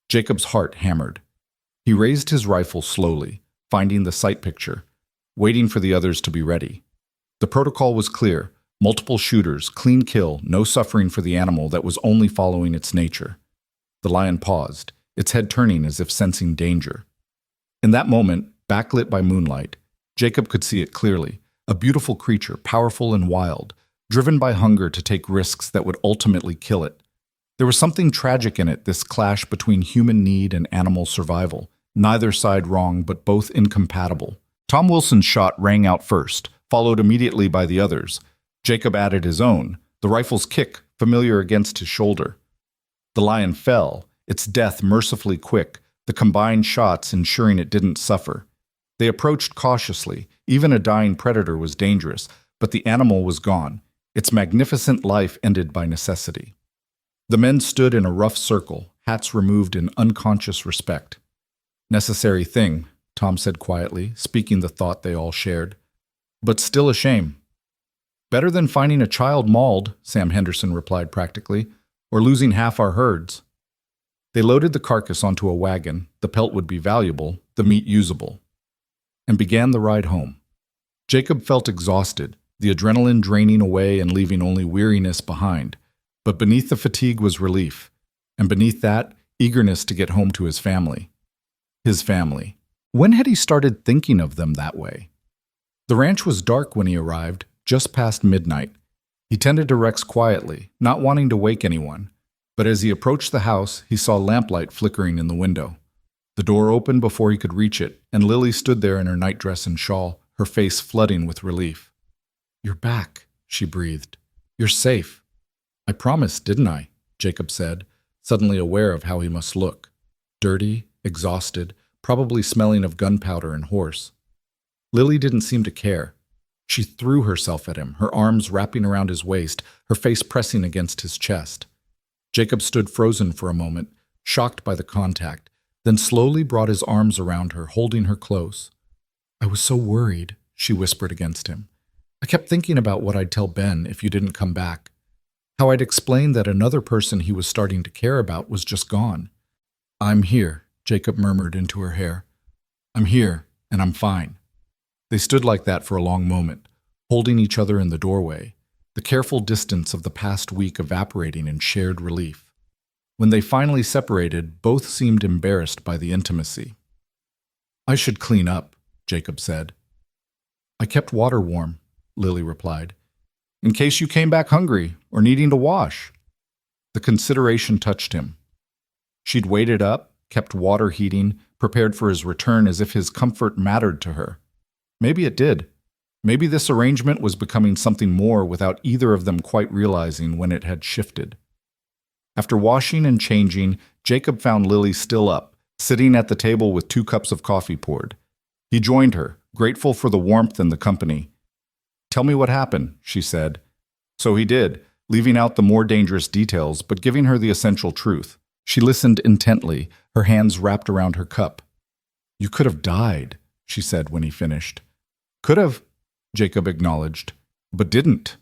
Jacob's heart hammered. He raised his rifle slowly, finding the sight picture, waiting for the others to be ready. The protocol was clear: multiple shooters, clean kill, no suffering for the animal that was only following its nature. The lion paused, its head turning as if sensing danger. In that moment, backlit by moonlight, Jacob could see it clearly, a beautiful creature, powerful and wild, driven by hunger to take risks that would ultimately kill it. There was something tragic in it, this clash between human need and animal survival, neither side wrong but both incompatible. Tom Wilson's shot rang out first, followed immediately by the others. Jacob added his own, the rifle's kick familiar against his shoulder. The lion fell, its death mercifully quick, the combined shots ensuring it didn't suffer. They approached cautiously. Even a dying predator was dangerous, but the animal was gone, its magnificent life ended by necessity. The men stood in a rough circle, hats removed in unconscious respect. Necessary thing, Tom said quietly, speaking the thought they all shared. But still a shame. Better than finding a child mauled, Sam Henderson replied practically, or losing half our herds. They loaded the carcass onto a wagon, the pelt would be valuable, the meat usable, and began the ride home. Jacob felt exhausted, the adrenaline draining away and leaving only weariness behind. But beneath the fatigue was relief, and beneath that, eagerness to get home to his family. His family. When had he started thinking of them that way? The ranch was dark when he arrived, just past midnight. He tended to Rex quietly, not wanting to wake anyone, but as he approached the house, he saw lamplight flickering in the window. The door opened before he could reach it, and Lily stood there in her nightdress and shawl, her face flooding with relief. "You're back," she breathed. "You're safe." "I promised, didn't I?" Jacob said, suddenly aware of how he must look. Dirty, exhausted, probably smelling of gunpowder and horse. Lily didn't seem to care. She threw herself at him, her arms wrapping around his waist, her face pressing against his chest. Jacob stood frozen for a moment, shocked by the contact, then slowly brought his arms around her, holding her close. "I was so worried," she whispered against him. "I kept thinking about what I'd tell Ben if you didn't come back. How I'd explain that another person he was starting to care about was just gone." "I'm here," Jacob murmured into her hair. "I'm here, and I'm fine." They stood like that for a long moment, holding each other in the doorway, the careful distance of the past week evaporating in shared relief. When they finally separated, both seemed embarrassed by the intimacy. "I should clean up," Jacob said. "I kept water warm," Lily replied, "in case you came back hungry or needing to wash." The consideration touched him. She'd waited up, kept water heating, prepared for his return as if his comfort mattered to her. Maybe it did. Maybe this arrangement was becoming something more without either of them quite realizing when it had shifted. After washing and changing, Jacob found Lily still up, sitting at the table with 2 cups of coffee poured. He joined her, grateful for the warmth and the company. "Tell me what happened," she said. So he did, leaving out the more dangerous details, but giving her the essential truth. She listened intently, her hands wrapped around her cup. "You could have died," she said when he finished. "Could have," Jacob acknowledged, "but didn't."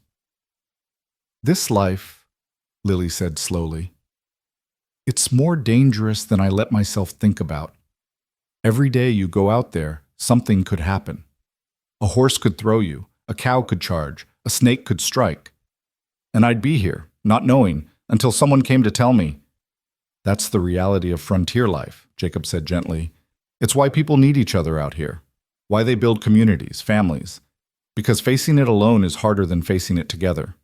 "This life," Lily said slowly, "it's more dangerous than I let myself think about. Every day you go out there, something could happen. A horse could throw you, a cow could charge, a snake could strike. And I'd be here, not knowing, until someone came to tell me. That's the reality of frontier life," Jacob said gently. "It's why people need each other out here. Why they build communities, families. Because facing it alone is harder than facing it together."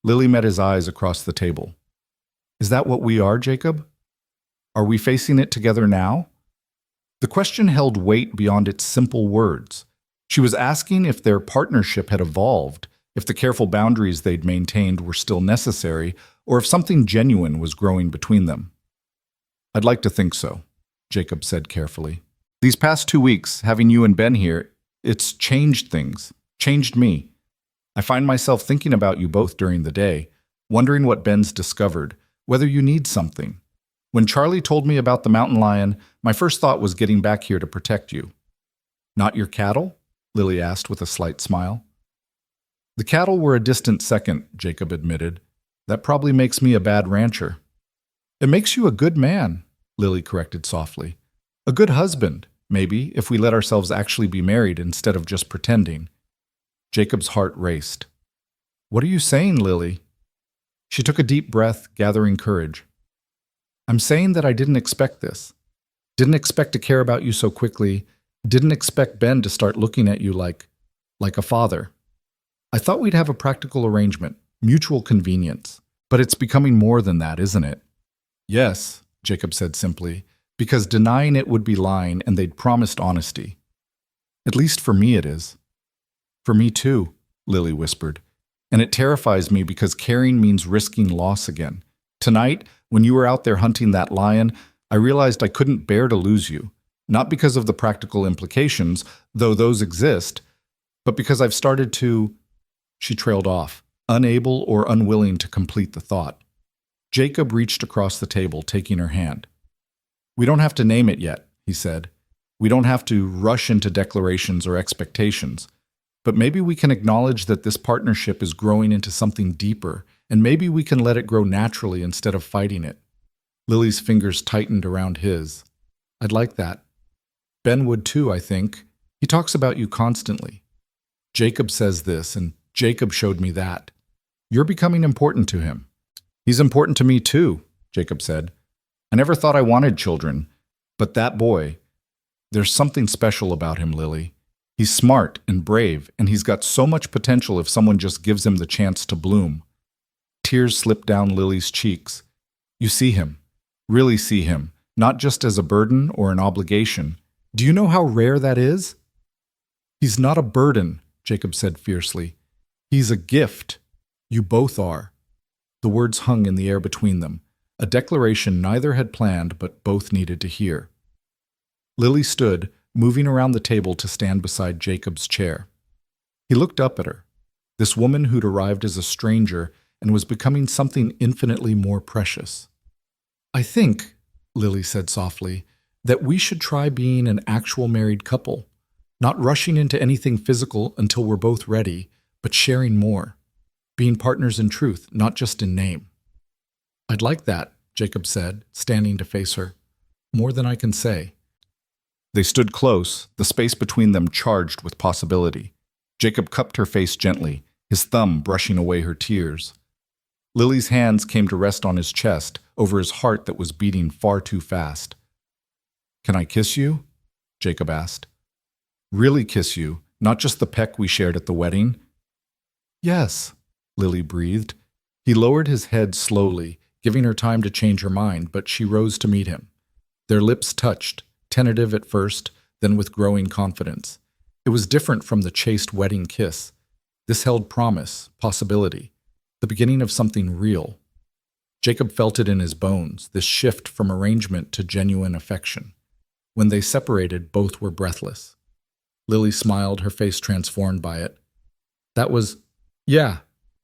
Lily met his eyes across the table. "Is that what we are, Jacob? Are we facing it together now?" The question held weight beyond its simple words. She was asking if their partnership had evolved, if the careful boundaries they'd maintained were still necessary, or if something genuine was growing between them. "I'd like to think so," Jacob said carefully. "These past 2 weeks, having you and Ben here, it's changed things, changed me. I find myself thinking about you both during the day, wondering what Ben's discovered, whether you need something. When Charlie told me about the mountain lion, my first thought was getting back here to protect you." "Not your cattle?" Lily asked with a slight smile. "The cattle were a distant second," Jacob admitted. "That probably makes me a bad rancher." "It makes you a good man," Lily corrected softly. "A good husband, maybe, if we let ourselves actually be married instead of just pretending." Jacob's heart raced. "What are you saying, Lily?" She took a deep breath, gathering courage. "I'm saying that I didn't expect this. Didn't expect to care about you so quickly. Didn't expect Ben to start looking at you like a father. I thought we'd have a practical arrangement, mutual convenience. But it's becoming more than that, isn't it?" "Yes," Jacob said simply, "because denying it would be lying and they'd promised honesty. At least for me it is." "For me too," Lily whispered. "And it terrifies me because caring means risking loss again. Tonight, when you were out there hunting that lion, I realized I couldn't bear to lose you. Not because of the practical implications, though those exist, but because I've started to—" She trailed off, unable or unwilling to complete the thought. Jacob reached across the table, taking her hand. "We don't have to name it yet," he said. "We don't have to rush into declarations or expectations. But maybe we can acknowledge that this partnership is growing into something deeper, and maybe we can let it grow naturally instead of fighting it." Lily's fingers tightened around his. I'd like that. Ben would too, I think. He talks about you constantly. Jacob says this, and Jacob showed me that. You're becoming important to him. He's important to me too, Jacob said. I never thought I wanted children, but that boy, there's something special about him, Lily. He's smart and brave, and he's got so much potential if someone just gives him the chance to bloom. Tears slipped down Lily's cheeks. You see him, really see him, not just as a burden or an obligation. Do you know how rare that is? He's not a burden, Jacob said fiercely. He's a gift. You both are. The words hung in the air between them, a declaration neither had planned but both needed to hear. Lily stood, moving around the table to stand beside Jacob's chair. He looked up at her, this woman who'd arrived as a stranger and was becoming something infinitely more precious. I think, Lily said softly, that we should try being an actual married couple, not rushing into anything physical until we're both ready, but sharing more, being partners in truth, not just in name. I'd like that, Jacob said, standing to face her. More than I can say. They stood close, the space between them charged with possibility. Jacob cupped her face gently, his thumb brushing away her tears. Lily's hands came to rest on his chest, over his heart that was beating far too fast. Can I kiss you? Jacob asked. Really kiss you, not just the peck we shared at the wedding? Yes, Lily breathed. He lowered his head slowly, giving her time to change her mind, but she rose to meet him. Their lips touched, tentative at first, then with growing confidence. It was different from the chaste wedding kiss. This held promise, possibility, the beginning of something real. Jacob felt it in his bones, this shift from arrangement to genuine affection. When they separated, both were breathless. Lily smiled, her face transformed by it. That was, yeah,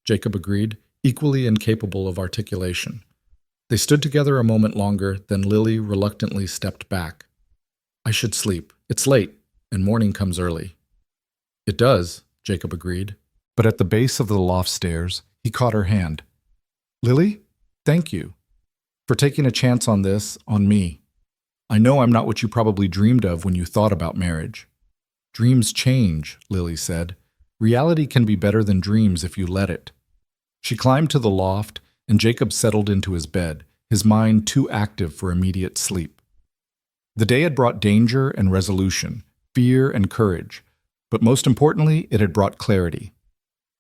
Jacob agreed, equally incapable of articulation. They stood together a moment longer, then Lily reluctantly stepped back. I should sleep. It's late, and morning comes early. It does, Jacob agreed. But at the base of the loft stairs, he caught her hand. Lily, thank you for taking a chance on this, on me. I know I'm not what you probably dreamed of when you thought about marriage. Dreams change, Lily said. Reality can be better than dreams if you let it. She climbed to the loft, and Jacob settled into his bed, his mind too active for immediate sleep. The day had brought danger and resolution, fear and courage, but most importantly, it had brought clarity.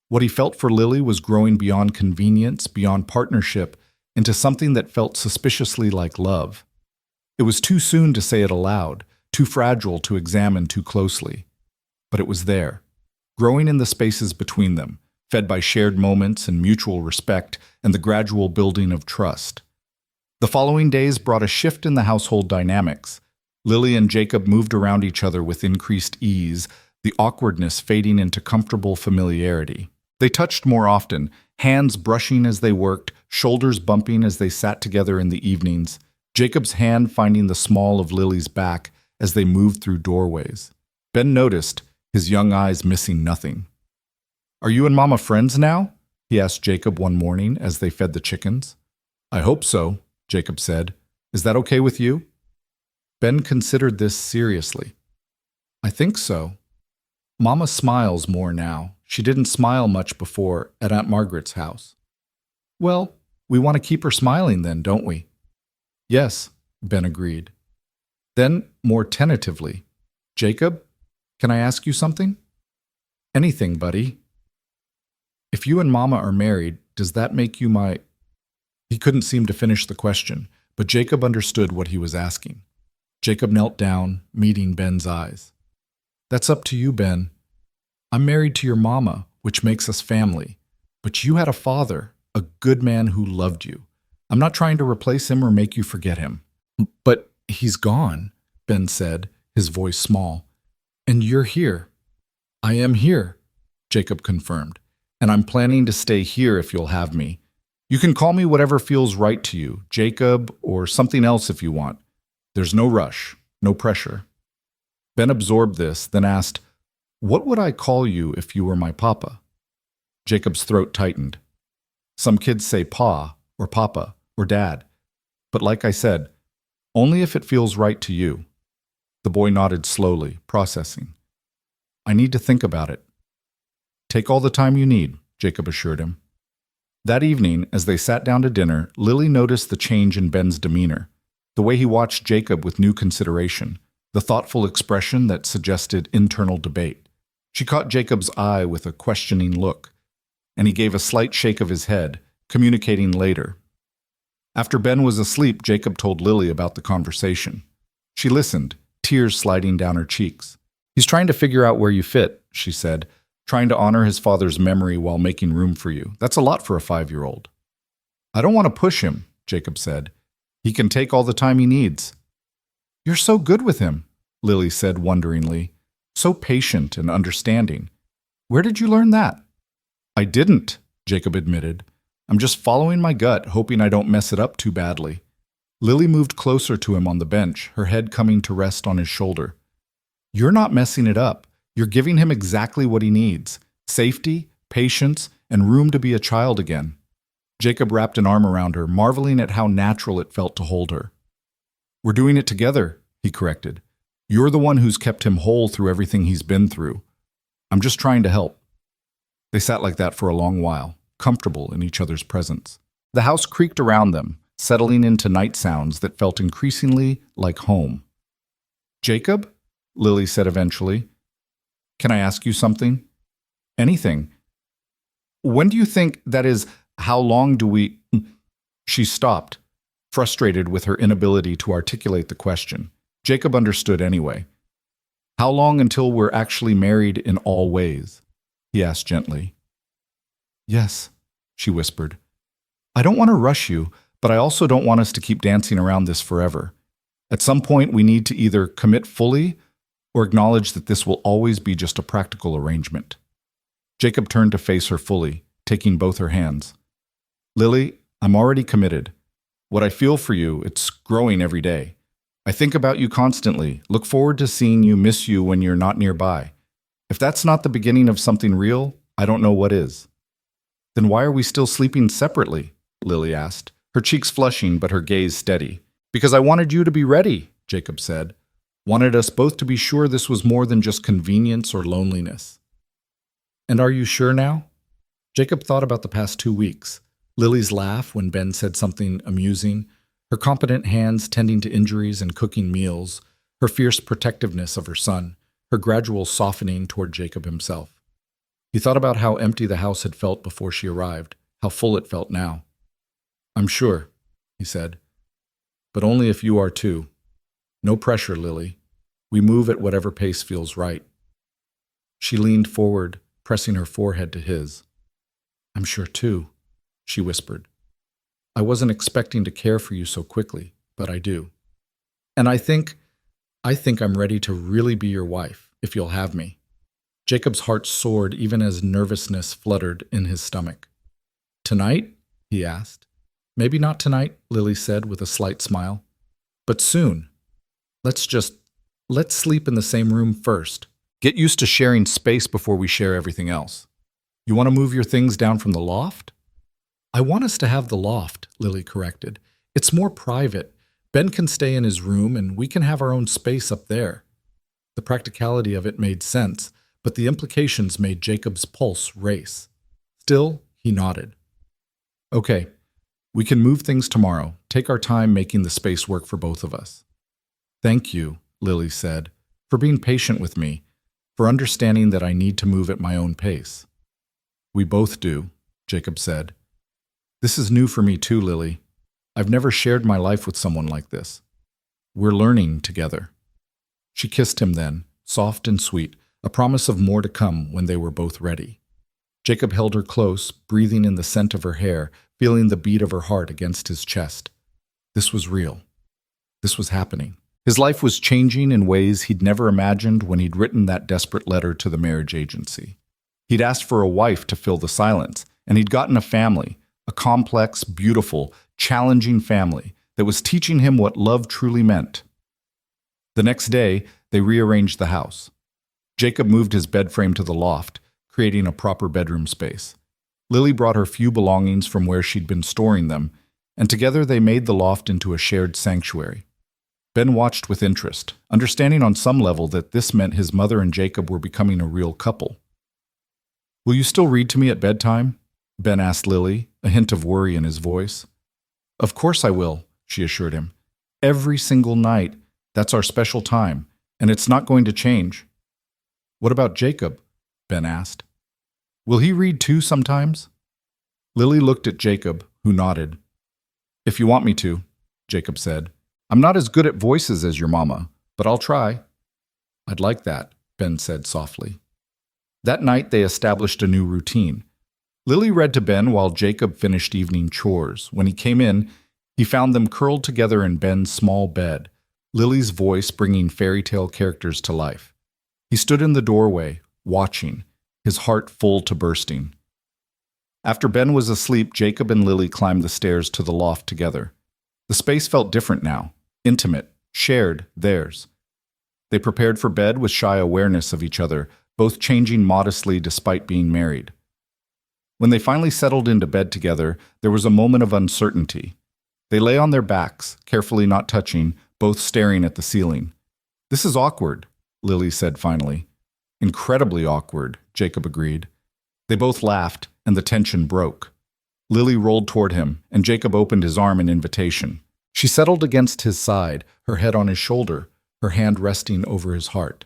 What he felt for Lily was growing beyond convenience, beyond partnership, into something that felt suspiciously like love. It was too soon to say it aloud, too fragile to examine too closely. But it was there, growing in the spaces between them, fed by shared moments and mutual respect and the gradual building of trust. The following days brought a shift in the household dynamics. Lily and Jacob moved around each other with increased ease, the awkwardness fading into comfortable familiarity. They touched more often, hands brushing as they worked, shoulders bumping as they sat together in the evenings, Jacob's hand finding the small of Lily's back as they moved through doorways. Ben noticed, his young eyes missing nothing. Are you and Mama friends now? He asked Jacob one morning as they fed the chickens. I hope so, Jacob said. Is that okay with you? Ben considered this seriously. I think so. Mama smiles more now. She didn't smile much before at Aunt Margaret's house. Well, we want to keep her smiling then, don't we? Yes, Ben agreed. Then, more tentatively, Jacob, can I ask you something? Anything, buddy. If you and Mama are married, does that make you my... He couldn't seem to finish the question, but Jacob understood what he was asking. Jacob knelt down, meeting Ben's eyes. That's up to you, Ben. I'm married to your mama, which makes us family. But you had a father, a good man who loved you. I'm not trying to replace him or make you forget him. But he's gone, Ben said, his voice small. And you're here. I am here, Jacob confirmed. And I'm planning to stay here if you'll have me. You can call me whatever feels right to you, Jacob, or something else if you want. There's no rush, no pressure. Ben absorbed this, then asked, What would I call you if you were my papa? Jacob's throat tightened. Some kids say pa, or papa, or dad. But like I said, only if it feels right to you. The boy nodded slowly, processing. I need to think about it. Take all the time you need, Jacob assured him. That evening, as they sat down to dinner, Lily noticed the change in Ben's demeanor, the way he watched Jacob with new consideration, the thoughtful expression that suggested internal debate. She caught Jacob's eye with a questioning look, and he gave a slight shake of his head, communicating later. After Ben was asleep, Jacob told Lily about the conversation. She listened, tears sliding down her cheeks. He's trying to figure out where you fit, she said, trying to honor his father's memory while making room for you. That's a lot for a 5-year-old. I don't want to push him, Jacob said. He can take all the time he needs. You're so good with him, Lily said wonderingly. So patient and understanding. Where did you learn that? I didn't, Jacob admitted. I'm just following my gut, hoping I don't mess it up too badly. Lily moved closer to him on the bench, her head coming to rest on his shoulder. You're not messing it up. You're giving him exactly what he needs. Safety, patience, and room to be a child again. Jacob wrapped an arm around her, marveling at how natural it felt to hold her. We're doing it together, he corrected. You're the one who's kept him whole through everything he's been through. I'm just trying to help. They sat like that for a long while, comfortable in each other's presence. The house creaked around them, settling into night sounds that felt increasingly like home. Jacob, Lily said eventually, can I ask you something? Anything. When do you think, that is, how long do we... She stopped, frustrated with her inability to articulate the question. Jacob understood anyway. How long until we're actually married in all ways? He asked gently. Yes, she whispered. I don't want to rush you, but I also don't want us to keep dancing around this forever. At some point, we need to either commit fully or acknowledge that this will always be just a practical arrangement. Jacob turned to face her fully, taking both her hands. Lily, I'm already committed. What I feel for you, it's growing every day. I think about you constantly, look forward to seeing you, miss you when you're not nearby. If that's not the beginning of something real, I don't know what is. Then why are we still sleeping separately? Lily asked, her cheeks flushing but her gaze steady. Because I wanted you to be ready, Jacob said. Wanted us both to be sure this was more than just convenience or loneliness. And are you sure now? Jacob thought about the past 2 weeks. Lily's laugh when Ben said something amusing, her competent hands tending to injuries and cooking meals, her fierce protectiveness of her son, her gradual softening toward Jacob himself. He thought about how empty the house had felt before she arrived, how full it felt now. I'm sure, he said, but only if you are too. No pressure, Lily. We move at whatever pace feels right. She leaned forward, pressing her forehead to his. I'm sure too, she whispered. I wasn't expecting to care for you so quickly, but I do. And I think I'm ready to really be your wife, if you'll have me. Jacob's heart soared even as nervousness fluttered in his stomach. Tonight? He asked. Maybe not tonight, Lily said with a slight smile. But soon. Let's sleep in the same room first. Get used to sharing space before we share everything else. You want to move your things down from the loft? I want us to have the loft, Lily corrected. It's more private. Ben can stay in his room and we can have our own space up there. The practicality of it made sense, but the implications made Jacob's pulse race. Still, he nodded. Okay, we can move things tomorrow. Take our time making the space work for both of us. Thank you, Lily said, for being patient with me, for understanding that I need to move at my own pace. We both do, Jacob said. This is new for me too, Lily. I've never shared my life with someone like this. We're learning together. She kissed him then, soft and sweet, a promise of more to come when they were both ready. Jacob held her close, breathing in the scent of her hair, feeling the beat of her heart against his chest. This was real. This was happening. His life was changing in ways he'd never imagined when he'd written that desperate letter to the marriage agency. He'd asked for a wife to fill the silence, and he'd gotten a family, a complex, beautiful, challenging family that was teaching him what love truly meant. The next day, they rearranged the house. Jacob moved his bed frame to the loft, creating a proper bedroom space. Lily brought her few belongings from where she'd been storing them, and together they made the loft into a shared sanctuary. Ben watched with interest, understanding on some level that this meant his mother and Jacob were becoming a real couple. "Will you still read to me at bedtime?" Ben asked Lily, a hint of worry in his voice. "Of course I will," she assured him. "Every single night. That's our special time, and it's not going to change." "What about Jacob?" Ben asked. "Will he read too sometimes?" Lily looked at Jacob, who nodded. "If you want me to," Jacob said. "I'm not as good at voices as your mama, but I'll try." "I'd like that," Ben said softly. That night they established a new routine. Lily read to Ben while Jacob finished evening chores. When he came in, he found them curled together in Ben's small bed, Lily's voice bringing fairy tale characters to life. He stood in the doorway, watching, his heart full to bursting. After Ben was asleep, Jacob and Lily climbed the stairs to the loft together. The space felt different now, intimate, shared, theirs. They prepared for bed with shy awareness of each other, both changing modestly despite being married. When they finally settled into bed together, there was a moment of uncertainty. They lay on their backs, carefully not touching, both staring at the ceiling. "This is awkward," Lily said finally. "Incredibly awkward," Jacob agreed. They both laughed, and the tension broke. Lily rolled toward him, and Jacob opened his arm in invitation. She settled against his side, her head on his shoulder, her hand resting over his heart.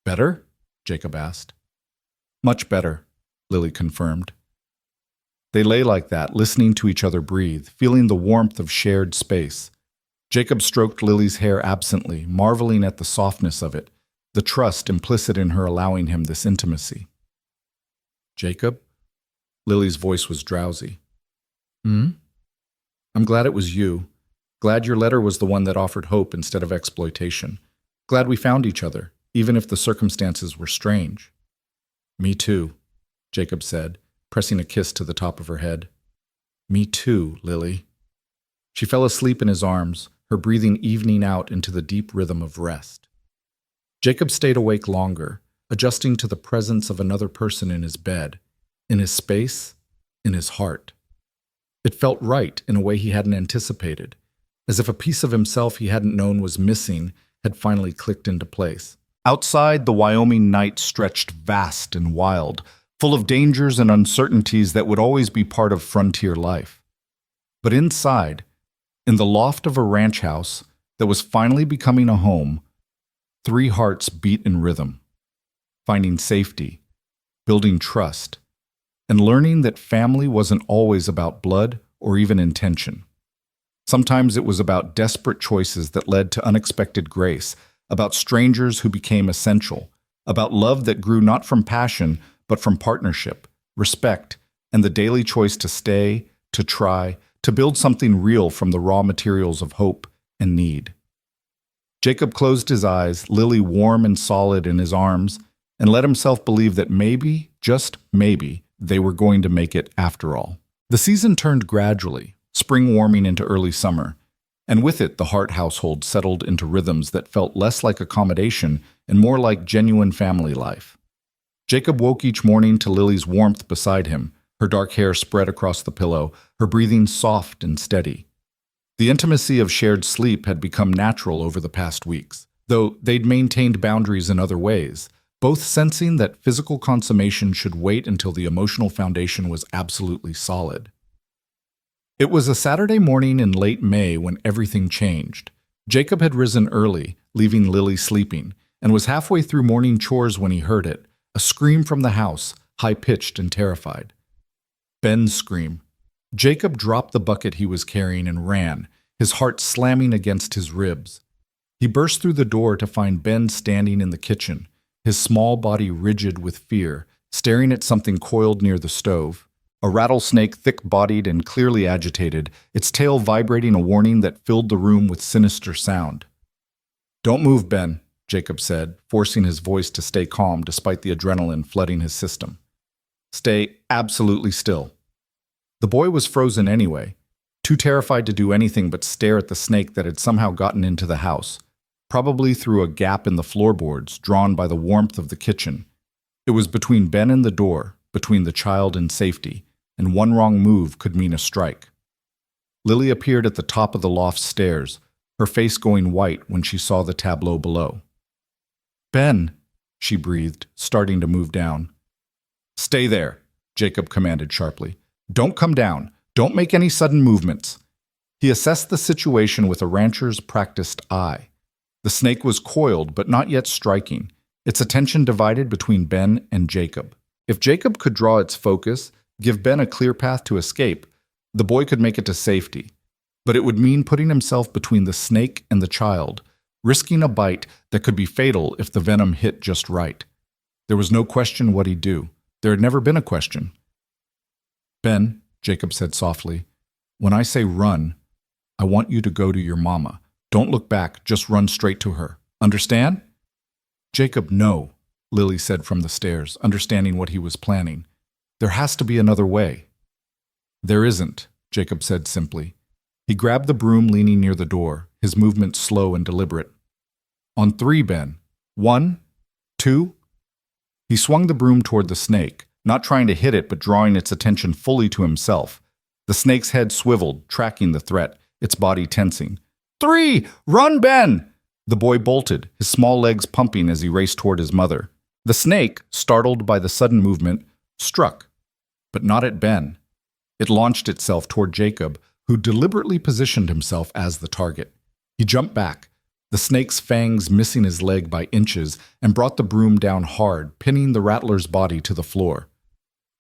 "Better?" Jacob asked. "Much better," Lily confirmed. They lay like that, listening to each other breathe, feeling the warmth of shared space. Jacob stroked Lily's hair absently, marveling at the softness of it, the trust implicit in her allowing him this intimacy. "Jacob?" Lily's voice was drowsy. "Hmm? I'm glad it was you. Glad your letter was the one that offered hope instead of exploitation. Glad we found each other, even if the circumstances were strange." "Me too," Jacob said, pressing a kiss to the top of her head. "Me too, Lily." She fell asleep in his arms, her breathing evening out into the deep rhythm of rest. Jacob stayed awake longer, adjusting to the presence of another person in his bed, in his space, in his heart. It felt right in a way he hadn't anticipated, as if a piece of himself he hadn't known was missing had finally clicked into place. Outside, the Wyoming night stretched vast and wild, full of dangers and uncertainties that would always be part of frontier life. But inside, in the loft of a ranch house that was finally becoming a home, 3 hearts beat in rhythm, finding safety, building trust, and learning that family wasn't always about blood or even intention. Sometimes it was about desperate choices that led to unexpected grace, about strangers who became essential, about love that grew not from passion, but from partnership, respect, and the daily choice to stay, to try, to build something real from the raw materials of hope and need. Jacob closed his eyes, Lily warm and solid in his arms, and let himself believe that maybe, just maybe, they were going to make it after all. The season turned gradually, spring warming into early summer, and with it the Hart household settled into rhythms that felt less like accommodation and more like genuine family life. Jacob woke each morning to Lily's warmth beside him, her dark hair spread across the pillow, her breathing soft and steady. The intimacy of shared sleep had become natural over the past weeks, though they'd maintained boundaries in other ways, both sensing that physical consummation should wait until the emotional foundation was absolutely solid. It was a Saturday morning in late May when everything changed. Jacob had risen early, leaving Lily sleeping, and was halfway through morning chores when he heard it, a scream from the house, high-pitched and terrified. Ben's scream. Jacob dropped the bucket he was carrying and ran, his heart slamming against his ribs. He burst through the door to find Ben standing in the kitchen, his small body rigid with fear, staring at something coiled near the stove. A rattlesnake thick-bodied and clearly agitated, its tail vibrating a warning that filled the room with sinister sound. "Don't move, Ben," Jacob said, forcing his voice to stay calm despite the adrenaline flooding his system. "Stay absolutely still." The boy was frozen anyway, too terrified to do anything but stare at the snake that had somehow gotten into the house, probably through a gap in the floorboards drawn by the warmth of the kitchen. It was between Ben and the door, between the child and safety, and one wrong move could mean a strike. Lily appeared at the top of the loft stairs, her face going white when she saw the tableau below. "Ben," she breathed, starting to move down. "Stay there," Jacob commanded sharply. "Don't come down. Don't make any sudden movements." He assessed the situation with a rancher's practiced eye. The snake was coiled, but not yet striking, its attention divided between Ben and Jacob. If Jacob could draw its focus, give Ben a clear path to escape, the boy could make it to safety. But it would mean putting himself between the snake and the child, risking a bite that could be fatal if the venom hit just right. There was no question what he'd do. There had never been a question. "Ben," Jacob said softly, "when I say run, I want you to go to your mama. Don't look back, just run straight to her. Understand?" "Jacob, no," Lily said from the stairs, understanding what he was planning. "There has to be another way." "There isn't," Jacob said simply. He grabbed the broom leaning near the door, his movements slow and deliberate. "On 3, Ben. 1, 2. He swung the broom toward the snake, not trying to hit it but drawing its attention fully to himself. The snake's head swiveled, tracking the threat, its body tensing. 3! Run, Ben! The boy bolted, his small legs pumping as he raced toward his mother. The snake, startled by the sudden movement, struck, but not at Ben. It launched itself toward Jacob, who deliberately positioned himself as the target. He jumped back, the snake's fangs missing his leg by inches, and brought the broom down hard, pinning the rattler's body to the floor.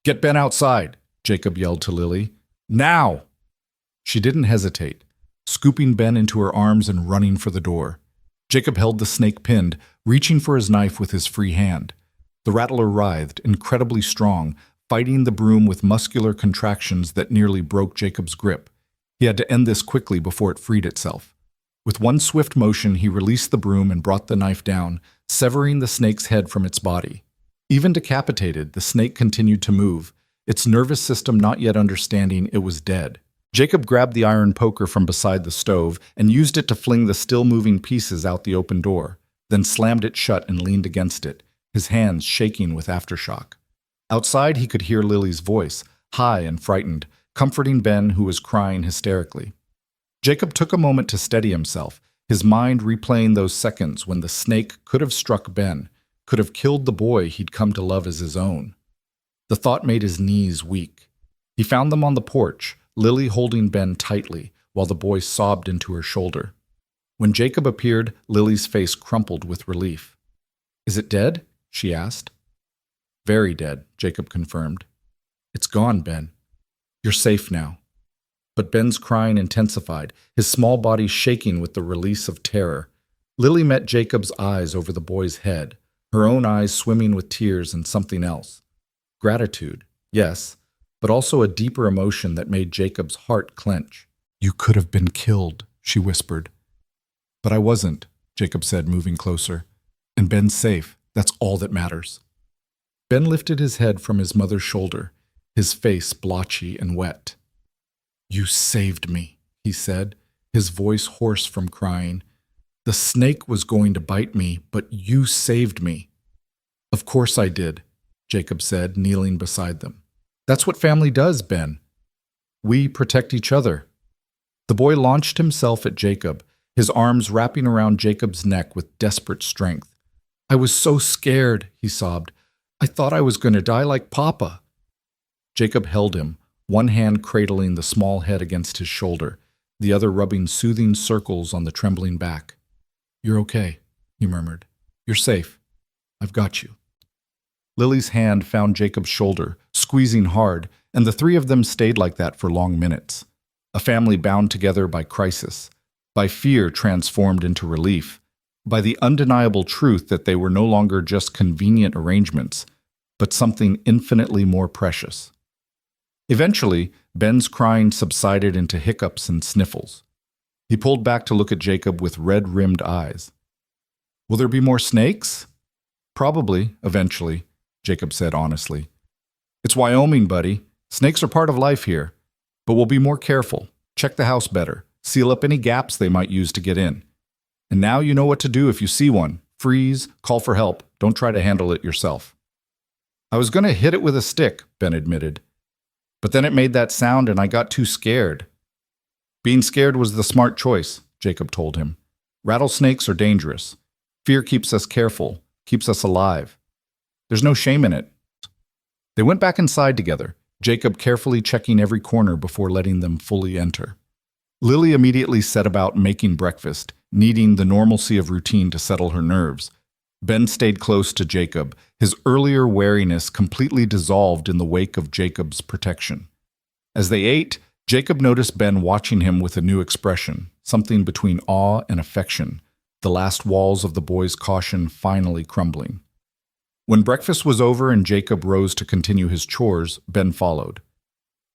"Get Ben outside," Jacob yelled to Lily. "Now!" She didn't hesitate, scooping Ben into her arms and running for the door. Jacob held the snake pinned, reaching for his knife with his free hand. The rattler writhed, incredibly strong, fighting the broom with muscular contractions that nearly broke Jacob's grip. He had to end this quickly before it freed itself. With one swift motion, he released the broom and brought the knife down, severing the snake's head from its body. Even decapitated, the snake continued to move, its nervous system not yet understanding it was dead. Jacob grabbed the iron poker from beside the stove and used it to fling the still-moving pieces out the open door, then slammed it shut and leaned against it, his hands shaking with aftershock. Outside, he could hear Lily's voice, high and frightened, comforting Ben, who was crying hysterically. Jacob took a moment to steady himself, his mind replaying those seconds when the snake could have struck Ben, could have killed the boy he'd come to love as his own. The thought made his knees weak. He found them on the porch, Lily holding Ben tightly, while the boy sobbed into her shoulder. When Jacob appeared, Lily's face crumpled with relief. "Is it dead?" she asked. "Very dead," Jacob confirmed. "It's gone, Ben. You're safe now." But Ben's crying intensified, his small body shaking with the release of terror. Lily met Jacob's eyes over the boy's head, her own eyes swimming with tears and something else. Gratitude, yes, but also a deeper emotion that made Jacob's heart clench. "You could have been killed," she whispered. "But I wasn't," Jacob said, moving closer. "And Ben's safe. That's all that matters." Ben lifted his head from his mother's shoulder, his face blotchy and wet. "You saved me," he said, his voice hoarse from crying. "The snake was going to bite me, but you saved me." "Of course I did," Jacob said, kneeling beside them. "That's what family does, Ben. We protect each other." The boy launched himself at Jacob, his arms wrapping around Jacob's neck with desperate strength. "I was so scared," he sobbed. "I thought I was going to die like Papa." Jacob held him, one hand cradling the small head against his shoulder, the other rubbing soothing circles on the trembling back. "You're okay," he murmured. "You're safe. I've got you." Lily's hand found Jacob's shoulder, squeezing hard, and the three of them stayed like that for long minutes. A family bound together by crisis, by fear transformed into relief, by the undeniable truth that they were no longer just convenient arrangements, but something infinitely more precious. Eventually, Ben's crying subsided into hiccups and sniffles. He pulled back to look at Jacob with red-rimmed eyes. "Will there be more snakes?" "Probably, eventually," Jacob said honestly. "It's Wyoming, buddy. Snakes are part of life here. But we'll be more careful, check the house better, seal up any gaps they might use to get in. And now you know what to do if you see one. Freeze, call for help, don't try to handle it yourself." "I was going to hit it with a stick," Ben admitted. "But then it made that sound and I got too scared." Being scared was the smart choice, Jacob told him. Rattlesnakes are dangerous. Fear keeps us careful, keeps us alive. There's no shame in it. They went back inside together, Jacob carefully checking every corner before letting them fully enter. Lily immediately set about making breakfast, needing the normalcy of routine to settle her nerves. Ben stayed close to Jacob, his earlier wariness completely dissolved in the wake of Jacob's protection. As they ate, Jacob noticed Ben watching him with a new expression, something between awe and affection, the last walls of the boy's caution finally crumbling. When breakfast was over and Jacob rose to continue his chores, Ben followed.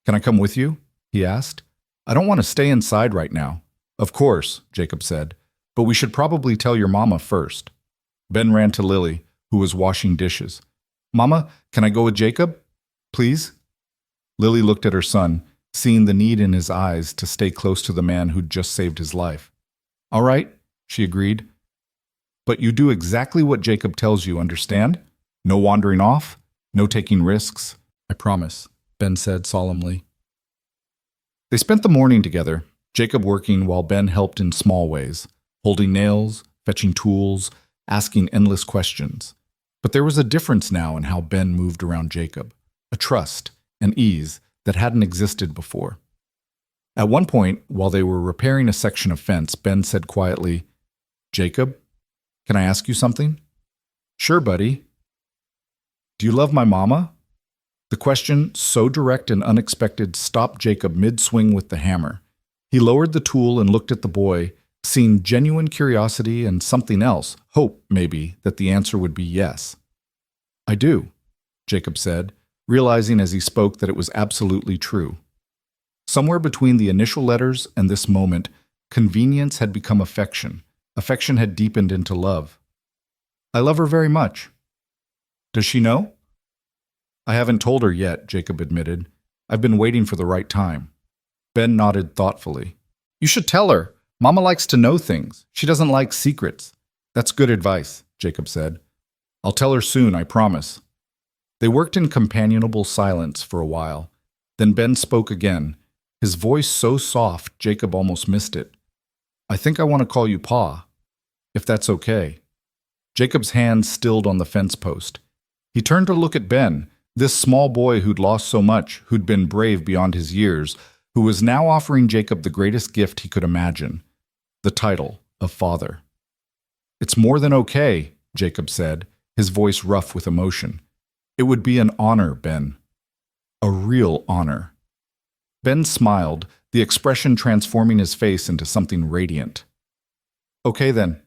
"Can I come with you?" he asked. "I don't want to stay inside right now." "Of course," Jacob said, "but we should probably tell your mama first." Ben ran to Lily, who was washing dishes. "Mama, can I go with Jacob? Please?" Lily looked at her son, seeing the need in his eyes to stay close to the man who'd just saved his life. "All right," she agreed. "But you do exactly what Jacob tells you, understand? No wandering off, no taking risks." "I promise," Ben said solemnly. They spent the morning together, Jacob working while Ben helped in small ways, holding nails, fetching tools, asking endless questions. But there was a difference now in how Ben moved around Jacob, a trust, an ease that hadn't existed before. At one point, while they were repairing a section of fence, Ben said quietly, "Jacob, can I ask you something?" "Sure, buddy." "Do you love my mama?" The question, so direct and unexpected, stopped Jacob mid-swing with the hammer. He lowered the tool and looked at the boy, seeing genuine curiosity and something else, hope, maybe, that the answer would be yes. "I do," Jacob said, realizing as he spoke that it was absolutely true. Somewhere between the initial letters and this moment, convenience had become affection. Affection had deepened into love. "I love her very much." "Does she know?" "I haven't told her yet," Jacob admitted. "I've been waiting for the right time." Ben nodded thoughtfully. "You should tell her. Mama likes to know things. She doesn't like secrets." "That's good advice," Jacob said. "I'll tell her soon, I promise." They worked in companionable silence for a while. Then Ben spoke again, his voice so soft Jacob almost missed it. "I think I want to call you Pa, if that's okay." Jacob's hand stilled on the fence post. He turned to look at Ben, this small boy who'd lost so much, who'd been brave beyond his years, who was now offering Jacob the greatest gift he could imagine, the title of father. "It's more than okay," Jacob said, his voice rough with emotion. "It would be an honor, Ben. A real honor." Ben smiled, the expression transforming his face into something radiant. "Okay then.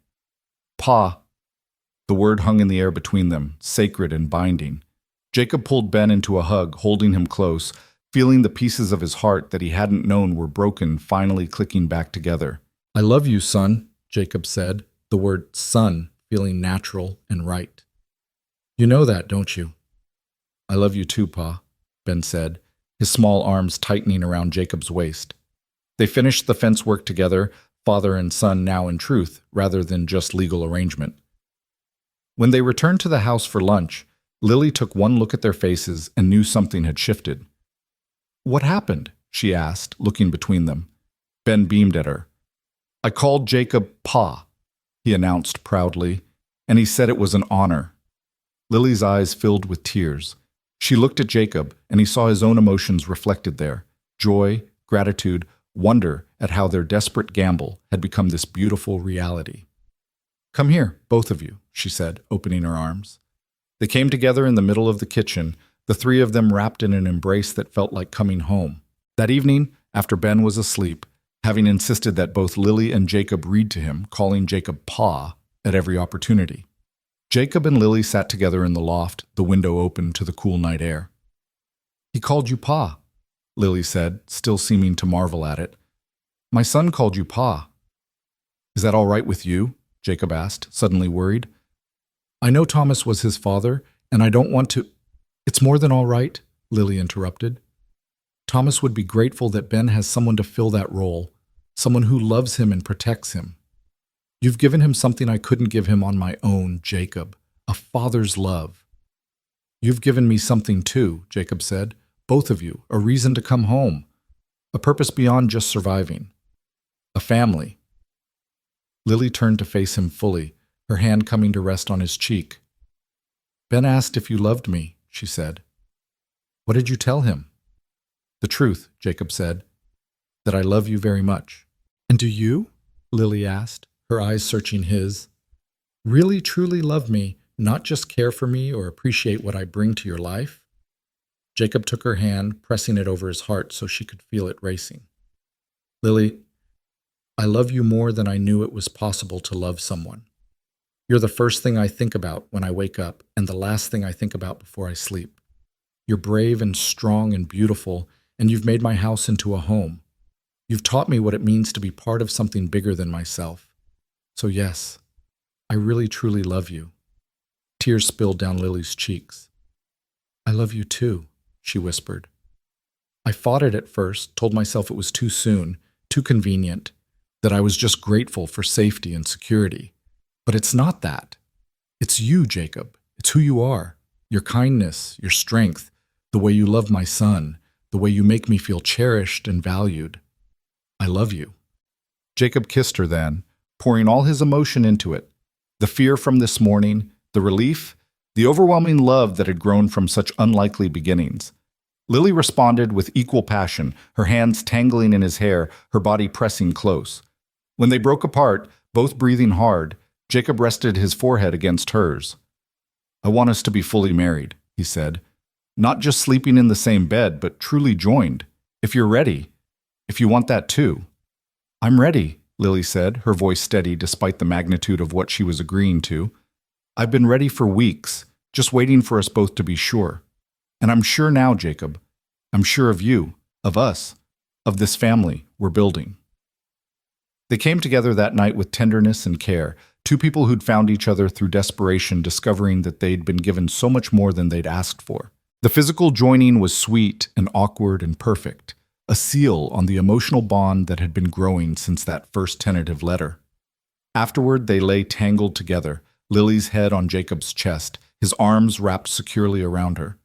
Pa." The word hung in the air between them, sacred and binding. Jacob pulled Ben into a hug, holding him close, feeling the pieces of his heart that he hadn't known were broken finally clicking back together. "I love you, son," Jacob said, the word son feeling natural and right. "You know that, don't you?" "I love you too, Pa," Ben said, his small arms tightening around Jacob's waist. They finished the fence work together, father and son now in truth, rather than just legal arrangement. When they returned to the house for lunch, Lily took one look at their faces and knew something had shifted. "What happened?" she asked, looking between them. Ben beamed at her. "I called Jacob Pa," he announced proudly, "and he said it was an honor." Lily's eyes filled with tears. She looked at Jacob, and he saw his own emotions reflected there, joy, gratitude, wonder at how their desperate gamble had become this beautiful reality. "Come here, both of you," she said, opening her arms. They came together in the middle of the kitchen, the three of them wrapped in an embrace that felt like coming home. That evening, after Ben was asleep, having insisted that both Lily and Jacob read to him, calling Jacob Pa at every opportunity, Jacob and Lily sat together in the loft, the window open to the cool night air. "He called you Pa," Lily said, still seeming to marvel at it. "My son called you Pa." "Is that all right with you?" Jacob asked, suddenly worried. "I know Thomas was his father, and I don't want to—" "It's more than all right," Lily interrupted. "Thomas would be grateful that Ben has someone to fill that role, someone who loves him and protects him. You've given him something I couldn't give him on my own, Jacob, a father's love." "You've given me something too," Jacob said, "both of you, a reason to come home, a purpose beyond just surviving. A family. Lily turned to face him fully, her hand coming to rest on his cheek. Ben asked if you loved me, she said. What did you tell him? The truth, Jacob said, that I love you very much. And do you? Lily asked, her eyes searching his. Really, truly love me, not just care for me or appreciate what I bring to your life? Jacob took her hand, pressing it over his heart so she could feel it racing. Lily, I love you more than I knew it was possible to love someone. You're the first thing I think about when I wake up and the last thing I think about before I sleep. You're brave and strong and beautiful, and you've made my house into a home. You've taught me what it means to be part of something bigger than myself. So yes, I really truly love you. Tears spilled down Lily's cheeks. I love you too, she whispered. I fought it at first, told myself it was too soon, too convenient, that I was just grateful for safety and security. But it's not that. It's you, Jacob. It's who you are. Your kindness, your strength, the way you love my son, the way you make me feel cherished and valued. I love you. Jacob kissed her then, pouring all his emotion into it. The fear from this morning, the relief, the overwhelming love that had grown from such unlikely beginnings. Lily responded with equal passion, her hands tangling in his hair, her body pressing close. When they broke apart, both breathing hard, Jacob rested his forehead against hers. I want us to be fully married, he said. Not just sleeping in the same bed, but truly joined. If you're ready. If you want that too. I'm ready, Lily said, her voice steady despite the magnitude of what she was agreeing to. I've been ready for weeks, just waiting for us both to be sure. And I'm sure now, Jacob. I'm sure of you, of us, of this family we're building. They came together that night with tenderness and care, two people who'd found each other through desperation, discovering that they'd been given so much more than they'd asked for. The physical joining was sweet and awkward and perfect, a seal on the emotional bond that had been growing since that first tentative letter. Afterward, they lay tangled together, Lily's head on Jacob's chest, his arms wrapped securely around her.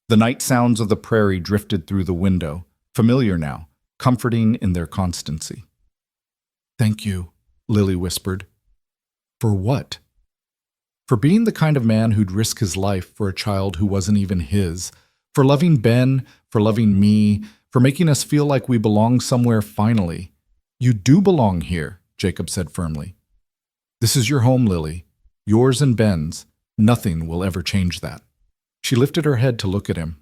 The night sounds of the prairie drifted through the window, familiar now, comforting in their constancy. Thank you, Lily whispered. For what? For being the kind of man who'd risk his life for a child who wasn't even his, for loving Ben, for loving me, for making us feel like we belong somewhere finally. You do belong here, Jacob said firmly. This is your home, Lily. Yours and Ben's. Nothing will ever change that. She lifted her head to look at him.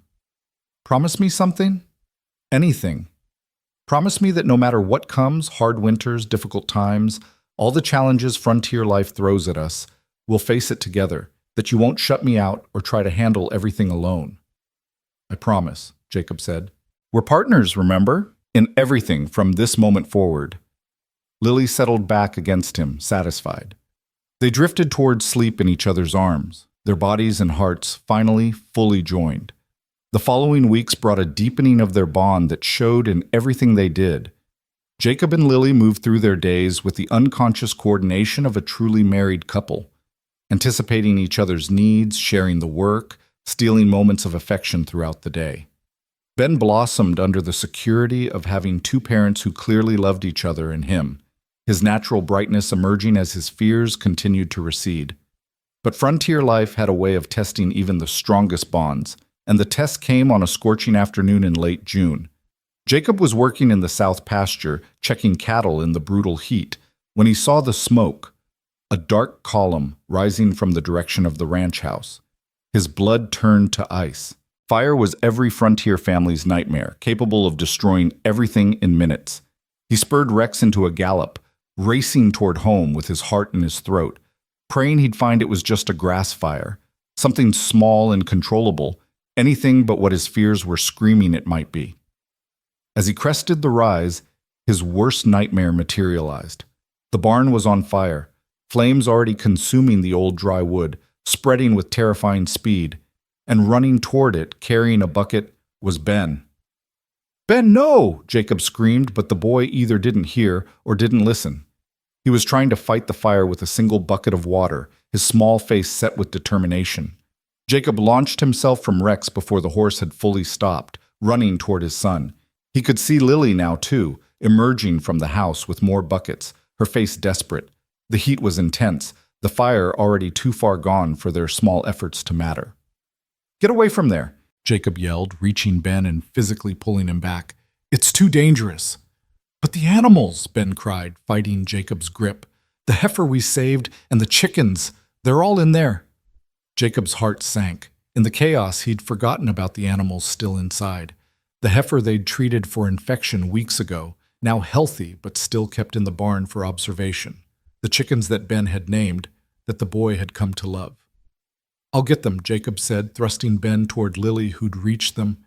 Promise me something? Anything. Promise me that no matter what comes, hard winters, difficult times, all the challenges frontier life throws at us, we'll face it together, that you won't shut me out or try to handle everything alone. I promise, Jacob said. We're partners, remember? In everything from this moment forward. Lily settled back against him, satisfied. They drifted towards sleep in each other's arms, their bodies and hearts finally fully joined. The following weeks brought a deepening of their bond that showed in everything they did. Jacob and Lily moved through their days with the unconscious coordination of a truly married couple, anticipating each other's needs, sharing the work, stealing moments of affection throughout the day. Ben blossomed under the security of having two parents who clearly loved each other and him, his natural brightness emerging as his fears continued to recede. But frontier life had a way of testing even the strongest bonds, and the test came on a scorching afternoon in late June. Jacob was working in the south pasture, checking cattle in the brutal heat, when he saw the smoke, a dark column rising from the direction of the ranch house. His blood turned to ice. Fire was every frontier family's nightmare, capable of destroying everything in minutes. He spurred Rex into a gallop, racing toward home with his heart in his throat, praying he'd find it was just a grass fire, something small and controllable, anything but what his fears were screaming it might be. As he crested the rise, his worst nightmare materialized. The barn was on fire, flames already consuming the old dry wood, spreading with terrifying speed, and running toward it, carrying a bucket, was Ben. Ben, no! Jacob screamed, but the boy either didn't hear or didn't listen. He was trying to fight the fire with a single bucket of water, his small face set with determination. Jacob launched himself from Rex before the horse had fully stopped, running toward his son. He could see Lily now, too, emerging from the house with more buckets, her face desperate. The heat was intense, the fire already too far gone for their small efforts to matter. "Get away from there," Jacob yelled, reaching Ben and physically pulling him back. "It's too dangerous." "But the animals," Ben cried, fighting Jacob's grip. "The heifer we saved and the chickens, they're all in there." Jacob's heart sank. In the chaos, he'd forgotten about the animals still inside. The heifer they'd treated for infection weeks ago, now healthy but still kept in the barn for observation. The chickens that Ben had named, that the boy had come to love. "I'll get them," Jacob said, thrusting Ben toward Lily, who'd reached them.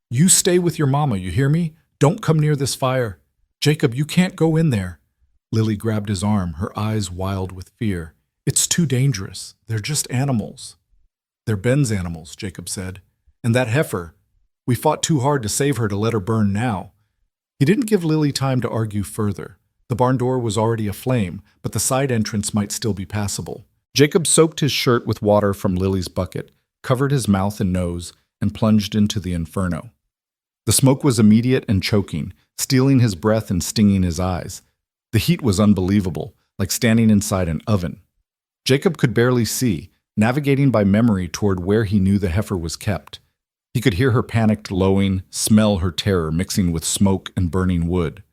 "You stay with your mama, you hear me? Don't come near this fire. Jacob, you can't go in there." Lily grabbed his arm, her eyes wild with fear. "It's too dangerous. They're just animals." "They're Ben's animals," Jacob said. "And that heifer, we fought too hard to save her to let her burn now." He didn't give Lily time to argue further. The barn door was already aflame, but the side entrance might still be passable. Jacob soaked his shirt with water from Lily's bucket, covered his mouth and nose, and plunged into the inferno. The smoke was immediate and choking, stealing his breath and stinging his eyes. The heat was unbelievable, like standing inside an oven. Jacob could barely see, navigating by memory toward where he knew the heifer was kept. He could hear her panicked lowing, smell her terror mixing with smoke and burning wood.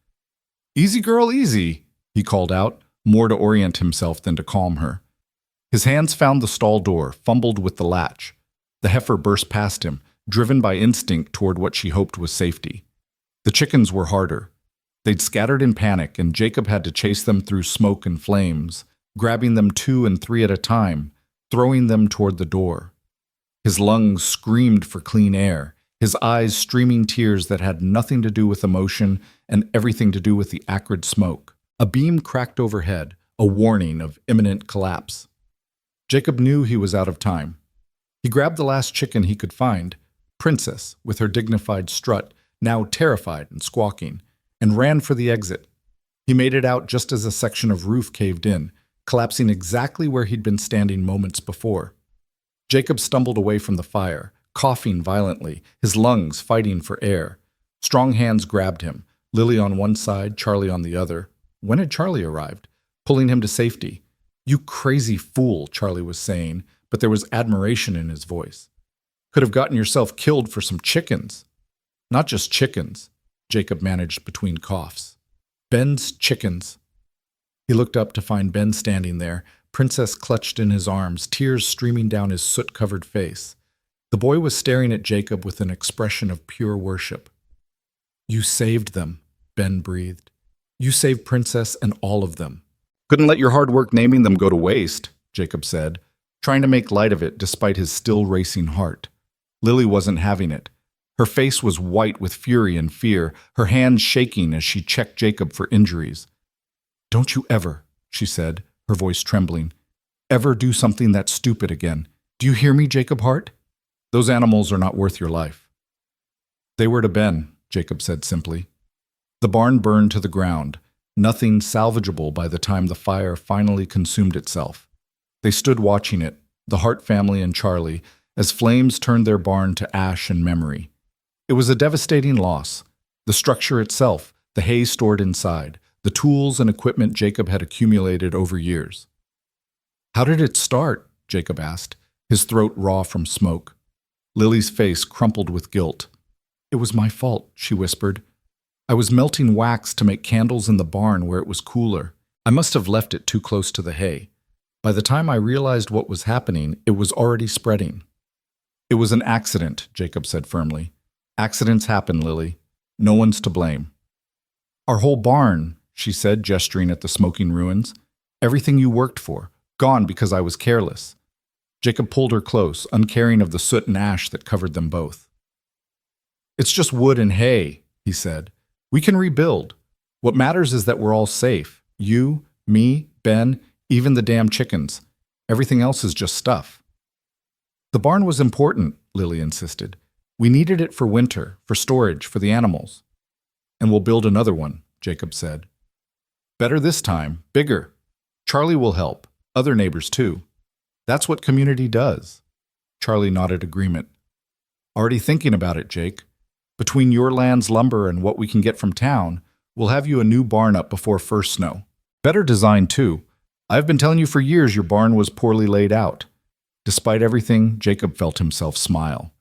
"Easy, girl, easy," he called out, more to orient himself than to calm her. His hands found the stall door, fumbled with the latch. The heifer burst past him, driven by instinct toward what she hoped was safety. The chickens were harder. They'd scattered in panic, and Jacob had to chase them through smoke and flames, grabbing them 2 and 3 at a time, throwing them toward the door. His lungs screamed for clean air, his eyes streaming tears that had nothing to do with emotion and everything to do with the acrid smoke. A beam cracked overhead, a warning of imminent collapse. Jacob knew he was out of time. He grabbed the last chicken he could find, Princess, with her dignified strut, now terrified and squawking, and ran for the exit. He made it out just as a section of roof caved in, collapsing exactly where he'd been standing moments before. Jacob stumbled away from the fire, coughing violently, his lungs fighting for air. Strong hands grabbed him, Lily on one side, Charlie on the other. When had Charlie arrived? Pulling him to safety. "You crazy fool," Charlie was saying, but there was admiration in his voice. "Could have gotten yourself killed for some chickens." "Not just chickens," Jacob managed between coughs. "Ben's chickens." He looked up to find Ben standing there, Princess clutched in his arms, tears streaming down his soot-covered face. The boy was staring at Jacob with an expression of pure worship. "You saved them," Ben breathed. "You saved Princess and all of them." "Couldn't let your hard work naming them go to waste," Jacob said, trying to make light of it despite his still racing heart. Lily wasn't having it. Her face was white with fury and fear, her hands shaking as she checked Jacob for injuries. "Don't you ever," she said, her voice trembling, "ever do something that stupid again. Do you hear me, Jacob Hart? Those animals are not worth your life." "They were to Ben," Jacob said simply. The barn burned to the ground, nothing salvageable by the time the fire finally consumed itself. They stood watching it, the Hart family and Charlie, as flames turned their barn to ash and memory. It was a devastating loss. The structure itself, the hay stored inside, the tools and equipment Jacob had accumulated over years. "How did it start?" Jacob asked, his throat raw from smoke. Lily's face crumpled with guilt. "It was my fault," she whispered. "I was melting wax to make candles in the barn where it was cooler. I must have left it too close to the hay. By the time I realized what was happening, it was already spreading." "It was an accident," Jacob said firmly. "Accidents happen, Lily. No one's to blame." "Our whole barn," she said, gesturing at the smoking ruins. "Everything you worked for, gone because I was careless." Jacob pulled her close, uncaring of the soot and ash that covered them both. "It's just wood and hay," he said. "We can rebuild. What matters is that we're all safe. You, me, Ben, even the damn chickens. Everything else is just stuff." "The barn was important," Lily insisted. "We needed it for winter, for storage, for the animals." "And we'll build another one," Jacob said. "Better this time, bigger. Charlie will help, other neighbors too. That's what community does." Charlie nodded agreement. "Already thinking about it, Jake. Between your land's lumber and what we can get from town, we'll have you a new barn up before first snow. Better design, too. I've been telling you for years your barn was poorly laid out." Despite everything, Jacob felt himself smile.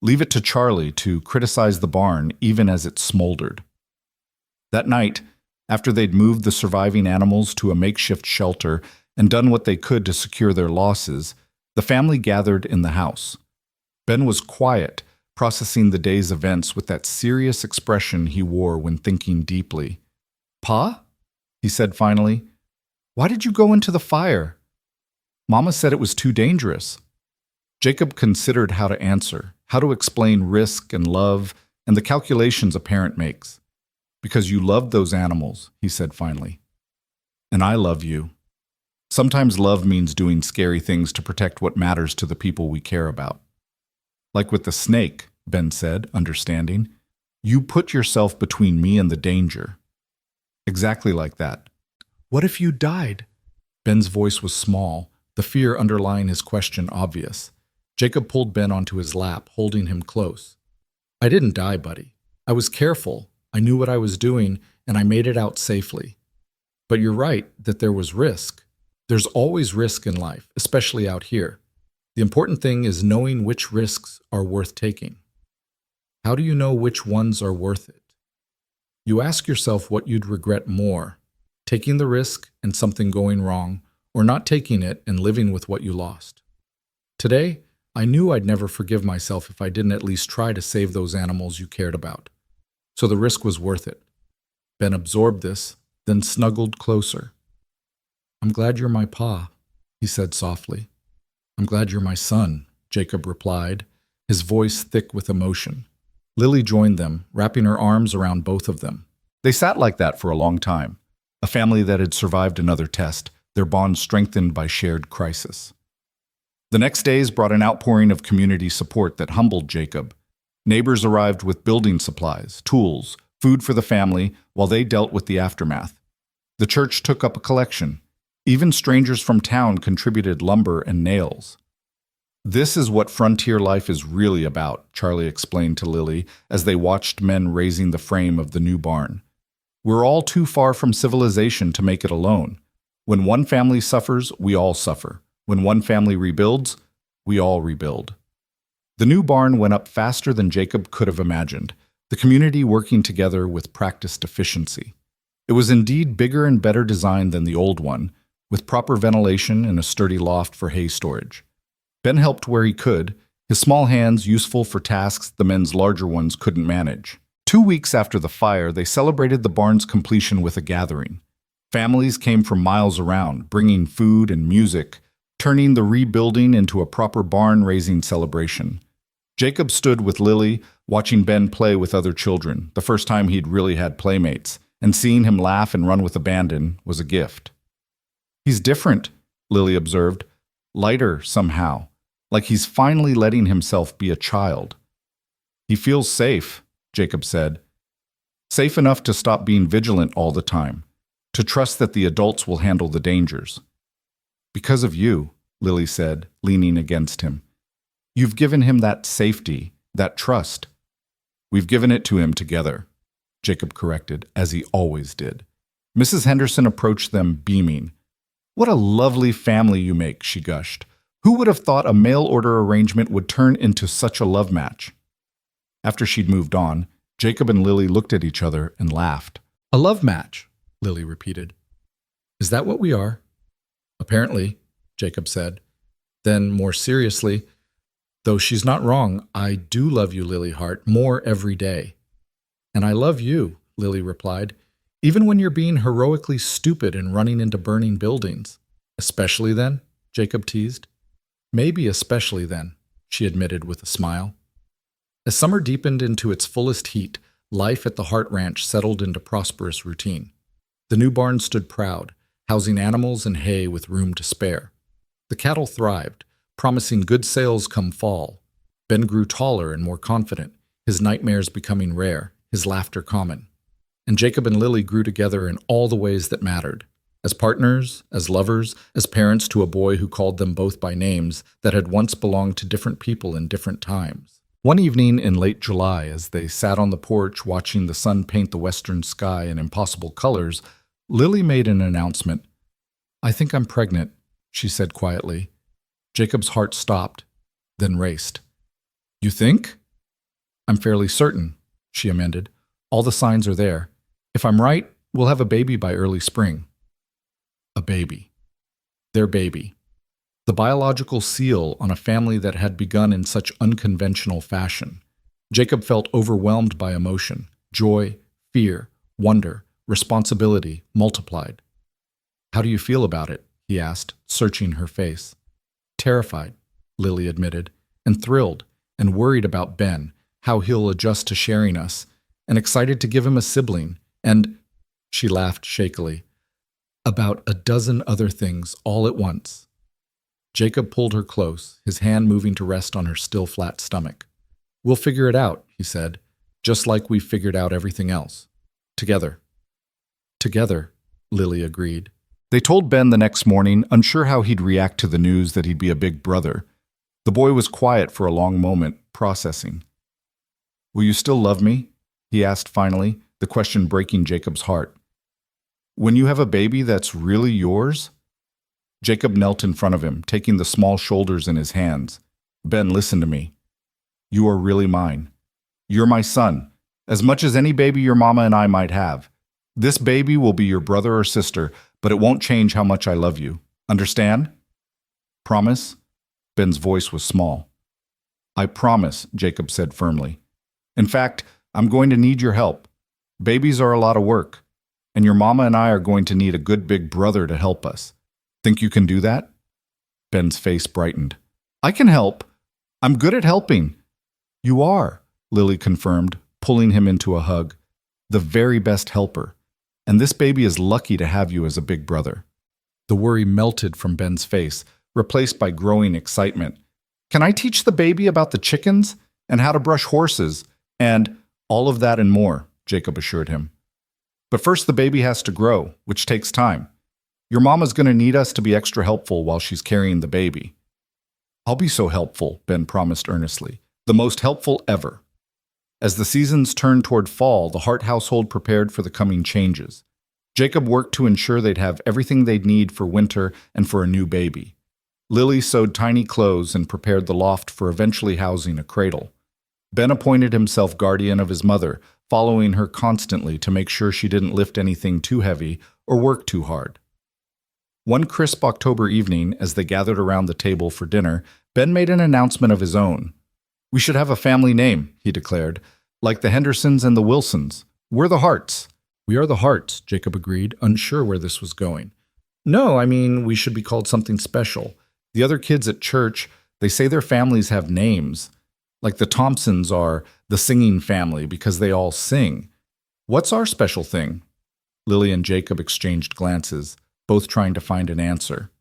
Leave it to Charlie to criticize the barn even as it smoldered. That night, after they'd moved the surviving animals to a makeshift shelter and done what they could to secure their losses, the family gathered in the house. Ben was quiet, processing the day's events with that serious expression he wore when thinking deeply. "Pa?" he said finally. "Why did you go into the fire?" "Mama said it was too dangerous." Jacob considered how to answer, how to explain risk and love and the calculations a parent makes. "Because you loved those animals," he said finally. "And I love you. Sometimes love means doing scary things to protect what matters to the people we care about." "Like with the snake," Ben said, understanding. "You put yourself between me and the danger." "Exactly like that." "What if you died?" Ben's voice was small, the fear underlying his question obvious. Jacob pulled Ben onto his lap, holding him close. "I didn't die, buddy. I was careful. I knew what I was doing, and I made it out safely. But you're right that there was risk. There's always risk in life, especially out here. The important thing is knowing which risks are worth taking. How do you know which ones are worth it? You ask yourself what you'd regret more, taking the risk and something going wrong, or not taking it and living with what you lost. Today, I knew I'd never forgive myself if I didn't at least try to save those animals you cared about. So the risk was worth it." Ben absorbed this, then snuggled closer. "I'm glad you're my pa," he said softly. "I'm glad you're my son," Jacob replied, his voice thick with emotion. Lily joined them, wrapping her arms around both of them. They sat like that for a long time, a family that had survived another test, their bond strengthened by shared crisis. The next days brought an outpouring of community support that humbled Jacob. Neighbors arrived with building supplies, tools, food for the family, while they dealt with the aftermath. The church took up a collection. Even strangers from town contributed lumber and nails. "This is what frontier life is really about," Charlie explained to Lily as they watched men raising the frame of the new barn. "We're all too far from civilization to make it alone. When one family suffers, we all suffer. When one family rebuilds, we all rebuild." The new barn went up faster than Jacob could have imagined, the community working together with practiced efficiency. It was indeed bigger and better designed than the old one, with proper ventilation and a sturdy loft for hay storage. Ben helped where he could, his small hands useful for tasks the men's larger ones couldn't manage. 2 weeks after the fire, they celebrated the barn's completion with a gathering. Families came from miles around, bringing food and music, turning the rebuilding into a proper barn-raising celebration. Jacob stood with Lily, watching Ben play with other children, the first time he'd really had playmates, and seeing him laugh and run with abandon was a gift. "He's different," Lily observed, "lighter somehow, like he's finally letting himself be a child." "He feels safe," Jacob said. "Safe enough to stop being vigilant all the time, to trust that the adults will handle the dangers." "Because of you," Lily said, leaning against him. "You've given him that safety, that trust." "We've given it to him together," Jacob corrected, as he always did. Mrs. Henderson approached them, beaming. "What a lovely family you make," she gushed. "Who would have thought a mail-order arrangement would turn into such a love match?" After she'd moved on, Jacob and Lily looked at each other and laughed. "A love match," Lily repeated. "Is that what we are?" "Apparently," Jacob said. Then, more seriously, "Though she's not wrong, I do love you, Lily Hart, more every day." "And I love you," Lily replied, "even when you're being heroically stupid and running into burning buildings." "Especially then?" Jacob teased. "Maybe especially then," she admitted with a smile. As summer deepened into its fullest heat, life at the Hart Ranch settled into prosperous routine. The new barn stood proud, housing animals and hay with room to spare. The cattle thrived, promising good sales come fall. Ben grew taller and more confident, his nightmares becoming rare, his laughter common. And Jacob and Lily grew together in all the ways that mattered. As partners, as lovers, as parents to a boy who called them both by names that had once belonged to different people in different times. One evening in late July, as they sat on the porch watching the sun paint the western sky in impossible colors, Lily made an announcement. "I think I'm pregnant," she said quietly. Jacob's heart stopped, then raced. "You think?" "I'm fairly certain," she amended. "All the signs are there. If I'm right, we'll have a baby by early spring." A baby. Their baby. The biological seal on a family that had begun in such unconventional fashion. Jacob felt overwhelmed by emotion, joy, fear, wonder, responsibility multiplied. "How do you feel about it?" he asked, searching her face. "Terrified," Lily admitted, "and thrilled, and worried about Ben, how he'll adjust to sharing us, and excited to give him a sibling, and," she laughed shakily, "about a dozen other things all at once." Jacob pulled her close, his hand moving to rest on her still flat stomach. "We'll figure it out," he said, "just like we've figured out everything else. Together." "Together," Lily agreed. They told Ben the next morning, unsure how he'd react to the news that he'd be a big brother. The boy was quiet for a long moment, processing. "Will you still love me?" he asked finally, the question breaking Jacob's heart. "When you have a baby that's really yours?" Jacob knelt in front of him, taking the small shoulders in his hands. "Ben, listen to me. You are really mine. You're my son, as much as any baby your mama and I might have. This baby will be your brother or sister, but it won't change how much I love you. Understand?" "Promise?" Ben's voice was small. "I promise," Jacob said firmly. "In fact, I'm going to need your help. Babies are a lot of work, and your mama and I are going to need a good big brother to help us. Think you can do that?" Ben's face brightened. "I can help. I'm good at helping." "You are," Lily confirmed, pulling him into a hug. "The very best helper. And this baby is lucky to have you as a big brother." The worry melted from Ben's face, replaced by growing excitement. "Can I teach the baby about the chickens and how to brush horses and all of that and more?" Jacob assured him. "But first the baby has to grow, which takes time. Your mama's going to need us to be extra helpful while she's carrying the baby." "I'll be so helpful," Ben promised earnestly. "The most helpful ever." As the seasons turned toward fall, the Hart household prepared for the coming changes. Jacob worked to ensure they'd have everything they'd need for winter and for a new baby. Lily sewed tiny clothes and prepared the loft for eventually housing a cradle. Ben appointed himself guardian of his mother, following her constantly to make sure she didn't lift anything too heavy or work too hard. One crisp October evening, as they gathered around the table for dinner, Ben made an announcement of his own. "We should have a family name," he declared, "like the Hendersons and the Wilsons. We're the Harts." "We are the Harts," Jacob agreed, unsure where this was going. "No, I mean, we should be called something special. The other kids at church, they say their families have names. Like the Thompsons are the singing family because they all sing. What's our special thing?" Lily and Jacob exchanged glances, both trying to find an answer.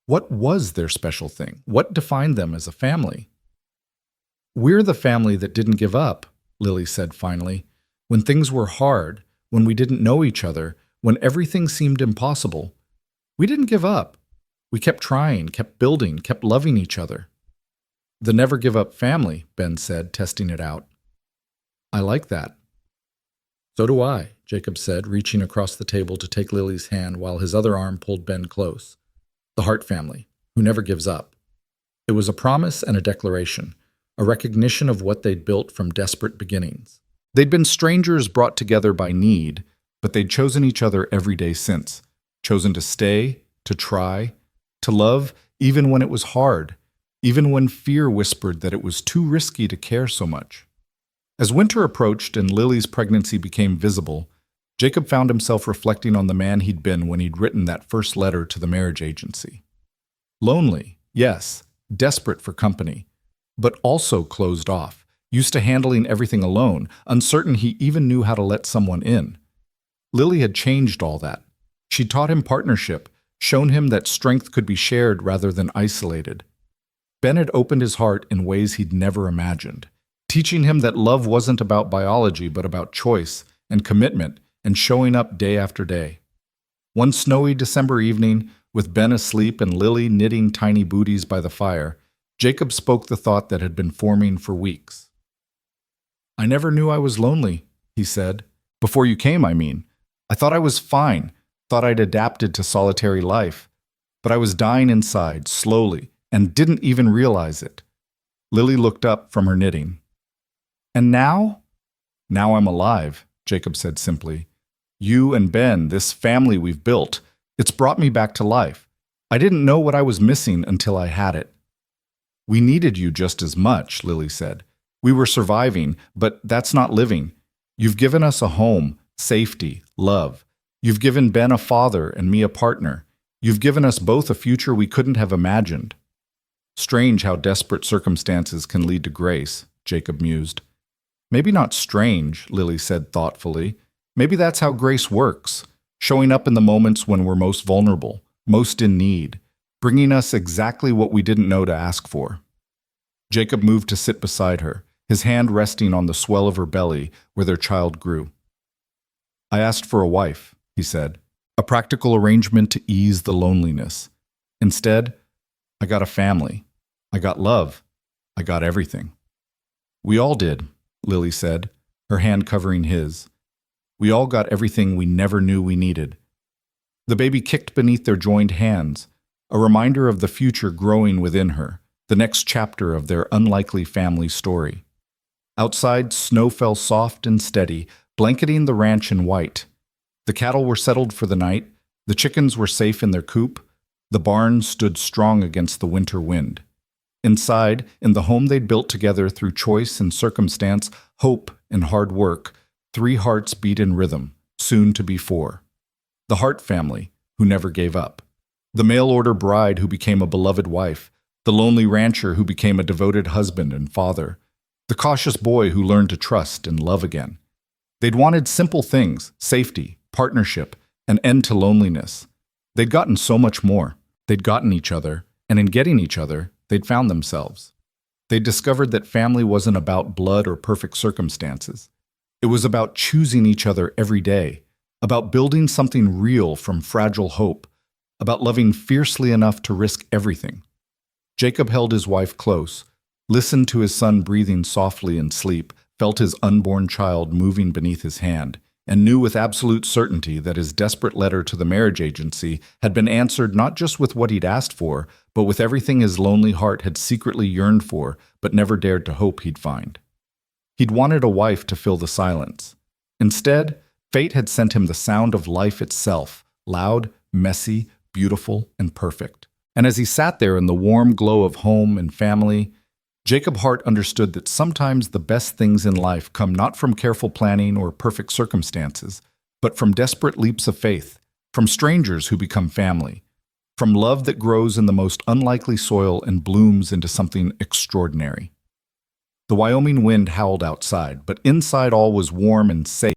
What was their special thing? What defined them as a family? "We're the family that didn't give up," Lily said finally. "When things were hard, when we didn't know each other, when everything seemed impossible, we didn't give up. We kept trying, kept building, kept loving each other." "The never give up family," Ben said, testing it out. "I like that." "So do I," Jacob said, reaching across the table to take Lily's hand while his other arm pulled Ben close. "The Hart family, who never gives up." It was a promise and a declaration, a recognition of what they'd built from desperate beginnings. They'd been strangers brought together by need, but they'd chosen each other every day since, chosen to stay, to try, to love even when it was hard, even when fear whispered that it was too risky to care so much. As winter approached and Lily's pregnancy became visible, Jacob found himself reflecting on the man he'd been when he'd written that first letter to the marriage agency. Lonely, yes, desperate for company, but also closed off, used to handling everything alone, uncertain he even knew how to let someone in. Lily had changed all that. She'd taught him partnership, shown him that strength could be shared rather than isolated. Ben had opened his heart in ways he'd never imagined, teaching him that love wasn't about biology but about choice and commitment and showing up day after day. One snowy December evening, with Ben asleep and Lily knitting tiny booties by the fire, Jacob spoke the thought that had been forming for weeks. I never knew I was lonely, he said. Before you came, I mean. I thought I was fine, thought I'd adapted to solitary life. But I was dying inside, slowly, and didn't even realize it. Lily looked up from her knitting. And now? Now I'm alive, Jacob said simply. You and Ben, this family we've built, it's brought me back to life. I didn't know what I was missing until I had it. We needed you just as much, Lily said. We were surviving, but that's not living. You've given us a home, safety, love. You've given Ben a father and me a partner. You've given us both a future we couldn't have imagined. Strange how desperate circumstances can lead to grace, Jacob mused. Maybe not strange, Lily said thoughtfully. Maybe that's how grace works, showing up in the moments when we're most vulnerable, most in need, bringing us exactly what we didn't know to ask for. Jacob moved to sit beside her, his hand resting on the swell of her belly where their child grew. I asked for a wife, he said, a practical arrangement to ease the loneliness. Instead, I got a family. I got love. I got everything. We all did, Lily said, her hand covering his. We all got everything we never knew we needed. The baby kicked beneath their joined hands, a reminder of the future growing within her, the next chapter of their unlikely family story. Outside, snow fell soft and steady, blanketing the ranch in white. The cattle were settled for the night, the chickens were safe in their coop, the barn stood strong against the winter wind. Inside, in the home they'd built together through choice and circumstance, hope and hard work, 3 hearts beat in rhythm, soon to be 4. The Hart family, who never gave up. The mail-order bride who became a beloved wife. The lonely rancher who became a devoted husband and father. The cautious boy who learned to trust and love again. They'd wanted simple things, safety, partnership, an end to loneliness. They'd gotten so much more. They'd gotten each other, and in getting each other, they'd found themselves. They'd discovered that family wasn't about blood or perfect circumstances. It was about choosing each other every day, about building something real from fragile hope, about loving fiercely enough to risk everything. Jacob held his wife close, listened to his son breathing softly in sleep, felt his unborn child moving beneath his hand, and knew with absolute certainty that his desperate letter to the marriage agency had been answered not just with what he'd asked for, but with everything his lonely heart had secretly yearned for, but never dared to hope he'd find. He'd wanted a wife to fill the silence. Instead, fate had sent him the sound of life itself, loud, messy, beautiful, and perfect. And as he sat there in the warm glow of home and family, Jacob Hart understood that sometimes the best things in life come not from careful planning or perfect circumstances, but from desperate leaps of faith, from strangers who become family, from love that grows in the most unlikely soil and blooms into something extraordinary. The Wyoming wind howled outside, but inside all was warm and safe.